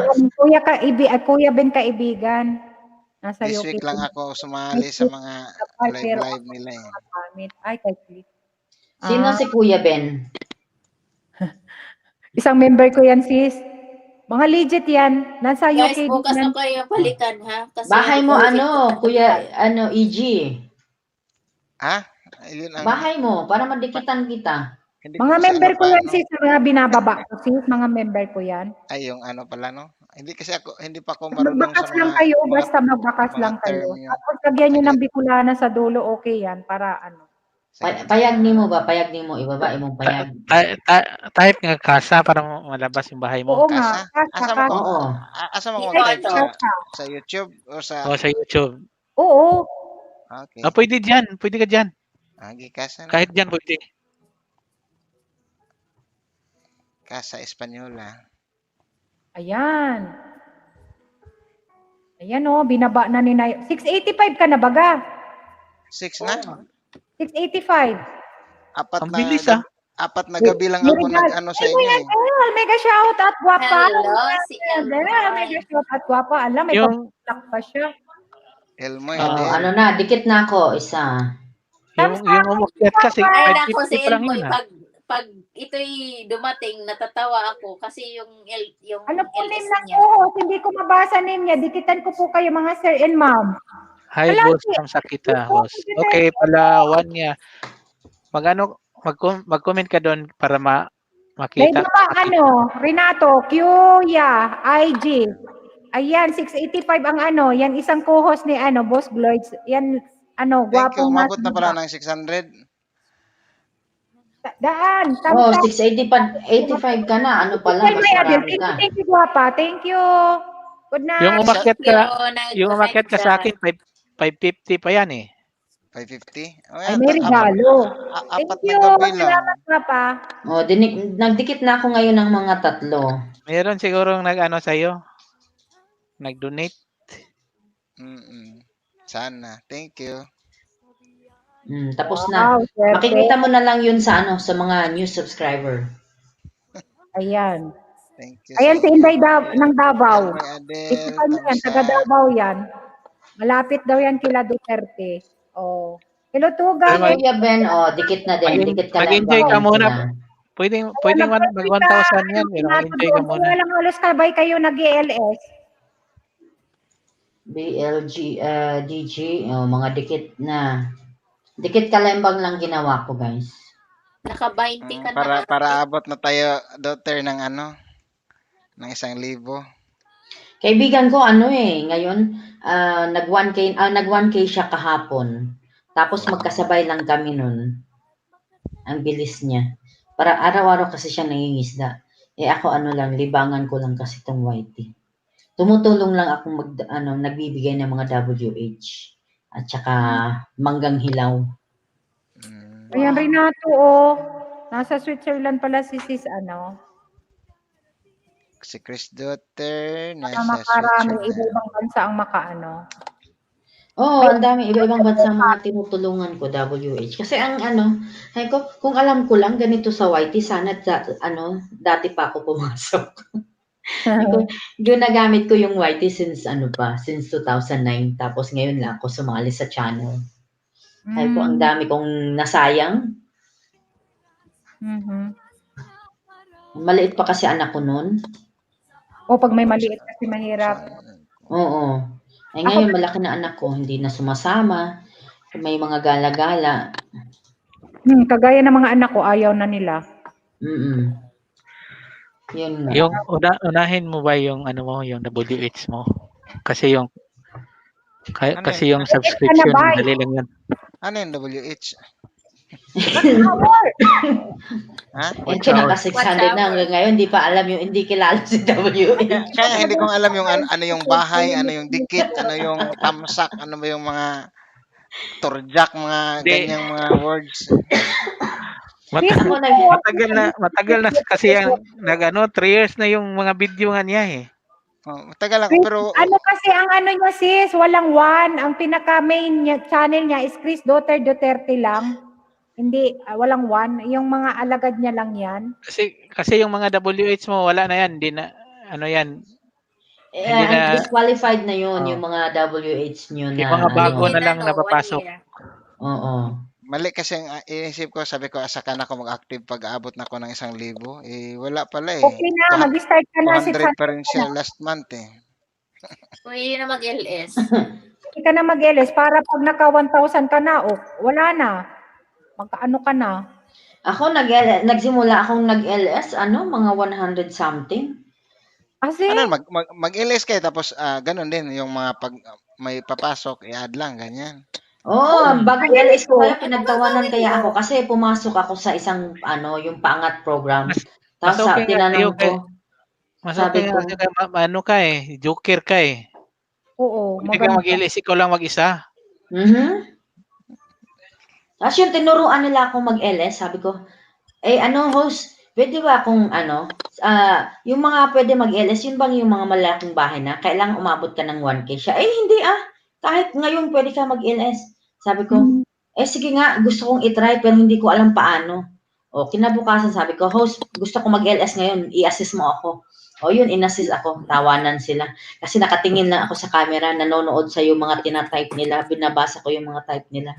Speaker 1: Kuya Ben Kaibigan. Nasa
Speaker 5: This
Speaker 1: UK.
Speaker 5: week lang ako sumali sa mga live nila eh.
Speaker 1: Ay, kay Cliff.
Speaker 7: Sino si Kuya Ben?
Speaker 1: Isang member ko yan, sis. Mga legit yan. Nasa
Speaker 3: Guys,
Speaker 1: UK
Speaker 3: bukas
Speaker 1: din yan.
Speaker 3: na kayo balikan, ha? Kasi
Speaker 7: Bahay mo Kuya, EG?
Speaker 5: Ayun ang
Speaker 7: Bahay mo, para madikitan kita.
Speaker 5: hindi
Speaker 1: Mga
Speaker 5: kasi
Speaker 1: member ko yan,
Speaker 5: paano.
Speaker 1: sis. Mga binababa ko, sis. Mga member ko yan.
Speaker 5: Ay, yung pala, no? Hindi pa ako marunong
Speaker 1: Magbakas
Speaker 5: sa
Speaker 1: lang
Speaker 5: mga
Speaker 1: kayo,
Speaker 5: mga
Speaker 1: basta magbakas
Speaker 5: mga
Speaker 1: lang kayo.
Speaker 5: term yun.
Speaker 1: Tapos lagyan nyo ng Bicolana sa dulo, okay yan. Para
Speaker 7: Payag nimo ba? Payag nimo ibaba imong payag.
Speaker 6: Type nga kasa para malabas yung bahay mo.
Speaker 1: Oo nga.
Speaker 5: Kasa? Asa mo ko?
Speaker 7: Oo.
Speaker 5: Asa mo ko
Speaker 3: Ikaw
Speaker 5: type
Speaker 3: ito.
Speaker 5: sa YouTube o sa
Speaker 6: O sa YouTube.
Speaker 1: Oo.
Speaker 5: okay.
Speaker 6: Pwede dyan. Pwede ka dyan.
Speaker 5: Kasa na.
Speaker 6: Kahit dyan pwede.
Speaker 5: Kasa Espanyola.
Speaker 1: Ayan. Ayan o, binaba na ni Nay. 685 ka na baga?
Speaker 5: 6 na.
Speaker 1: 685.
Speaker 5: Apat
Speaker 6: Ang
Speaker 5: na
Speaker 6: bilis,
Speaker 5: gab- apat na gabi lang ako nag-ano sa
Speaker 1: Ay,
Speaker 5: inyo
Speaker 1: yan,
Speaker 5: eh.
Speaker 1: mega shout out, guwapa.
Speaker 3: Hello, si
Speaker 1: Mega shout out, guwapa. Alam, may
Speaker 6: Yung,
Speaker 1: pag pa siya.
Speaker 5: Elmoy
Speaker 7: Oh,
Speaker 5: Adel.
Speaker 7: ano na, dikit na ako isa.
Speaker 6: yung umakyat kasi,
Speaker 3: Ay, nako
Speaker 6: 550
Speaker 3: si
Speaker 6: pa lang
Speaker 3: Elmoy,
Speaker 6: yun.
Speaker 3: pag ito'y dumating, natatawa ako kasi yung
Speaker 1: Ano po
Speaker 3: LS
Speaker 1: name ng
Speaker 3: niya.
Speaker 1: co-host? Hindi ko mabasa name niya. Dikitan ko po kayo mga sir and ma'am.
Speaker 6: Hi,
Speaker 1: Wala
Speaker 6: boss.
Speaker 1: si-
Speaker 6: Ang sakita, host. Okay, palawan niya. Mag-comment ka doon para
Speaker 1: May
Speaker 6: makita.
Speaker 1: baba Renato, Qya, IG. Ayan, 685 ang yan isang co-host ni Boss Gloids. Yan,
Speaker 5: Thank you.
Speaker 1: gwapong
Speaker 5: Umabot na
Speaker 1: nasa
Speaker 5: pala
Speaker 1: baba.
Speaker 5: ng 600.
Speaker 1: Daan,
Speaker 7: Oh,
Speaker 1: thumbs up.
Speaker 7: 685 ka na. Ano pa lang, mas marami ka.
Speaker 1: Thank you, guwapa. Thank you. Good night.
Speaker 6: Yung umakyat ka, yung
Speaker 3: nag-like
Speaker 6: umakyat ka sa akin, 550 pa yan eh.
Speaker 5: 550. Oh,
Speaker 1: Ay,
Speaker 5: yan.
Speaker 1: may regalo.
Speaker 5: Apat
Speaker 1: Thank
Speaker 5: na
Speaker 1: you.
Speaker 5: gabi lang.
Speaker 1: Salamat, guwapa.
Speaker 7: Oh, nagdikit na ako ngayon ng mga 3.
Speaker 6: Meron sigurong nag-ano sa'yo, nag-donate.
Speaker 5: Sana. Thank you.
Speaker 7: Tapos na.
Speaker 1: Wow, swerte.
Speaker 7: Makikita mo na lang yun sa sa mga new subscriber.
Speaker 1: Ayan.
Speaker 5: Thank you.
Speaker 1: Ayan si Inday ng Davao.
Speaker 5: Elmoy Adel.
Speaker 1: Isipan mo yan,
Speaker 5: thumbs
Speaker 1: taga
Speaker 5: up.
Speaker 1: Davao yan. Malapit daw yan kila Duterte. Oh. Hello, Tuga.
Speaker 6: Pero
Speaker 7: Kuya Ben, dikit na din. Dikit ka lang.
Speaker 6: Mag-enjoy ka
Speaker 7: bangin
Speaker 6: muna.
Speaker 7: sila.
Speaker 6: Pwedeng mag-1,000 yan, pero enjoy ka muna.
Speaker 1: Wala lang halos kabay kayo nag-ELS.
Speaker 7: BLG, DG, mga dikit na. Dikit kalembang lang ginawa ko, guys.
Speaker 3: Naka-20 ka na.
Speaker 5: Para abot na tayo, daughter, ng ng 1,000.
Speaker 7: Kaibigan ko, ngayon, nag-1K siya kahapon. Tapos magkasabay lang kami nun. Ang bilis niya. Para araw-araw kasi siya nangingisda. Ako libangan ko lang kasi itong YT. Tumutulong lang ako nagbibigay ng mga WH. At saka manggang hilaw.
Speaker 1: Ayan, Renato, nasa Switzerland pala si sis,
Speaker 5: Si Chris Daughter,
Speaker 1: Para
Speaker 5: nasa
Speaker 1: makarami,
Speaker 5: Switzerland.
Speaker 1: iba-ibang bansa ang makaano.
Speaker 7: Oo, ang dami. Iba-ibang bansa mga tinutulungan ko, WH. Kasi sabi ko, kung alam ko lang ganito sa YT, sana dati pa ako pumasok. Ginagamit ko yung YT since 2009. Tapos ngayon lang ako sumali sa channel. Sabi ko, ang dami kong nasayang. Maliit pa kasi anak ko noon.
Speaker 1: Pag may maliit kasi mahirap.
Speaker 7: Oo. Ngayon, malaki na anak ko, hindi na sumasama. May mga gala-gala.
Speaker 1: Kagaya ng mga anak ko, ayaw na nila.
Speaker 7: Yun nga.
Speaker 6: Yung unahin mo ba yung yung WH mo? Kasi yung subscription, madali lang yan.
Speaker 5: Ano yung WH?
Speaker 7: Ito naka-600 na hanggang ngayon, hindi pa alam hindi kilala si WH.
Speaker 5: Kaya hindi ko alam yung ano yung bahay, ano yung dikit, ano yung tamsak, ano ba yung mga turjak, mga ganyang mga words.
Speaker 6: Matagal na kasi yung 3 years na yung mga video nga niya eh.
Speaker 5: Matagal ako pero
Speaker 1: Kasi ang niya sis, walang one. Ang pinaka-main channel niya is Chris Daughter Duterte lang. Hindi, walang one. Yung mga alagad niya lang yan.
Speaker 6: Kasi yung mga WH mo, wala na yan. Hindi na, yan. Hindi na,
Speaker 7: disqualified na yun, yung mga WH nyo na.
Speaker 6: yung mga bago na lang napapasok.
Speaker 7: Oo.
Speaker 5: mali kasi ang inisip ko, sabi ko, saka na ako mag-active pag aabot na ako ng 1,000. Eh, wala pala eh.
Speaker 1: Okay na, mag-start ka na.
Speaker 5: 200 pa rin siya last month eh.
Speaker 3: Pwede na mag-LS.
Speaker 1: Hindi ka na mag-LS para pag naka 1,000 ka na, wala na. Magkaano ka na.
Speaker 7: Ako, nagsimula akong nag-LS, mga 100 something.
Speaker 1: Kasi,
Speaker 5: Ano, mag-LS kayo tapos ganun din yung mga pag may papasok, i-add lang, ganyan.
Speaker 7: Bagong LS ko kaya pinagtawanan kaya ako kasi pumasok ako sa isang yung paangat program.
Speaker 6: Mas
Speaker 7: Tapos
Speaker 6: okay nga sa'yo
Speaker 7: tinanong ko,
Speaker 6: mas
Speaker 7: sabi
Speaker 6: okay nga
Speaker 7: ko,
Speaker 6: kasi ano ka joker ka
Speaker 1: Oo,
Speaker 6: Hindi ka
Speaker 1: maganda.
Speaker 6: mag-LS, ikaw lang mag-isa.
Speaker 7: Tapos yung tinuruan nila akong mag-LS, sabi ko, host, pwede ba akong yung mga pwede mag-LS, yun bang yung mga malaking bahay na kailangan umabot ka ng 1K siya? Hindi kahit ngayon pwede ka mag-LS. Sabi ko, sige nga, gusto kong itry pero hindi ko alam paano. Kinabukasan sabi ko, host, gusto ko mag-LS ngayon, i-assist mo ako. Yun, in-assist ako. Tawanan sila. Kasi nakatingin lang ako sa camera, nanonood sa yung mga tinatype nila, binabasa ko yung mga type nila.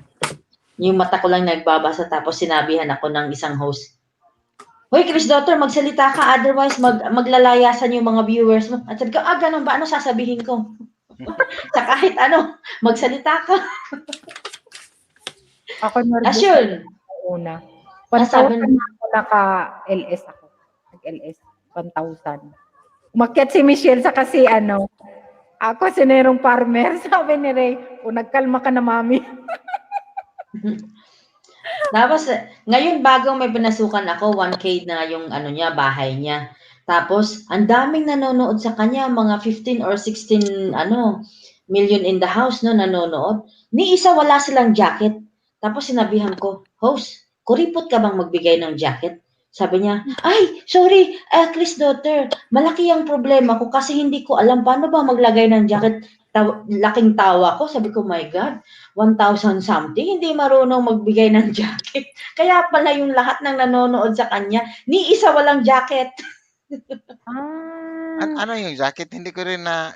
Speaker 7: Yung mata ko lang nagbabasa tapos sinabihan ako ng isang host. Hoy, Chris Daughter, magsalita ka, otherwise maglalayasan yung mga viewers mo. At sabi ko, ganun ba? Ano sasabihin ko? Sa kahit ano, magsalita ka.
Speaker 1: Ako nervous
Speaker 7: Yun.
Speaker 1: una.
Speaker 7: Sabi
Speaker 1: 1,000 na ako naka-LS ako. Nag-LS. 1,000. Umakyat si Michelle sa kasi ako sinerong farmer. Sabi ni Ray, nagkalma ka na, mami.
Speaker 7: Tapos, ngayon bago may pinasukan ako, 1K na yung bahay niya. Tapos, ang daming nanonood sa kanya, mga 15 or 16, million in the house, no, nanonood. Ni isa wala silang jacket. Tapos sinabihan ko, host, kuripot ka bang magbigay ng jacket? Sabi niya, ay, sorry, Chris Daughter, malaki ang problema ko kasi hindi ko alam paano ba maglagay ng jacket. Laking tawa ko, sabi ko, my God, 1,000 something, hindi marunong magbigay ng jacket. Kaya pala yung lahat ng nanonood sa kanya, ni isa walang jacket.
Speaker 5: Ano yung jacket? Hindi ko rin na...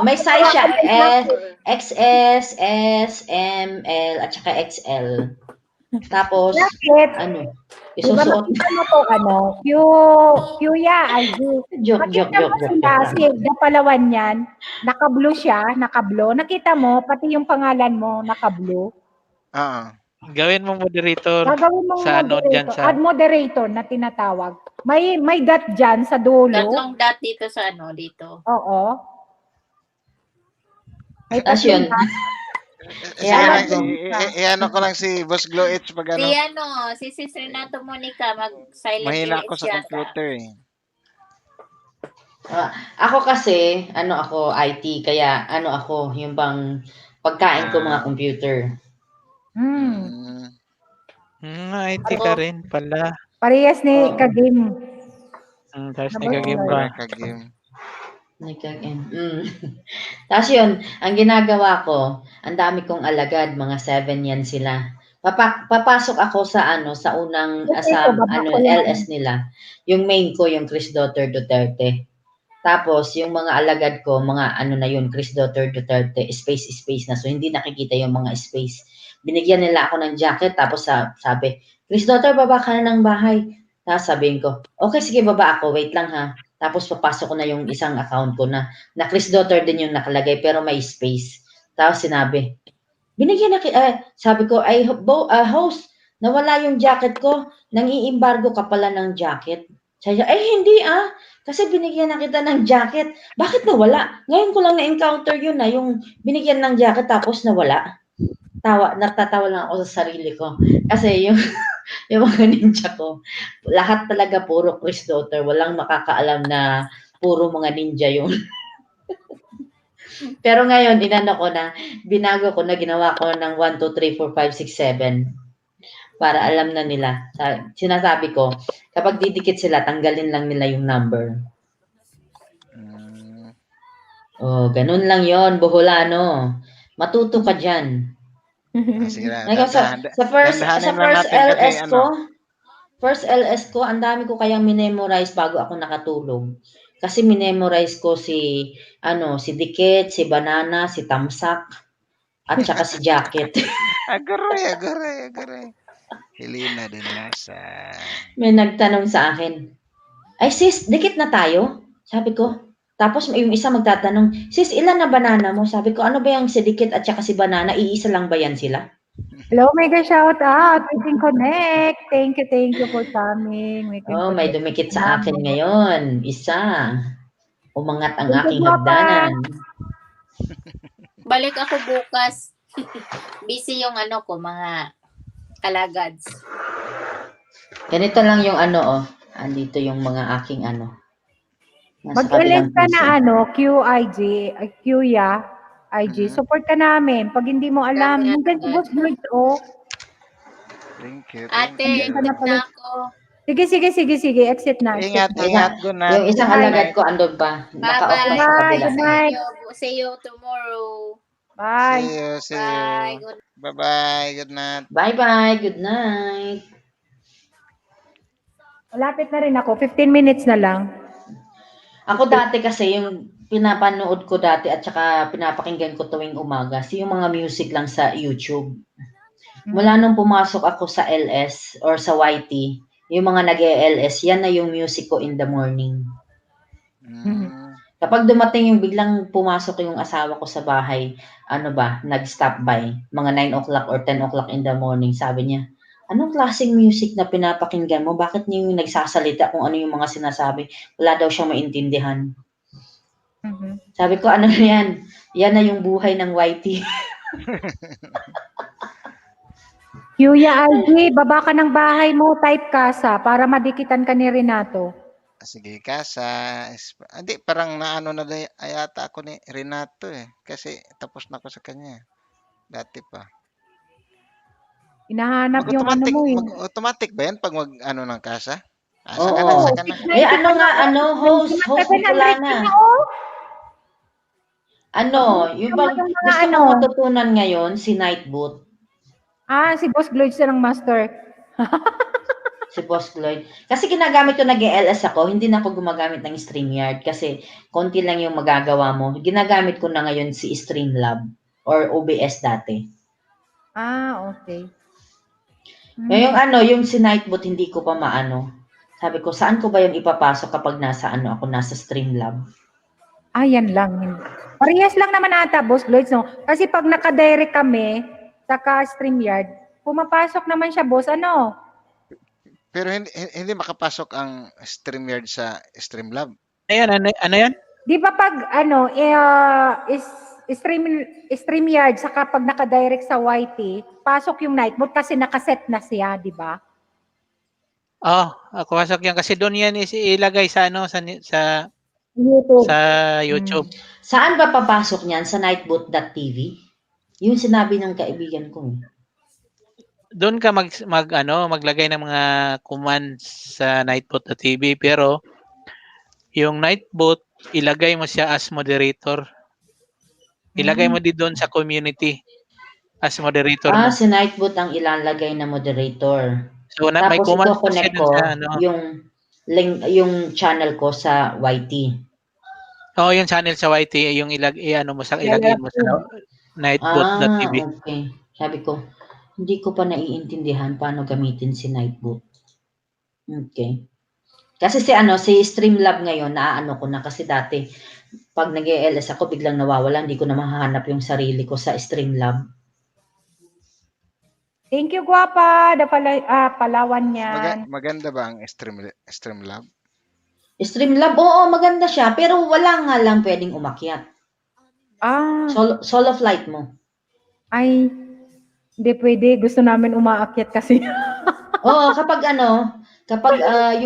Speaker 7: May size siya, XS, S, M, L, at saka XL. Tapos,
Speaker 1: Jacket.
Speaker 7: isusuot.
Speaker 1: Diba makita mo to, Q-ya,
Speaker 7: Joke.
Speaker 1: Nakita mo sila, si Dapalawan yan, naka-blue siya, naka-blue. Nakita mo, pati yung pangalan mo, naka-blue.
Speaker 5: Oo.
Speaker 6: Gawin mo moderator
Speaker 1: Gagawin mong
Speaker 6: sa dyan
Speaker 1: moderator,
Speaker 6: sa...
Speaker 1: add moderator na tinatawag. May dot dyan sa dulo.
Speaker 3: Tatlong dot dito sa dito.
Speaker 1: Oo. May
Speaker 7: Tapos
Speaker 1: tatlong
Speaker 7: yun.
Speaker 1: dot.
Speaker 5: Iano ko lang si Boss Glow H pag
Speaker 3: Si Sis Renato Monica, mag-silent
Speaker 5: mahina ako sa
Speaker 3: yata.
Speaker 5: computer
Speaker 7: Ako kasi, ako IT, kaya ako, yung bang pagkain ko mga computer.
Speaker 6: IT ka rin pala.
Speaker 1: Parehas ni Kagim.
Speaker 6: Tapos nagagame ba?
Speaker 7: Tapos yun, ang ginagawa ko, ang dami kong alagad, mga 7 yan sila. Papasok ako sa unang LS nila. Yung main ko, yung Chris Daughter Duterte. Tapos yung mga alagad ko, mga na yun, Chris Daughter Duterte, space na. So hindi nakikita yung mga space. Binigyan nila ako ng jacket, tapos sabi, Chris Daughter, baba ka na ng bahay. Tapos sabihin ko, okay, sige, baba ako, wait lang ha. Tapos papasok ko na yung isang account ko na Chris Daughter din yung nakalagay pero may space. Tapos sinabi, sabi ko, host, nawala yung jacket ko, nang-i-embargo ka pala ng jacket. Sabi niya, hindi kasi binigyan na kita ng jacket. Bakit nawala? Ngayon ko lang na-encounter yun yung binigyan ng jacket tapos nawala. Natatawa lang ako sa sarili ko. Kasi yung mga ninja ko, lahat talaga puro Chris Daughter. Walang makakaalam na puro mga ninja yun. Pero ngayon, binago ko na, ginawa ko ng 1, 2, 3, 4, 5, 6, 7. Para alam na nila. Sinasabi ko, kapag didikit sila, tanggalin lang nila yung number. Ganun lang yon, Boholano. Matuto ka dyan.
Speaker 5: Sige na.
Speaker 7: Sa first LS ko, ang dami ko kayang minemorize bago ako nakatulog. Kasi minemorize ko si Dikit, si Banana, si Tamsak, at saka si Jacket.
Speaker 5: Agare. Helena din nasa.
Speaker 7: May nagtanong sa akin, ay sis, dikit na tayo? Sabi ko. Tapos yung isa magtatanong, sis, ilan na banana mo? Sabi ko, ano ba yung si Dikit at saka si Banana? Iisa lang ba yan sila?
Speaker 1: Hello, mega shout out. We can connect. Thank you for coming.
Speaker 7: May dumikit sa akin ngayon. Isa. Umangat ang aking hagdanan.
Speaker 3: Balik ako bukas. Busy yung ano ko, mga alagads.
Speaker 7: Ganito lang yung ano, andito yung mga aking ano. Nasa
Speaker 1: Mag-elect
Speaker 7: kabilang
Speaker 1: ka
Speaker 7: piso.
Speaker 1: na QIG, QYA, IG.
Speaker 5: Mhm.
Speaker 1: Support ka namin. Pag hindi mo alam,
Speaker 3: Dami
Speaker 1: nandiyan si
Speaker 3: agad.
Speaker 1: Boss Lloyd, oh.
Speaker 5: Thank you,
Speaker 3: Ate,
Speaker 5: thank you.
Speaker 3: exit na ako.
Speaker 1: Sige. Exit na.
Speaker 5: Ingat,
Speaker 1: Exit na.
Speaker 5: ingat. Good night.
Speaker 7: Yung isang
Speaker 1: Good night.
Speaker 7: alagad ko andun pa. Naka-off pa sa
Speaker 3: Bye-bye.
Speaker 7: kabila.
Speaker 1: Good night.
Speaker 3: See you tomorrow.
Speaker 1: Bye.
Speaker 5: See
Speaker 3: Bye.
Speaker 5: you.
Speaker 3: Good
Speaker 5: Bye-bye. Good night.
Speaker 7: Bye-bye. Good night.
Speaker 1: Malapit na rin ako. 15 minutes na lang.
Speaker 7: Ako dati kasi yung pinapanood ko dati at saka pinapakinggan ko tuwing umaga, yung mga music lang sa YouTube. Mula nung pumasok ako sa LS or sa YT, yung mga nag-LS, yan na yung music ko in the morning.
Speaker 5: Mm.
Speaker 7: Kapag dumating yung biglang pumasok yung asawa ko sa bahay, nag-stop by, mga 9 o'clock or 10 o'clock in the morning, sabi niya, anong klaseng music na pinapakinggan mo? Bakit niyo yung nagsasalita kung ano yung mga sinasabi? Wala daw siyang maintindihan. Sabi ko, ano na yan? Yan na yung buhay ng YT.
Speaker 1: Kuya IG, baba ka ng bahay mo, type kasa para madikitan ka ni Renato.
Speaker 5: Sige, Kasa. Hindi, parang naano na yata ako ni Renato eh. Kasi tapos na ako sa kanya. Dati pa.
Speaker 1: Hinahanap yung ano mo eh.
Speaker 5: Mag-automatic ba yan pag mag-ano ng Kasa?
Speaker 7: Oo.
Speaker 5: Saka na.
Speaker 7: Eh, host ni Kulana. Yung bang
Speaker 1: Yung mga
Speaker 7: gusto mo matutunan ngayon, si Nightboot.
Speaker 1: Si Boss Lloyd siya ng master.
Speaker 7: Si Boss Lloyd. Kasi ginagamit ko nag-LS ako, hindi na ako gumagamit ng StreamYard kasi konti lang yung magagawa mo. Ginagamit ko na ngayon si Streamlab or OBS dati.
Speaker 1: Okay.
Speaker 7: Yung si Nightbot hindi ko pa maano. Sabi ko, saan ko ba yung ipapasok kapag nasa Streamlab?
Speaker 1: Yan lang. Parehas lang naman ata, Boss Lloyd, no? Kasi pag naka-direct kami, saka StreamYard, pumapasok naman siya, boss,
Speaker 5: Pero hindi makapasok ang StreamYard sa Streamlab.
Speaker 6: Ano yan?
Speaker 1: Di ba pag StreamYard saka pag naka-direct sa YT, pasok yung Nightbot kasi nakaset na siya, di ba?
Speaker 6: Ako pasok yan kasi doon yan ilagay sa
Speaker 1: YouTube.
Speaker 6: sa YouTube.
Speaker 7: Saan ba papasok niyan? Sa nightbot.tv? Yung sinabi ng kaibigan ko.
Speaker 6: Doon ka maglagay ng mga commands sa Nightbot.tv pero yung Nightbot ilagay mo siya as moderator. Ilagay mo din doon sa community as moderator mo.
Speaker 7: Si Nightbot ang ilalagay na moderator.
Speaker 6: So may
Speaker 7: Tapos
Speaker 6: commands
Speaker 7: i-connect ko yung link, yung channel ko sa YT.
Speaker 6: yung channel sa YT yung ilagay mo sa Nightbot.tv.
Speaker 7: Okay. Sabi ko, hindi ko pa naiintindihan paano gamitin si Nightbot. Okay. Kasi si Streamlab ngayon, naaano ko na kasi dati, pag nag-ELS ako, biglang nawawala, hindi ko na mahahanap yung sarili ko sa Streamlab.
Speaker 1: Thank you, Guapa. Palawan yan.
Speaker 5: Maganda ba ang Streamlab?
Speaker 7: Streamlab, oo, maganda siya. Pero wala nga lang pwedeng umakyat. Solo flight mo.
Speaker 1: Ay, hindi pwede. Gusto namin umaakyat kasi.
Speaker 7: Oo, kapag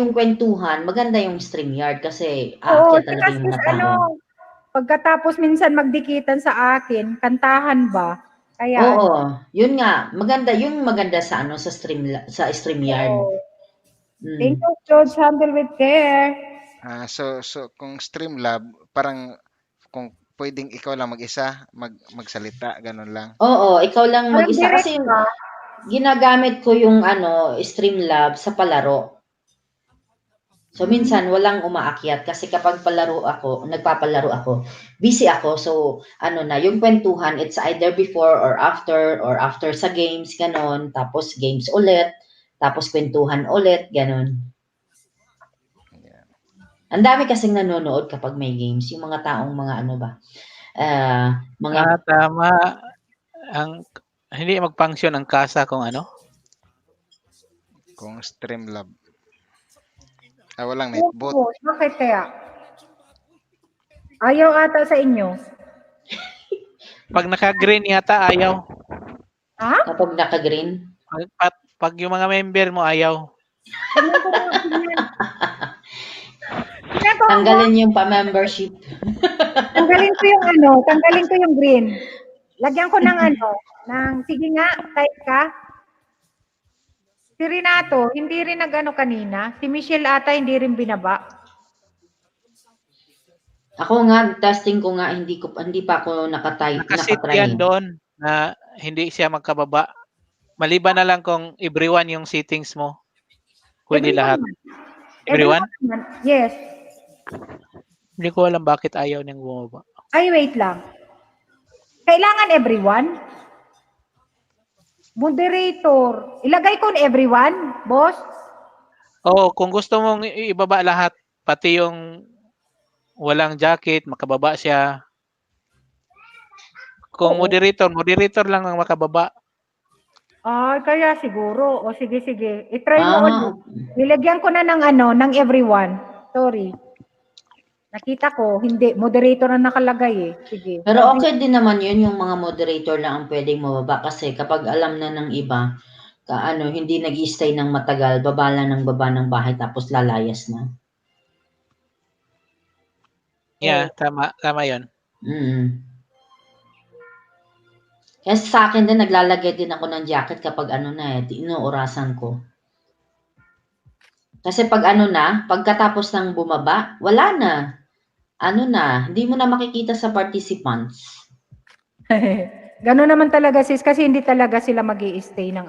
Speaker 7: yung kwentuhan, maganda yung StreamYard kasi aakyat talaga yung mga tao.
Speaker 1: Pagkatapos minsan magdikitan sa akin, kantahan ba? Kaya,
Speaker 7: yun nga, maganda sa sa StreamYard.
Speaker 1: Thank you, George. Handle with care.
Speaker 5: So kung Streamlab, parang kung pwedeng ikaw lang mag-isa, magsalita, ganun lang.
Speaker 7: Oo, ikaw lang mag-isa kasi ginagamit ko yung Streamlab sa palaro. So minsan walang umaakyat kasi kapag nagpapalaro ako, busy ako. So yung kwentuhan, it's either before or after sa games, ganon. Tapos games ulit, tapos kwentuhan ulit, ganon. Ang dami kasing nanonood kapag may games, yung mga taong
Speaker 6: tama. Hindi mag-function ang Kasa kung
Speaker 5: Kung Streamlab. Walang Nightbot.
Speaker 1: Bakit kaya? Ayaw ata sa inyo.
Speaker 6: Pag naka-green yata, ayaw.
Speaker 1: Ha?
Speaker 7: Kapag naka-green.
Speaker 6: Pag yung mga member mo, ayaw.
Speaker 1: Tingnan ko na, tingnan. Tingnan ko ang
Speaker 7: Tanggalin yung pa-membership.
Speaker 1: tanggalin ko yung green. Lagyan ko ng sige nga, type ka. Si Renato, hindi rin kanina. Si Michelle ata, hindi rin binaba.
Speaker 7: Ako nga, testing ko nga, hindi pa ako
Speaker 6: Nakasit
Speaker 7: nakatry.
Speaker 6: yan doon na hindi siya magkababa. Maliban na lang kung everyone yung settings mo. Pwede lahat. Everyone?
Speaker 1: Naman. Yes.
Speaker 6: Hindi ko alam bakit ayaw niyang bumaba.
Speaker 1: Ay, wait lang. Kailangan everyone? Moderator. Ilagay ko everyone, boss?
Speaker 6: Oo, kung gusto mong ibaba lahat, pati yung walang jacket, makababa siya. Kung
Speaker 1: Oo.
Speaker 6: moderator lang ang makababa.
Speaker 1: Ay, kaya siguro. O sige. I-try mo ulit.
Speaker 7: Ah,
Speaker 1: Nilagyan ko na ng everyone. Sorry. Nakita ko, hindi. Moderator na nakalagay eh. Sige.
Speaker 7: pero okay din naman yun, yung mga moderator lang ang pwedeng mababa kasi kapag alam na ng iba, hindi nag-i-stay ng matagal, baba ng bahay tapos lalayas na.
Speaker 6: Yeah, tama yun.
Speaker 7: Mm. Kasi sa akin din, naglalagay din ako ng jacket kapag inuurasan ko. Kasi pagkatapos ng bumaba, wala na. Hindi mo na makikita sa participants.
Speaker 1: Gano'n naman talaga sis, kasi hindi talaga sila mag-i-stay ng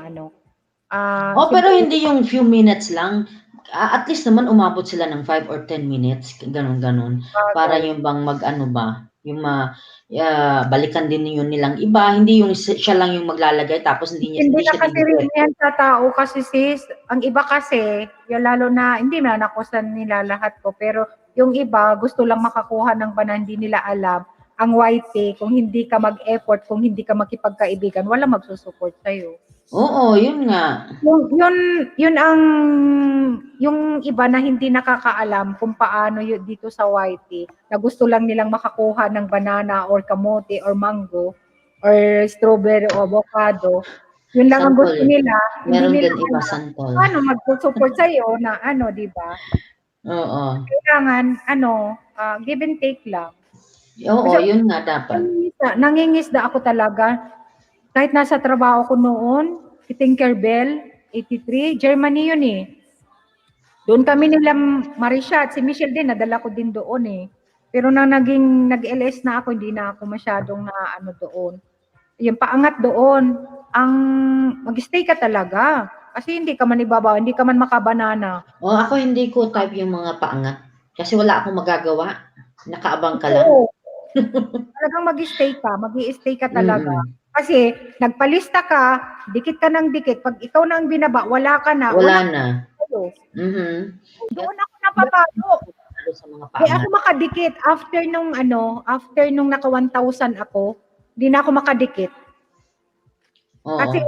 Speaker 7: Pero hindi yung few minutes lang. At least naman umabot sila ng 5 or 10 minutes, ganun. Para yung bang balikan din yun nilang iba, hindi yung siya lang yung maglalagay tapos hindi
Speaker 1: Hindi
Speaker 7: siya
Speaker 1: na kasi rin yan sa tao kasi sis. Ang iba kasi, yung lalo na, hindi na nakusan nila lahat ko, pero yung iba gusto lang makakuha ng hindi nila alam. Ang YT, kung hindi ka mag-effort, kung hindi ka makipagkaibigan, wala magsusupport sa'yo.
Speaker 7: Oo, yun nga.
Speaker 1: Yun ang yung iba na hindi nakakaalam kung paano yun dito sa YT, na gusto lang nilang makakuha ng banana or kamote or mango or strawberry o avocado. Yun lang ang gusto
Speaker 7: Sample.
Speaker 1: nila.
Speaker 7: Meron
Speaker 1: Hindi
Speaker 7: din
Speaker 1: nila
Speaker 7: iba
Speaker 1: alam
Speaker 7: sample.
Speaker 1: paano magsusupport sa'yo na di ba?
Speaker 7: Oo.
Speaker 1: Kailangan, give and take lang.
Speaker 7: Oo, yun nga dapat.
Speaker 1: Nangingisda ako talaga. Kahit nasa trabaho ko noon, si Tinkerbell, 83, Germany yun eh. Doon kami nila Marisha at si Michelle din, nadala ko din doon eh. Pero nang nag-LS na ako, hindi na ako masyadong doon. Yung paangat doon, ang mag-stay ka talaga. Kasi hindi ka man ibabaw, hindi ka man makabanana.
Speaker 7: Ako hindi ko type yung mga paangat. Kasi wala akong magagawa. Nakaabang ka lang.
Speaker 1: Oo. Talagang mag-i-stay ka talaga. Kasi nagpalista ka, dikit ka ng dikit. Pag ikaw na ang binaba, wala ka na.
Speaker 7: Wala na.
Speaker 1: Doon ako napapalo.
Speaker 7: Sa mga
Speaker 1: Di ako
Speaker 7: paangat.
Speaker 1: makadikit. After nung naka 1,000 ako, di na ako makadikit.
Speaker 7: Oo.
Speaker 1: Kasi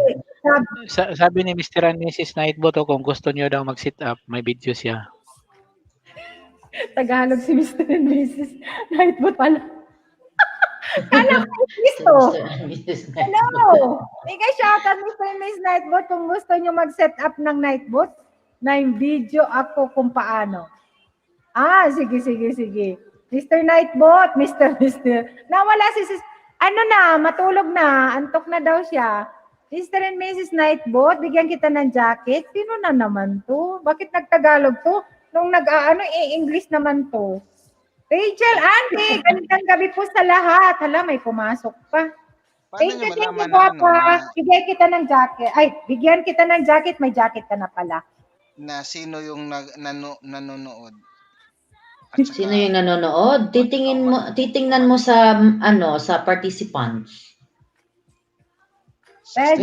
Speaker 6: Sabi ni Mr. and Mrs. Nightbot, kung gusto niyo daw mag-sit up, may video siya.
Speaker 1: Tagalog si Mr. and Mrs. Nightbot pala. Kala ko gusto. Hello! Ika shoutout Mr. and Mrs. Nightbot kung gusto nyo mag-set up ng Nightbot na yung video ako kung paano. Sige. Mr. Nightbot, Mr. Nawala si sis. Matulog na. Antok na daw siya. Mr. and Mrs. Nightbot, bigyan kita ng jacket. Sino na naman to? Bakit nagtagalog to? Nung English naman to. Rachel, Andy, ganitang gabi po sa lahat. Hala, may pumasok pa. Thank you, Papa. Bigyan kita ng jacket. Bigyan kita ng jacket. May jacket ka na pala.
Speaker 5: Na sino yung nanonood?
Speaker 7: Sino yung nanonood? Titingnan mo sa sa participants. Sa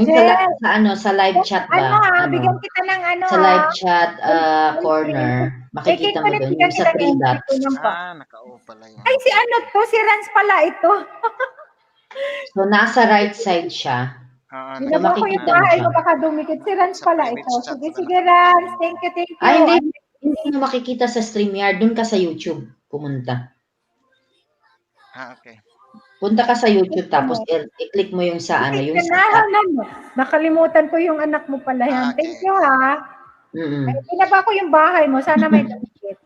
Speaker 7: live chat ba?
Speaker 1: Bigyan kita ng
Speaker 7: Sa live chat corner. Makikita mo doon yung sa 3 dots.
Speaker 5: Naka-o pala yun.
Speaker 1: Ay, si Rans pala ito.
Speaker 7: So, nasa right side siya.
Speaker 1: Binaba ko yung bahay ko, baka dumikit. Si Rans pala ito. Sige, Rans. Thank you.
Speaker 7: Hindi mo makikita sa StreamYard. Doon ka sa YouTube pumunta.
Speaker 5: Okay.
Speaker 7: Punta ka sa YouTube tapos i-click mo yung sa ano, yung sa
Speaker 1: Nakalimutan ko yung anak mo pala yan.
Speaker 5: Okay.
Speaker 1: Thank you ha.
Speaker 7: Mm.
Speaker 1: Ay, pinaba ko yung bahay mo. Sana may damit.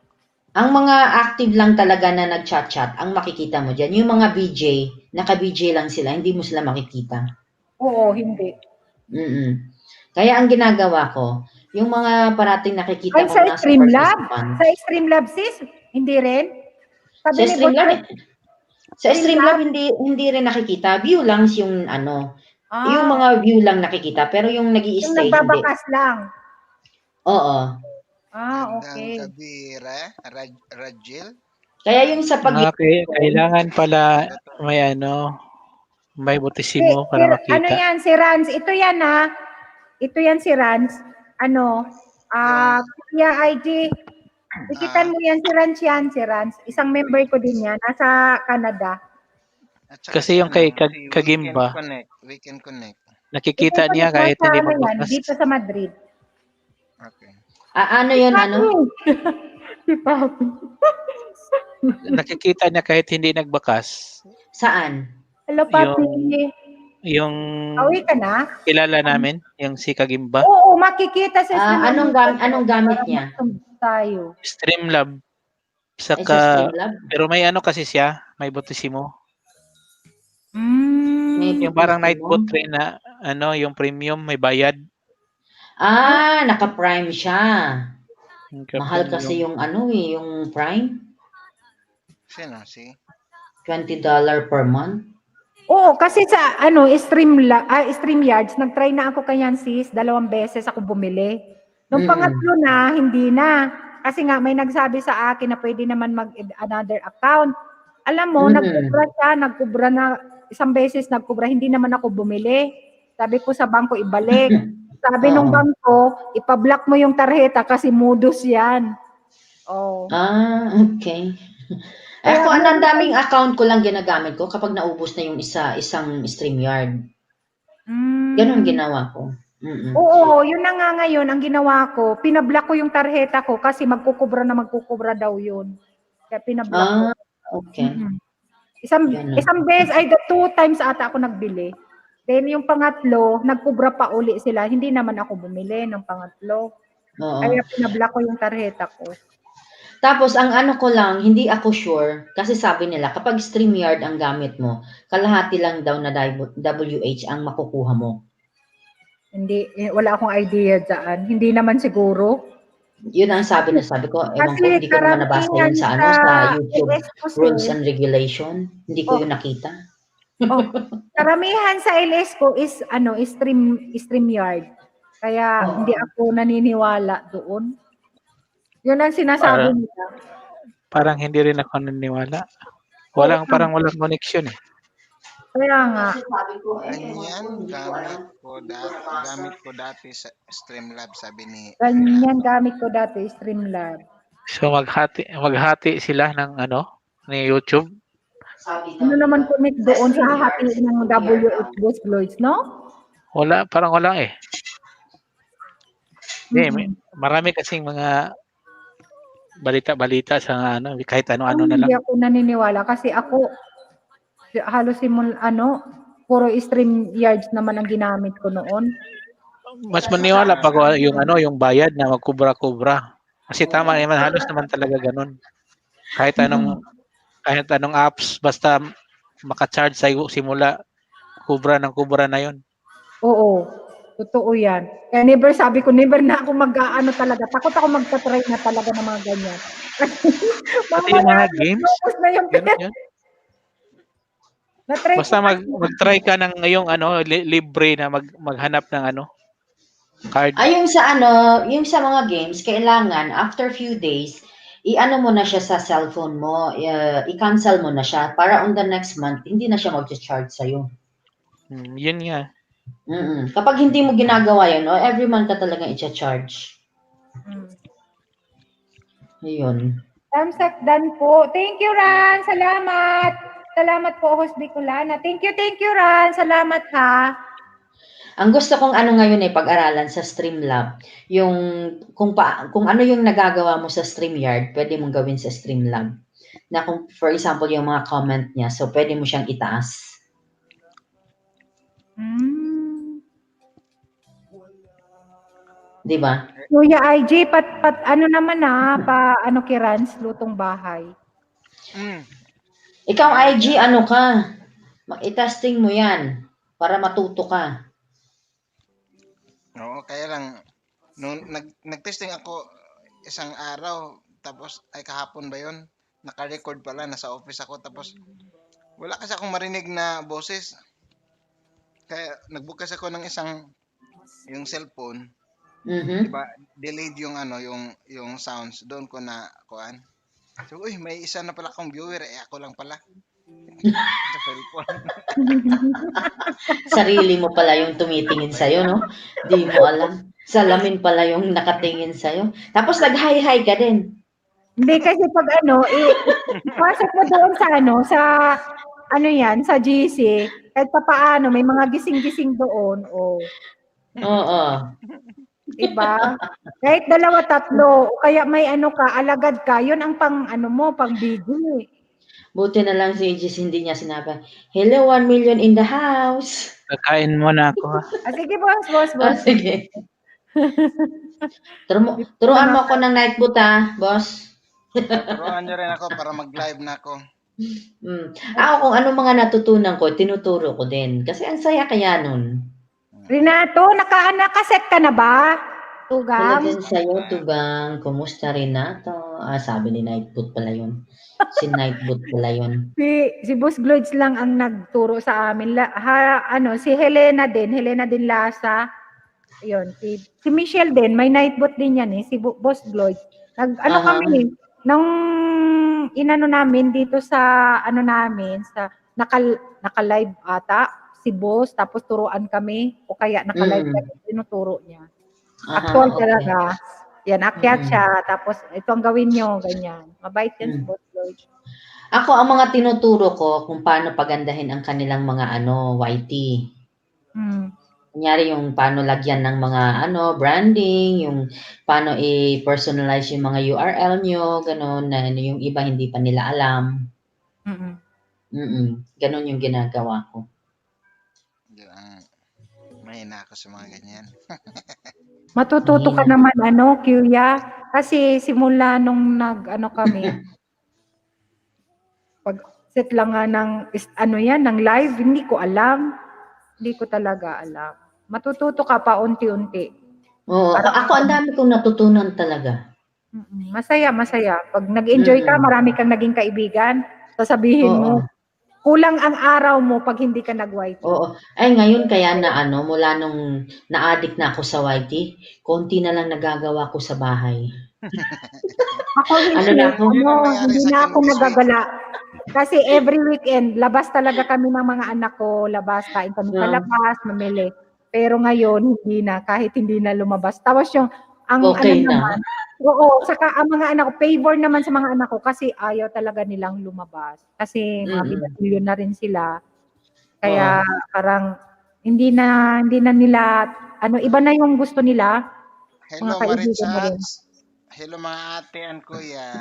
Speaker 7: Ang mga active lang talaga na nag-chat-chat, ang makikita mo dyan. Yung mga BJ, naka-BJ lang sila, hindi mo sila makikita.
Speaker 1: Oo, hindi.
Speaker 7: Mm. Kaya ang ginagawa ko, yung mga parating nakikita
Speaker 1: Ay,
Speaker 7: ko
Speaker 1: sa
Speaker 7: nasa
Speaker 1: Streamlab?
Speaker 7: participants.
Speaker 1: Sa Streamlab, sis? Hindi rin? Sabi
Speaker 7: Sa
Speaker 1: ni
Speaker 7: Streamlab,
Speaker 1: Boss,
Speaker 7: sa Streamlab hindi rin nakikita. View lang yung ano, yung mga view lang nakikita, pero yung
Speaker 1: yung
Speaker 7: nag-i-stay hindi.
Speaker 1: nagbabakas lang.
Speaker 7: Oo.
Speaker 1: Okay.
Speaker 5: Magandang gabi, Rajil.
Speaker 7: Kaya yung sa pag
Speaker 6: Kailangan pala may ano, may botisimo para makita.
Speaker 1: Ano yan, si Rans? Ito yan ha. Ito yan si Rans. Ano? Kuya IG. Ikitan mo yan si Rans. Isang member ko din yan. Nasa Canada.
Speaker 5: At saka
Speaker 6: Kasi yung kay
Speaker 5: si
Speaker 6: Kagimba,
Speaker 5: We Can Connect.
Speaker 6: nakikita niya kahit hindi
Speaker 1: Ano yan,
Speaker 6: magbukas.
Speaker 1: dito sa Madrid.
Speaker 5: Okay.
Speaker 7: ano yun, ano?
Speaker 6: Nakikita niya kahit hindi nagbakas.
Speaker 7: Saan?
Speaker 1: Hello, Papi.
Speaker 6: Yung
Speaker 1: Awi ka na?
Speaker 6: kilala namin, yung si Kagimba.
Speaker 1: Oo, makikita sa
Speaker 7: Anong gamit niya?
Speaker 1: Tayo.
Speaker 6: Streamlab.
Speaker 7: Sa
Speaker 6: Saka,
Speaker 7: Streamlab?
Speaker 6: pero may ano kasi siya, may botisimo.
Speaker 7: May
Speaker 6: Yung parang
Speaker 7: botisimo?
Speaker 6: Nightbot rin na, ano, yung premium, may bayad.
Speaker 7: Naka-prime siya.
Speaker 6: Yung
Speaker 7: Mahal kasi yung ano yung Prime.
Speaker 5: Sino? Si?
Speaker 7: $20 per month.
Speaker 1: Oo, kasi sa StreamYards, nag-try na ako kanyan sis, 2 beses ako bumili. Nung pangatlo na, hindi na. Kasi nga may nagsabi sa akin na pwede naman mag-another account. Alam mo, nagkubra na, 1 beses nagkubra, hindi naman ako bumili. Sabi ko sa bangko, ibalik. Sabi nung bangko, ipablock mo yung tarjeta kasi modus yan. Oh.
Speaker 7: Okay. Ako, ang daming account ko lang ginagamit ko kapag naubos na yung isang StreamYard. Ganon ginawa ko.
Speaker 1: Oo, yun na nga ngayon, ang ginawa ko, pinablock ko yung tarjeta ko kasi magkukubra daw yun. Kaya pinablock ko.
Speaker 7: Okay.
Speaker 1: Isang beses, 2 times ata ako nagbili. Then yung pangatlo, nagkubra pa uli sila. Hindi naman ako bumili ng pangatlo. Kaya pinablock ko yung tarjeta ko.
Speaker 7: Tapos, ang ano ko lang, hindi ako sure, kasi sabi nila, kapag StreamYard ang gamit mo, kalahati lang daw na WH ang makukuha mo.
Speaker 1: Hindi, wala akong idea dyan. Hindi naman siguro.
Speaker 7: Yun ang sabi ko, ewan ko, hindi ko naman nabasa yun sa YouTube Rules and Regulation. Hindi ko yun nakita.
Speaker 1: Karamihan sa LS ko is StreamYard. Kaya hindi ako naniniwala doon. Yun ang sinasabi nila.
Speaker 6: Parang hindi rin ako naniniwala. Parang walang connection eh.
Speaker 1: Kaya nga.
Speaker 5: Ganyan, gamit ko dati sa Streamlab, sabi ni...
Speaker 1: Ganyan gamit ko dati, Streamlab.
Speaker 6: So maghati sila ng ni YouTube.
Speaker 1: Ano naman connect doon sa hati ng WH Boss, no?
Speaker 6: Parang wala eh. Marami kasing mga balita sa kahit ano-ano na lang.
Speaker 1: Hindi ako naniniwala kasi ako halos puro StreamYards naman ang ginamit ko noon.
Speaker 6: Mas maniwala pag yung bayad na magkubra-kubra. Kasi tama naman, halos naman talaga ganun. Kahit anong apps, basta maka-charge sa simula, kubra na yon.
Speaker 1: Oo, totoo yan. Kaya never na ako talaga. Takot ako magpa-try na talaga ng mga ganyan.
Speaker 6: Pati yung mga games, yun. Basta mag-try ka ng ngayong libre na maghanap ng card.
Speaker 7: Yung sa mga games, kailangan after few days, i-ano mo na siya sa cellphone mo, i-cancel mo na siya para on the next month hindi na siya mag-charge sa iyo.
Speaker 6: Yun nga.
Speaker 7: Kapag hindi mo ginagawa yun, every month ka talagang i-charge. Yun.
Speaker 1: Thumbs up done po. Thank you, Ran. Salamat po, Host Bicolana. Thank you, Ran. Salamat ha.
Speaker 7: Ang gusto kong ngayon pag-aralan sa Streamlab, yung kung ano yung nagagawa mo sa StreamYard, pwede mong gawin sa Streamlab. na kung for example yung mga comment niya, so pwede mo siyang itaas. Di ba?
Speaker 1: Kuya IG, ano naman ano kirans, lutong bahay.
Speaker 7: Ikaw IG, ano ka? I-testing mo yan para matuto ka.
Speaker 5: Oo, kaya lang, nung nag-testing ako isang araw, tapos ay kahapon ba yun? Naka-record pala, nasa office ako, tapos wala kasi akong marinig na boses. Kaya nagbukas ako ng yung cellphone,
Speaker 7: Mhm.
Speaker 5: diba, delayed yung yung sounds, doon ko na kuan. So, uy, may isa na pala akong viewer, ako lang pala. Sa cellphone.
Speaker 7: Sarili mo pala yung tumitingin sa'yo, no? Di mo alam. Salamin pala yung nakatingin sa'yo. Tapos nag-hi-hi ka din.
Speaker 1: Hindi kasi pag pasok mo doon sa sa GC, kahit papaano, may mga gising-gising doon,
Speaker 7: Oo.
Speaker 1: diba? Kahit 2, 3, o kaya may alagad ka, yun ang pang video.
Speaker 7: Buti na lang si Aegis hindi niya sinabi, hello, 1 million in the house.
Speaker 6: Kakain mo na ako, ha?
Speaker 1: Sige, boss.
Speaker 7: Sige. Turuan mo ako ng night boot, boss.
Speaker 5: Turuan niyo rin ako para mag-live na ako.
Speaker 7: Ako kung ano mga natutunan ko, tinuturo ko din. Kasi ang saya kaya nun.
Speaker 1: Renato, nakaset ka na ba?
Speaker 7: Wala
Speaker 1: Tugang?
Speaker 7: din sa'yo, Tugang. Kumusta, Renato? Sabi ni Nightboot pala yun. Si Nightboot pala yun.
Speaker 1: Si Boss Gloids lang ang nagturo sa amin. Si Helena din Lasa. Ayun, si Michelle din, may nightbot din yan si Boss Gloids. Kami, nung inano namin dito sa sa naka-live ata si Boss, tapos turuan kami o kaya naka-live kami, tinuturo niya. Actual talaga. Yan, akyat siya, tapos ito ang gawin nyo, ganyan. Mabait yan si Boss Gloids.
Speaker 7: Ako, ang mga tinuturo ko kung paano pagandahin ang kanilang mga YT. Kunyari yung paano lagyan ng mga branding, yung paano i-personalize yung mga URL nyo, gano'n, na yung iba hindi pa nila alam. Ganon yung ginagawa ko.
Speaker 5: Mahina ako sa mga ganyan.
Speaker 1: Matututo ka naman Kuya, kasi simula nung kami, pag set lang nga ng ng live, hindi ko alam. Hindi ko talaga alam. Matututo ka pa unti-unti.
Speaker 7: Oo, ako ang dami kong natutunan talaga.
Speaker 1: Masaya. Pag nag-enjoy ka, marami kang naging kaibigan. Sasabihin mo, kulang ang araw mo pag hindi ka nag-YT.
Speaker 7: Oo. Ay, ngayon kaya na mula nung na-addict na ako sa YT, konti na lang nagagawa ko sa bahay.
Speaker 1: Ako hindi na ako nagagala. Kasi every weekend, labas talaga kami ng mga anak ko, kain kami sa labas, mamili. Pero ngayon, hindi na, kahit hindi na lumabas. Tapos naman, saka ang mga anak ko, favor naman sa mga anak ko kasi ayaw talaga nilang lumabas. Kasi mga binatilyo na rin sila. Kaya parang hindi na nila, iba na yung gusto nila.
Speaker 5: Hello, Marichats. Hello, mga ate and kuya.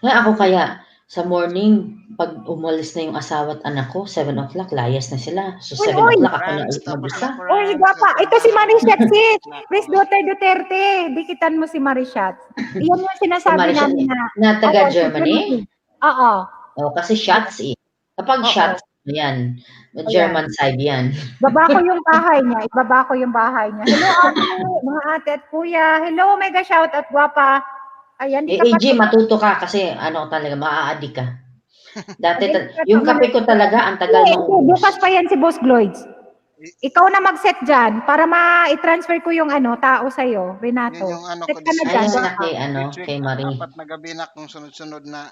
Speaker 7: Ako kaya, sa morning, pag umalis na yung asawa at anak ko, 7 o'clock, layas na sila. So, 7 o'clock ako na mag-isa.
Speaker 1: Uy, iba pa. Ito si Marichat, Chris Duterte. Dikitan mo si Marichat. Iyan yung sinasabi namin
Speaker 7: na taga Germany?
Speaker 1: Oo.
Speaker 7: Kasi shots Kapag shots, yan. German side yan.
Speaker 1: Ibaba ko yung bahay niya. Hello, ate, mga ate at kuya. Hello, mega shout out, guwapa. Ayan,
Speaker 7: AJ, matuto ka kasi talaga, maa-addict ka. Dati, yung kape ko talaga, ang tagal mo.
Speaker 1: Bukas pa yan si Boss Gloids. Ikaw na mag-set dyan para ma-transfer ko yung tao sa'yo, Renato.
Speaker 5: Yun yung
Speaker 1: set
Speaker 5: ko
Speaker 1: ka na dyan.
Speaker 7: Kay Marie.
Speaker 5: Apat na gabi na kung sunod-sunod na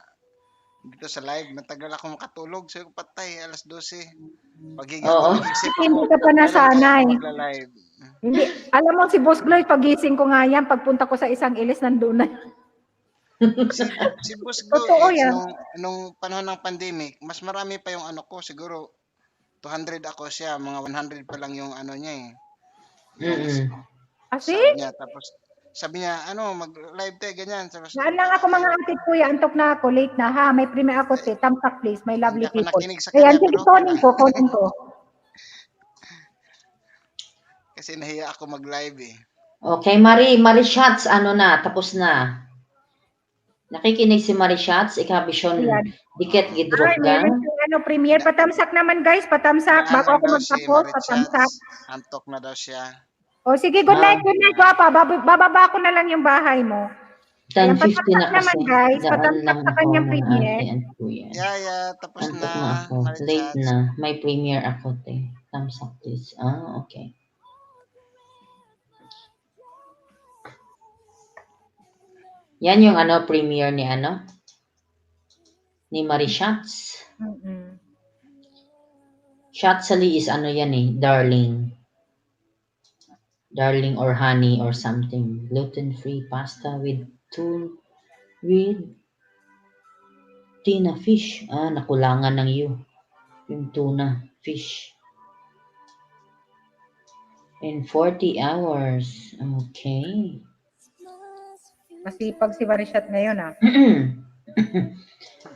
Speaker 5: dito sa live. Matagal ako makatulog. Sabi ko, patay, alas 12. Pagiging ako, nag-isip ako.
Speaker 1: Hindi ka pa nasanay.
Speaker 5: Magla-live.
Speaker 1: Hindi. Alam mo, si Boss Gloids, pagising ko nga yan, pagpunta ko sa isang ilis, nandun na.
Speaker 5: Si Boss Gloids, nung panahon ng pandemic, mas marami pa yung ko, siguro 200 ako siya, mga 100 pa lang yung niya
Speaker 1: Kasi?
Speaker 5: niya. Tapos sabi niya, ano, mag-live tayo, ganyan. Tapos,
Speaker 1: Saan lang ako mga ate kuya, antok na ako, late na ha. May premiere ako, te. Thumbs up please, my lovely
Speaker 5: hindi ako
Speaker 1: people.
Speaker 5: nakinig sa
Speaker 1: Ayan,
Speaker 5: kanya,
Speaker 1: sige,
Speaker 5: pero okay
Speaker 1: kunin
Speaker 5: lang.
Speaker 1: ko, kunin ko.
Speaker 5: Kasi nahiya ako mag-live eh.
Speaker 7: Okay, Marie Shots, ano na, tapos na. Nakikinig si Marie Shots, ikabisyon,
Speaker 1: Ayan.
Speaker 7: dikit
Speaker 1: Ay,
Speaker 7: gidrop
Speaker 1: meron
Speaker 7: gang.
Speaker 1: yung premiere. Patamsak naman guys, patamsak. Bago
Speaker 5: Naalang
Speaker 1: ako
Speaker 5: daw si
Speaker 1: magtapos, patamsak.
Speaker 5: Marichats. Antok na daw siya.
Speaker 1: O sige, good night, Guapa. Bababa ko na lang yung bahay mo. Ayan,
Speaker 7: 10:50 na
Speaker 1: patamsak naman
Speaker 7: kasi.
Speaker 1: guys,
Speaker 7: Daan
Speaker 1: patamsak
Speaker 7: lang
Speaker 1: sa
Speaker 7: ako
Speaker 1: kanyang
Speaker 7: ng
Speaker 1: premiere.
Speaker 7: ate and kuya.
Speaker 5: Yaya, tapos
Speaker 7: Antok
Speaker 5: na,
Speaker 7: na ako. Late
Speaker 5: Marichats.
Speaker 7: na. May premiere ako, te. Thumbs up, please. Okay. Yan yung premiere ni ni Marie Shots.
Speaker 1: Mm-mm.
Speaker 7: Shotsali is yan eh, darling. Darling or honey or something. Gluten-free pasta with tuna fish. Nakulangan ng yung tuna fish. In 40 hours. Okay.
Speaker 1: Masipag si Marishat ngayon ah.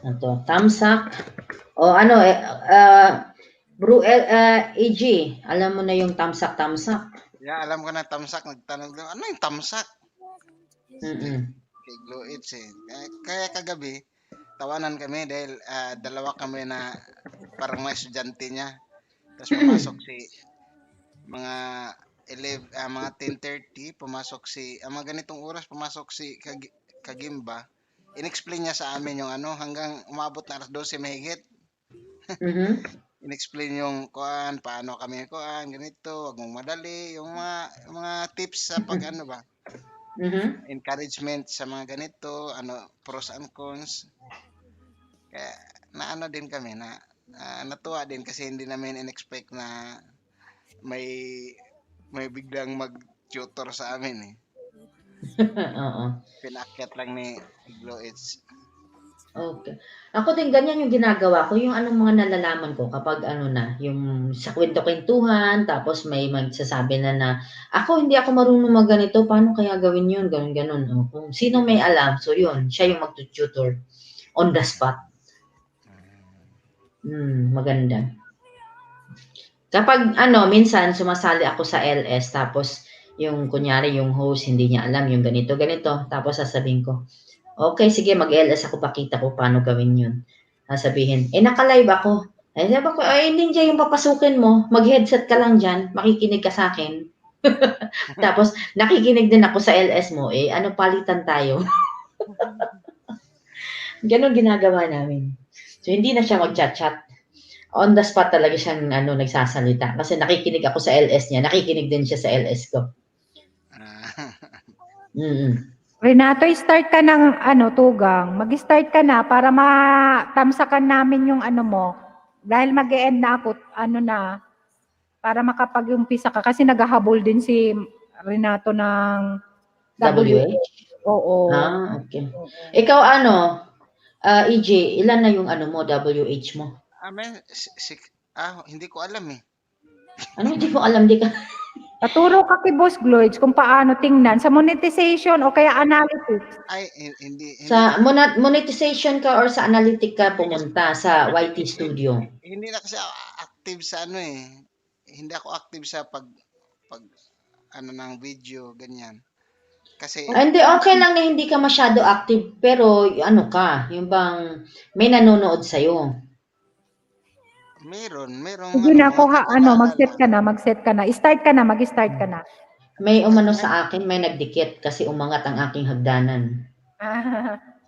Speaker 7: Ito, thumbs up. O Bro AG, alam mo na yung thumbs up.
Speaker 5: Yeah, alam ko na tamsak. Nagtanong daw, ano yung tamsak?
Speaker 7: Mm-mm.
Speaker 5: Kay Glow It's eh. Kaya kagabi, tawanan kami dahil dalawa kami na parang mga estudyante niya. Tapos pumasok si mga 10:30, pumasok si, mga ganitong oras, pumasok si Kagimba. In-explain niya sa amin yung hanggang umabot na 12 mahigit.
Speaker 7: Mhm.
Speaker 5: In-explain yung paano kami ganito, wag mong madali, yung mga tips sa pag ba,
Speaker 7: Mhm.
Speaker 5: encouragement sa mga ganito, pros and cons. Kaya din kami na natuwa din kasi hindi namin in-expect na may biglang mag-tutor sa amin eh.
Speaker 7: Oo.
Speaker 5: Pinakyat lang ni Glow It's.
Speaker 7: Okay. Ako din ganyan yung ginagawa ko, yung anong mga nalalaman ko kapag yung sa kwento-kwentuhan, tapos may magsasabi na ako hindi ako marunong magganito, paano kaya gawin yun, ganun. Kung sino may alam, so yun, siya yung magtututor on the spot. Maganda. Kapag minsan sumasali ako sa LS, tapos yung kunyari yung host hindi niya alam yung ganito, tapos sasabihin ko, okay, sige, mag-LS ako, pakita ko paano gawin yun. Sabihin, naka-live ako. Sabi ko, hindi dyan yung papasukin mo. Mag-headset ka lang dyan. Makikinig ka sa akin. Tapos, nakikinig din ako sa LS mo. Palitan tayo. Ganon ginagawa namin. So, hindi na siya mag-chat-chat. On the spot talaga siyang nagsasalita. Kasi nakikinig ako sa LS niya. Nakikinig din siya sa LS ko.
Speaker 1: Renato, start ka ng tugang. Mag-start ka na para matamsakan namin yung mo. Dahil mag-e-end na ako, para makapag-umpisa ka. Kasi naghahabol din si Renato ng
Speaker 7: WH?
Speaker 1: Oo.
Speaker 7: Okay. Ikaw EJ, ilan na yung mo, WH mo?
Speaker 5: Hindi ko alam eh.
Speaker 7: Hindi ko alam, di ka?
Speaker 1: Paturo ka kay Boss Gloids kung paano tingnan sa monetization o kaya analytics.
Speaker 5: Ay, hindi.
Speaker 7: Sa monetization ka or sa analytic ka pumunta sa YT Studio?
Speaker 5: Hindi na kasi active sa Hindi ako active sa pag ng video, ganyan. Kasi
Speaker 7: hindi, okay lang na hindi ka masyado active, pero yung bang may nanonood sa'yo?
Speaker 5: Meron.
Speaker 1: Sige na, mag-set ka na. Start ka na, mag-start ka na.
Speaker 7: May umano sa akin, may nagdikit kasi umangat ang aking hagdanan.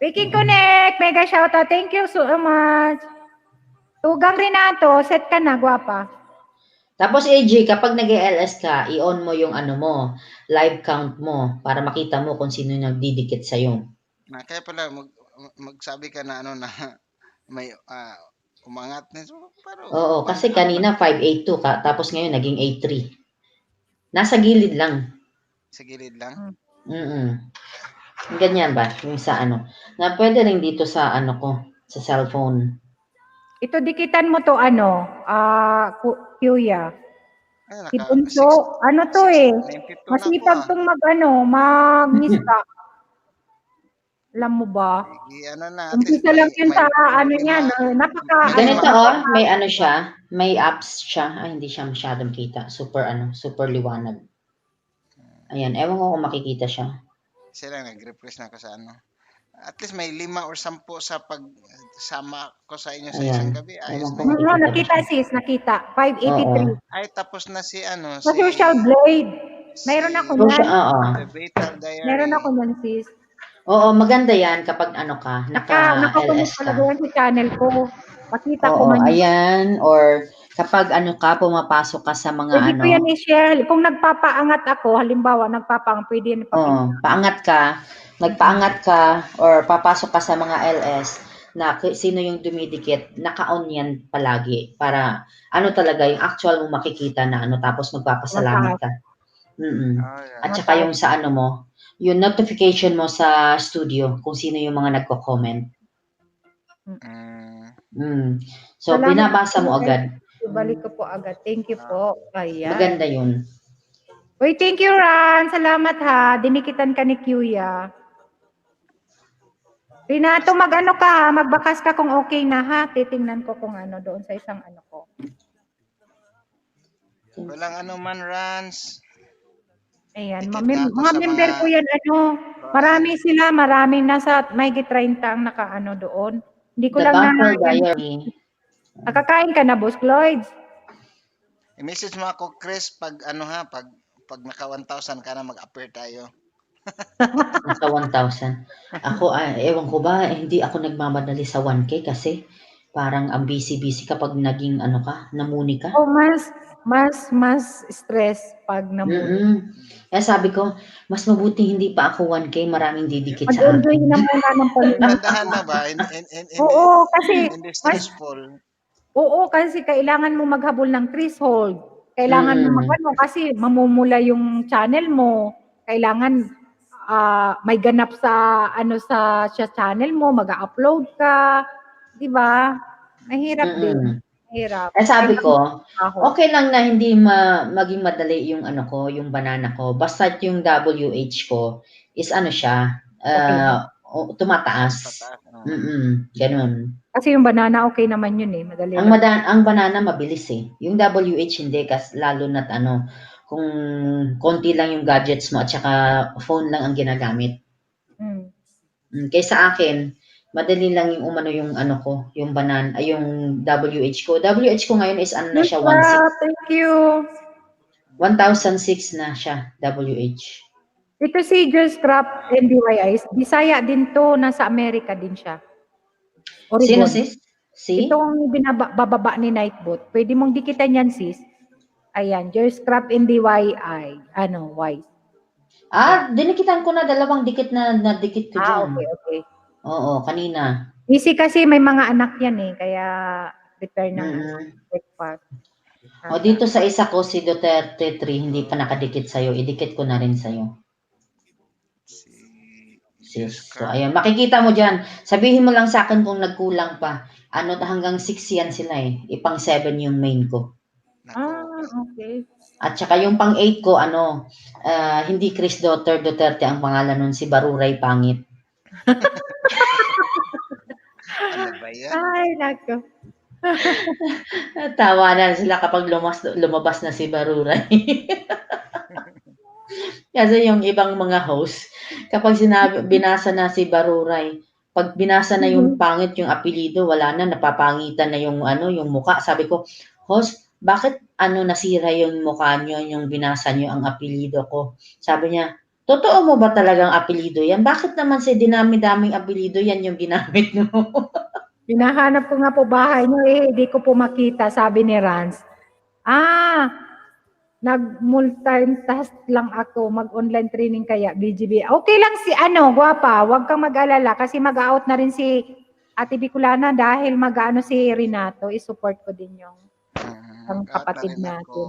Speaker 1: Speaking Connect, mega shoutout. Thank you so much. Tugang Renato, set ka na, guwapa.
Speaker 7: Tapos AJ, kapag nag-LS ka, i-on mo yung live count mo para makita mo kung sino nagdidikit sa'yo.
Speaker 5: Kaya pala, magsabi ka na na may umangat na.
Speaker 7: Oo, kasi kanina 582 ka, tapos ngayon naging 83. Nasa gilid lang.
Speaker 5: Sa gilid lang?
Speaker 7: Ganyan ba? Yung sa na pwede rin dito sa ko, sa cellphone.
Speaker 1: Ito dikitan mo to kuya.
Speaker 5: Ay,
Speaker 1: Si
Speaker 5: naka
Speaker 1: Bunso, ano to eh,
Speaker 5: 92 na ako
Speaker 1: masipag
Speaker 5: ah.
Speaker 1: tong mag-mista. Alam mo ba?
Speaker 5: Sige, ano na, at least
Speaker 1: Umpisa lang yan sa ano
Speaker 5: may
Speaker 1: niyan,
Speaker 5: may
Speaker 7: Ganito
Speaker 5: lima.
Speaker 7: oh, may ano siya, may apps siya. Ay, hindi siya masyadong kita. Super liwanag. Ayan, ewan ko kung makikita siya.
Speaker 5: Sila nag-request na ako sa ano. At least may 5 or 10 sa pagsama ko sa inyo sa isang
Speaker 7: Ayan.
Speaker 5: gabi. Ayos
Speaker 7: Ewan
Speaker 5: na
Speaker 7: ko
Speaker 5: yun.
Speaker 1: Oo,
Speaker 7: makikita ba
Speaker 1: nakita
Speaker 7: siya.
Speaker 1: sis, nakita.
Speaker 7: Oo.
Speaker 1: 583.
Speaker 5: Ay, tapos na si ano,
Speaker 1: Sa Social Blade. Mayroon ako
Speaker 7: So,
Speaker 1: niyan.
Speaker 7: oo.
Speaker 5: The Betal Diary.
Speaker 1: Meron ako niyan sis.
Speaker 7: Oo, maganda yan kapag ano ka,
Speaker 1: Nakakunik
Speaker 7: naka-LS
Speaker 1: talaga
Speaker 7: ka.
Speaker 1: yan sa channel ko. Makita ko
Speaker 7: Oo,
Speaker 1: man.
Speaker 7: ayan. Or kapag ano ka, pumapasok ka sa mga
Speaker 1: Pwede ko
Speaker 7: ano,
Speaker 1: yan i-share. Kung nagpapaangat ako, halimbawa, pwede yan ipakita.
Speaker 7: paangat ka, nagpaangat ka, or papasok ka sa mga LS na sino yung dumidikit, naka-on yan palagi para ano talaga, yung actual mo makikita na ano, tapos magpapasalamat ka. At saka yung sa ano mo, yung notification mo sa studio kung sino yung mga nagko-comment. So,
Speaker 1: Salamat
Speaker 7: binabasa mo
Speaker 1: po,
Speaker 7: agad.
Speaker 1: Ibalik ko po agad. Thank you po. Ayan.
Speaker 7: Maganda yun.
Speaker 1: Uy, thank you, Ran. Salamat ha. Dinikitan ka ni Kuya. Renato, mag-ano ka ha? Magbakas ka kung okay na ha. Titingnan ko kung ano doon sa isang ano ko.
Speaker 5: Walang ano man, Rans.
Speaker 1: Ayan.
Speaker 5: Dikit na ako
Speaker 1: Mga
Speaker 5: sa
Speaker 1: member
Speaker 5: mga-
Speaker 1: ko yan, ano. Marami sila. Maraming nasa may 30 ang nakaano doon. Hindi ko
Speaker 7: The
Speaker 1: lang
Speaker 7: Bumper
Speaker 1: na...
Speaker 7: Diary.
Speaker 1: Nakakain ka na, Boss Lloyd?
Speaker 5: I-message mo ako, Chris, pag ano ha, pag naka 1,000 ka na, mag-appear tayo.
Speaker 7: Nasa 1,000. Ako, ewan ko ba, hindi ako nagmamadali sa 1K kasi parang ang busy-busy kapag naging ano ka, namuni ka.
Speaker 1: Oh, mas stress pag namuli.
Speaker 7: Kaya sabi ko, mas mabuti hindi pa ako 1K, maraming didikit sa
Speaker 1: Mag-enjoy
Speaker 7: akin.
Speaker 1: na muna ng
Speaker 5: Dahan na ba?
Speaker 1: Oo, kasi
Speaker 5: Hindi stressful.
Speaker 1: kailangan mo maghabol ng threshold. Kailangan mo magano kasi mamumula yung channel mo. Kailangan may ganap sa channel mo, mag-upload ka, 'di ba? Mahirap din. Mahirap.
Speaker 7: Sabi ko,
Speaker 1: Ako.
Speaker 7: okay lang na hindi maging madali yung ano ko, yung banana ko. Basta yung WH ko is ano siya, tumataas. Ganun.
Speaker 1: Kasi yung banana okay naman yun eh, madali.
Speaker 7: Ang banana mabilis eh. Yung WH hindi kasi lalo na't ano, kung konti lang yung gadgets mo at saka phone lang ang ginagamit. Kaysa akin, madali lang yung umano yung ano ko, yung banana, yung WH ko. WH ko ngayon is ano na siya, 1,600.
Speaker 1: Thank you.
Speaker 7: 1,006 na siya, WH.
Speaker 1: Ito si Just Crop NDYI. Bisaya din to, nasa Amerika din siya.
Speaker 7: Sino
Speaker 1: Oregon.
Speaker 7: sis? Si?
Speaker 1: Itong bababa ni Nightbot. Pwede mong dikitan yan sis. Ayan, Just Crop NDYI. Ano, wise.
Speaker 7: Dinikitan ko na, dalawang dikit na dikit ko dyan.
Speaker 1: Okay.
Speaker 7: Oo, kanina.
Speaker 1: Easy kasi may mga anak yan eh, kaya prepare ng breakfast.
Speaker 7: Dito sa isa ko, si Duterte 3, hindi pa nakadikit sa'yo. Idikit ko na rin sa'yo. So, ayan. Makikita mo dyan. Sabihin mo lang sa akin kung nagkulang pa. Hanggang 6 yan sila eh. Ipang 7 yung main ko.
Speaker 1: Okay.
Speaker 7: At saka yung pang 8 ko, hindi Chris Duterte ang pangalan nun, si Baruray Pangit.
Speaker 5: Ano ba yan?
Speaker 1: Ay, nako.
Speaker 7: Tawa na sila kapag lumabas na si Baruray. Kasi yung ibang mga host, kapag binasa na si Baruray, pag binasa na yung pangit yung apelido, wala na, napapangitan na yung yung muka. Sabi ko, host, bakit nasira yung mukha nyo, yung binasa nyo ang apelido ko? Sabi niya, totoo mo ba talagang apelido yan? Bakit naman sa dinami-daming apelido yan yung ginamit mo?
Speaker 1: Hinahanap ko nga po bahay nyo hindi ko po makita, sabi ni Rans. Nag-multitask lang ako, mag-online training kaya, BGB. Okay lang gwapa, huwag kang mag-alala kasi mag-out na rin si Ate Bicolana dahil si Renato, i-support ko din yung ang kapatid natin.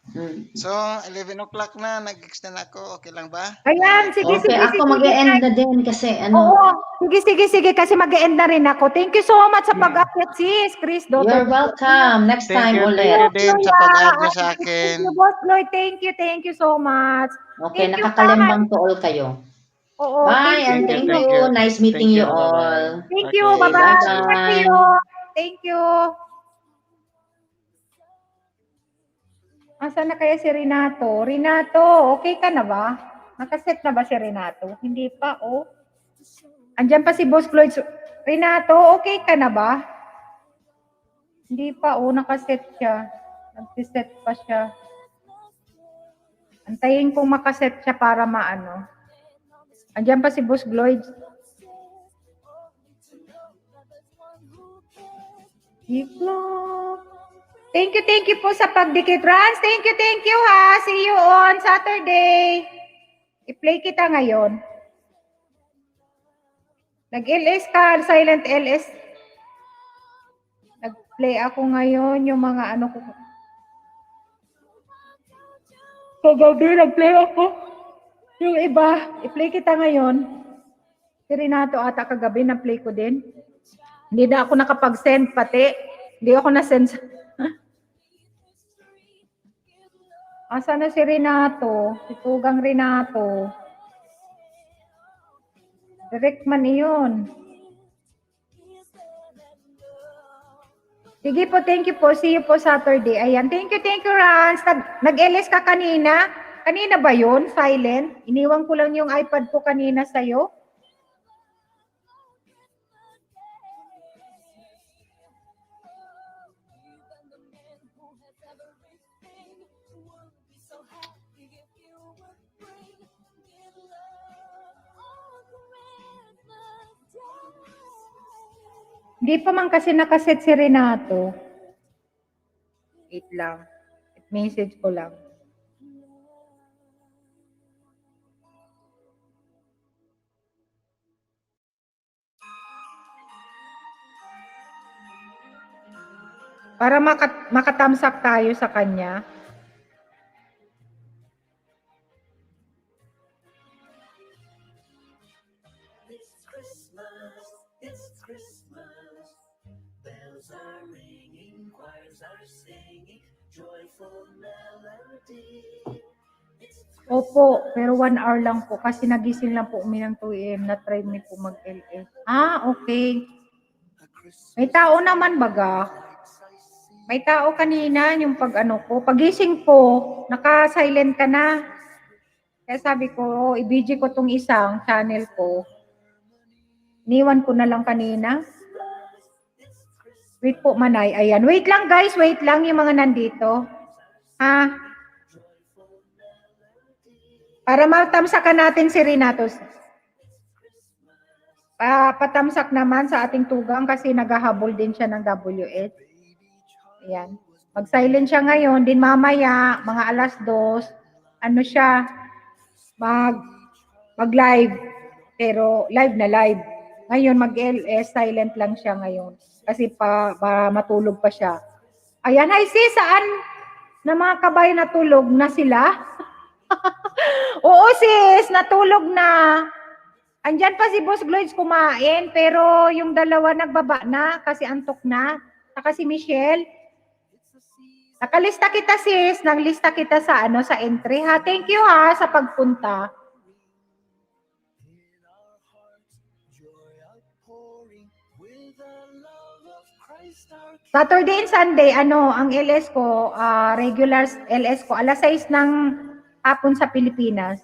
Speaker 7: Mm.
Speaker 5: So, 11 o'clock na, nag-extend ako. Okay lang ba?
Speaker 1: Ayan, sige,
Speaker 7: Okay,
Speaker 1: sige,
Speaker 7: ako
Speaker 1: sige.
Speaker 7: mag-e-end na din kasi
Speaker 1: Oo,
Speaker 7: ano,
Speaker 1: sige, kasi mag-e-end na rin ako. Thank you so much sa pag-update, sis. Chris,
Speaker 7: you're welcome. Next time
Speaker 5: Thank
Speaker 7: ulit.
Speaker 5: you din sa pag-add nyo sa
Speaker 1: Thank you,
Speaker 5: akin.
Speaker 1: Boss Lloyd. Thank you so much.
Speaker 7: Okay,
Speaker 1: Thank you,
Speaker 7: nakakalimbang to all kayo.
Speaker 1: Oo,
Speaker 7: Bye and
Speaker 5: Thank
Speaker 7: thank
Speaker 5: you.
Speaker 7: you. Nice meeting
Speaker 5: Thank
Speaker 7: you
Speaker 5: you. Bye-bye.
Speaker 7: all.
Speaker 1: Thank you.
Speaker 5: Okay,
Speaker 1: Bye-bye.
Speaker 5: you too.
Speaker 1: Ingat
Speaker 7: Bye-bye.
Speaker 1: kayo. Thank you. Asan na kaya si Renato? Renato, okay ka na ba? Nakaset na ba si Renato? Hindi pa, oh. Andyan pa si Boss Floyd. Renato, okay ka na ba? Hindi pa, oh. Nakaset siya. Nagsiset pa siya. Antayin kong makaset siya para maano. Andyan pa si Boss Floyd. Thank you po sa pagdikit. Rans, thank you ha. See you on Saturday. I-play kita ngayon. Nag-LS ka, silent LS. Nag-play ako ngayon, yung mga ano ko. Kagabi, nag-play ako. Yung iba, i-play kita ngayon. Si Renato ata kagabi, na-play ko din. Hindi na ako nakapag-send pati. Hindi ako na-send. Asa na si Renato? Si Tugang Renato. Direct man iyon. Sige po, thank you po. See you po Saturday. Ayan, thank you, Rans. Nag-LS ka kanina? Kanina ba yun? Silent? Iniwan ko lang yung iPad ko kanina sa'yo. Hindi pa man kasi nakaset si Renato. Wait lang. Message ko lang. Para makatamsak tayo sa kanya. Opo, pero 1 hour lang po kasi nagising lang po ng 2 AM na try me po mag-LS. Okay. May tao naman baga. May tao kanina yung pag-ano ko. Pagising ko, naka-silent ka na. Kaya sabi ko, i-BG ko tong isang channel ko. Niwan ko na lang kanina. Wait po, Manay. Ayan. Wait lang, guys. Wait lang yung mga nandito. Ha? Para matamsakan natin si Renato. Patamsak naman sa ating tugang kasi naghahabol din siya ng WS. Ayan. Mag-silent siya ngayon. Din mamaya, mga 2:00, ano siya, mag-live. Pero live na live. Ngayon, mag-LS, silent lang siya ngayon. Kasi para matulog pa siya. Ayan, hi sis, saan na mga kabay natulog na sila? Oo sis, natulog na. Andyan pa si Boss Gloids kumain, pero yung dalawa nagbaba na kasi antok na. Saka si Michelle. Nakalista kita sis, naglista kita sa sa entry ha. Thank you ha sa pagpunta. Saturday and Sunday, ang LS ko, regular LS ko, 6:00 ng hapon sa Pilipinas.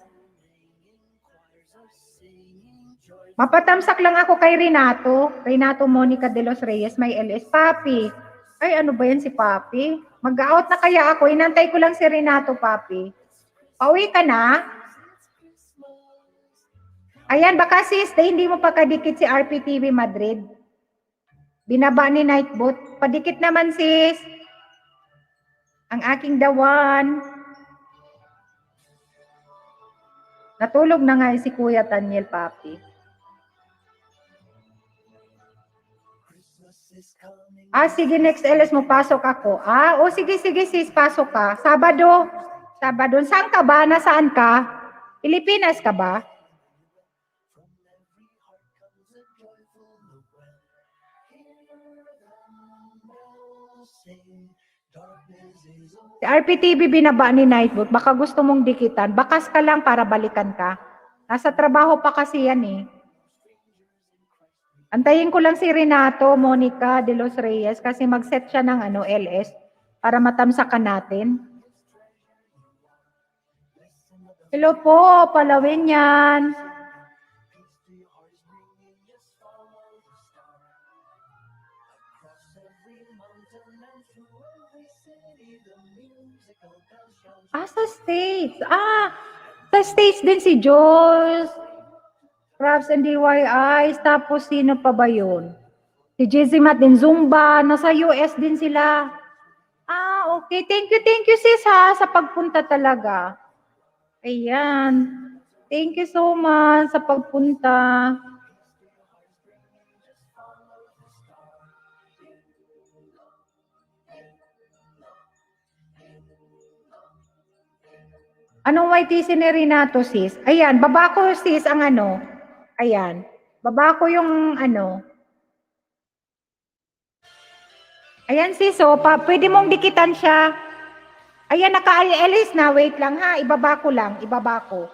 Speaker 1: Mapatamsak lang ako kay Renato Monica de los Reyes, may LS. Papi, ay ano ba yan si Papi? Mag-out na kaya ako, inantay ko lang si Renato, Papi. Pauwi ka na? Ayan, baka sis, hindi mo pa kadikit si RPTV Madrid. Binaba ni Nightbot. Padikit naman sis. Ang aking dawan. Natulog na nga si Kuya Daniel, Papi. Sige, next LS mo, pasok ako. Sige, sis, pasok ka. Sabado. Saan ka ba? Nasaan ka? Pilipinas ka ba? Si RPTV binaba ni Nightbot. Baka gusto mong dikitan. Bakas ka lang para balikan ka. Nasa trabaho pa kasi yan eh. Antayin ko lang si Renato, Monica de los Reyes kasi mag-set siya ng LS para matamsakan natin. Hello po, Palawin yan. Sa States. Sa States din si Jules. Crabs and DIYs. Tapos sino pa ba yun? Si Jizimat din Zumba. Nasa US din sila. Okay. Thank you sis ha sa pagpunta talaga. Ayan. Thank you so much sa pagpunta. Anong YTC ni Renato, sis? Ayan, baba ko, sis, ang Ayan. Baba ko yung Ayan, sis, pwede mong dikitan siya. Ayan, naka-alis na. Wait lang, ha? Ibaba ko lang. Ibaba ko.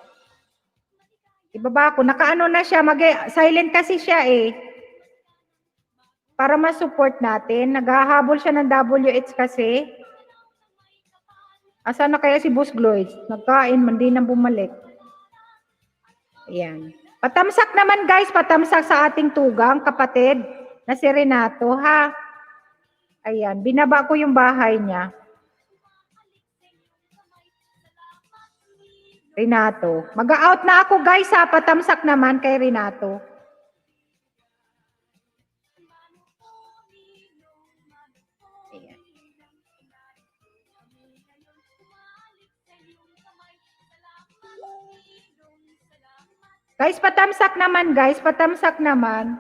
Speaker 1: Naka-ano na siya. Silent kasi siya, eh. Para ma-support natin. Naghahabol siya ng WH kasi. Asan na kaya si Boss Gloyd? Nagkain, mandi nang bumalik. Ayan. Patamsak naman guys, patamsak sa ating tugang kapatid na si Renato, ha? Ayan, binaba ko yung bahay niya. Renato. Mag-out na ako guys, ha? Patamsak naman kay Renato. Guys, patamsak naman guys, patamsak naman.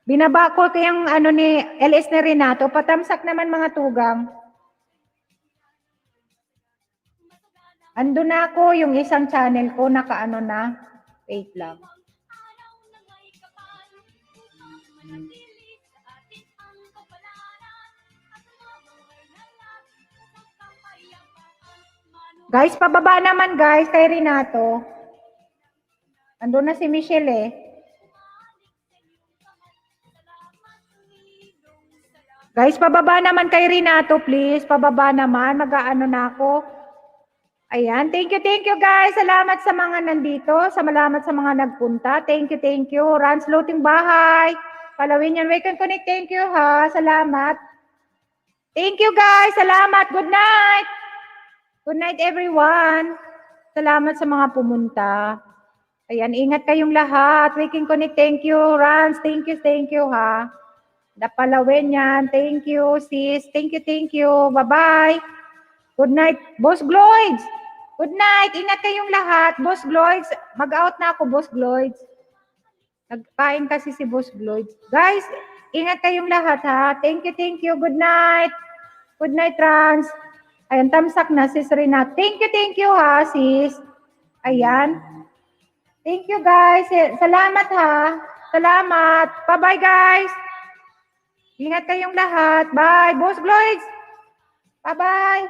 Speaker 1: Binaba ko kayang ni LS na Renato, patamsak naman mga tugang. Ando na ako, yung isang channel ko, nakaano na. Wait lang. Guys, pababa naman guys kay Renato. Ando na si Michelle eh. Guys, pababa naman kay Renato, please. Pababa naman. Mag-aano na ako. Ayan. Thank you guys. Salamat sa mga nandito. Salamat sa mga nagpunta. Thank you. Rans Loting Bahay. Palawin yan. We can connect. Thank you ha. Salamat. Thank you guys. Salamat. Good night. Good night everyone. Salamat sa mga pumunta. Ayan, ingat kayong lahat. We can connect. Thank you, Rans. Thank you, ha. Napalawin yan. Thank you, sis. Thank you. Bye-bye. Good night, Boss Gloids. Good night. Ingat kayong lahat. Boss Gloids. Mag-out na ako, Boss Gloids. Nagkain kasi si Boss Gloids. Guys, ingat kayong lahat, ha. Thank you. Good night. Good night, Rans. Ayan, tamsak na, sis Renat. Thank you, ha, sis. Ayan. Thank you guys. Salamat ha. Salamat. Bye-bye guys. Ingat kayong lahat. Bye. Boss Gloids. Bye-bye.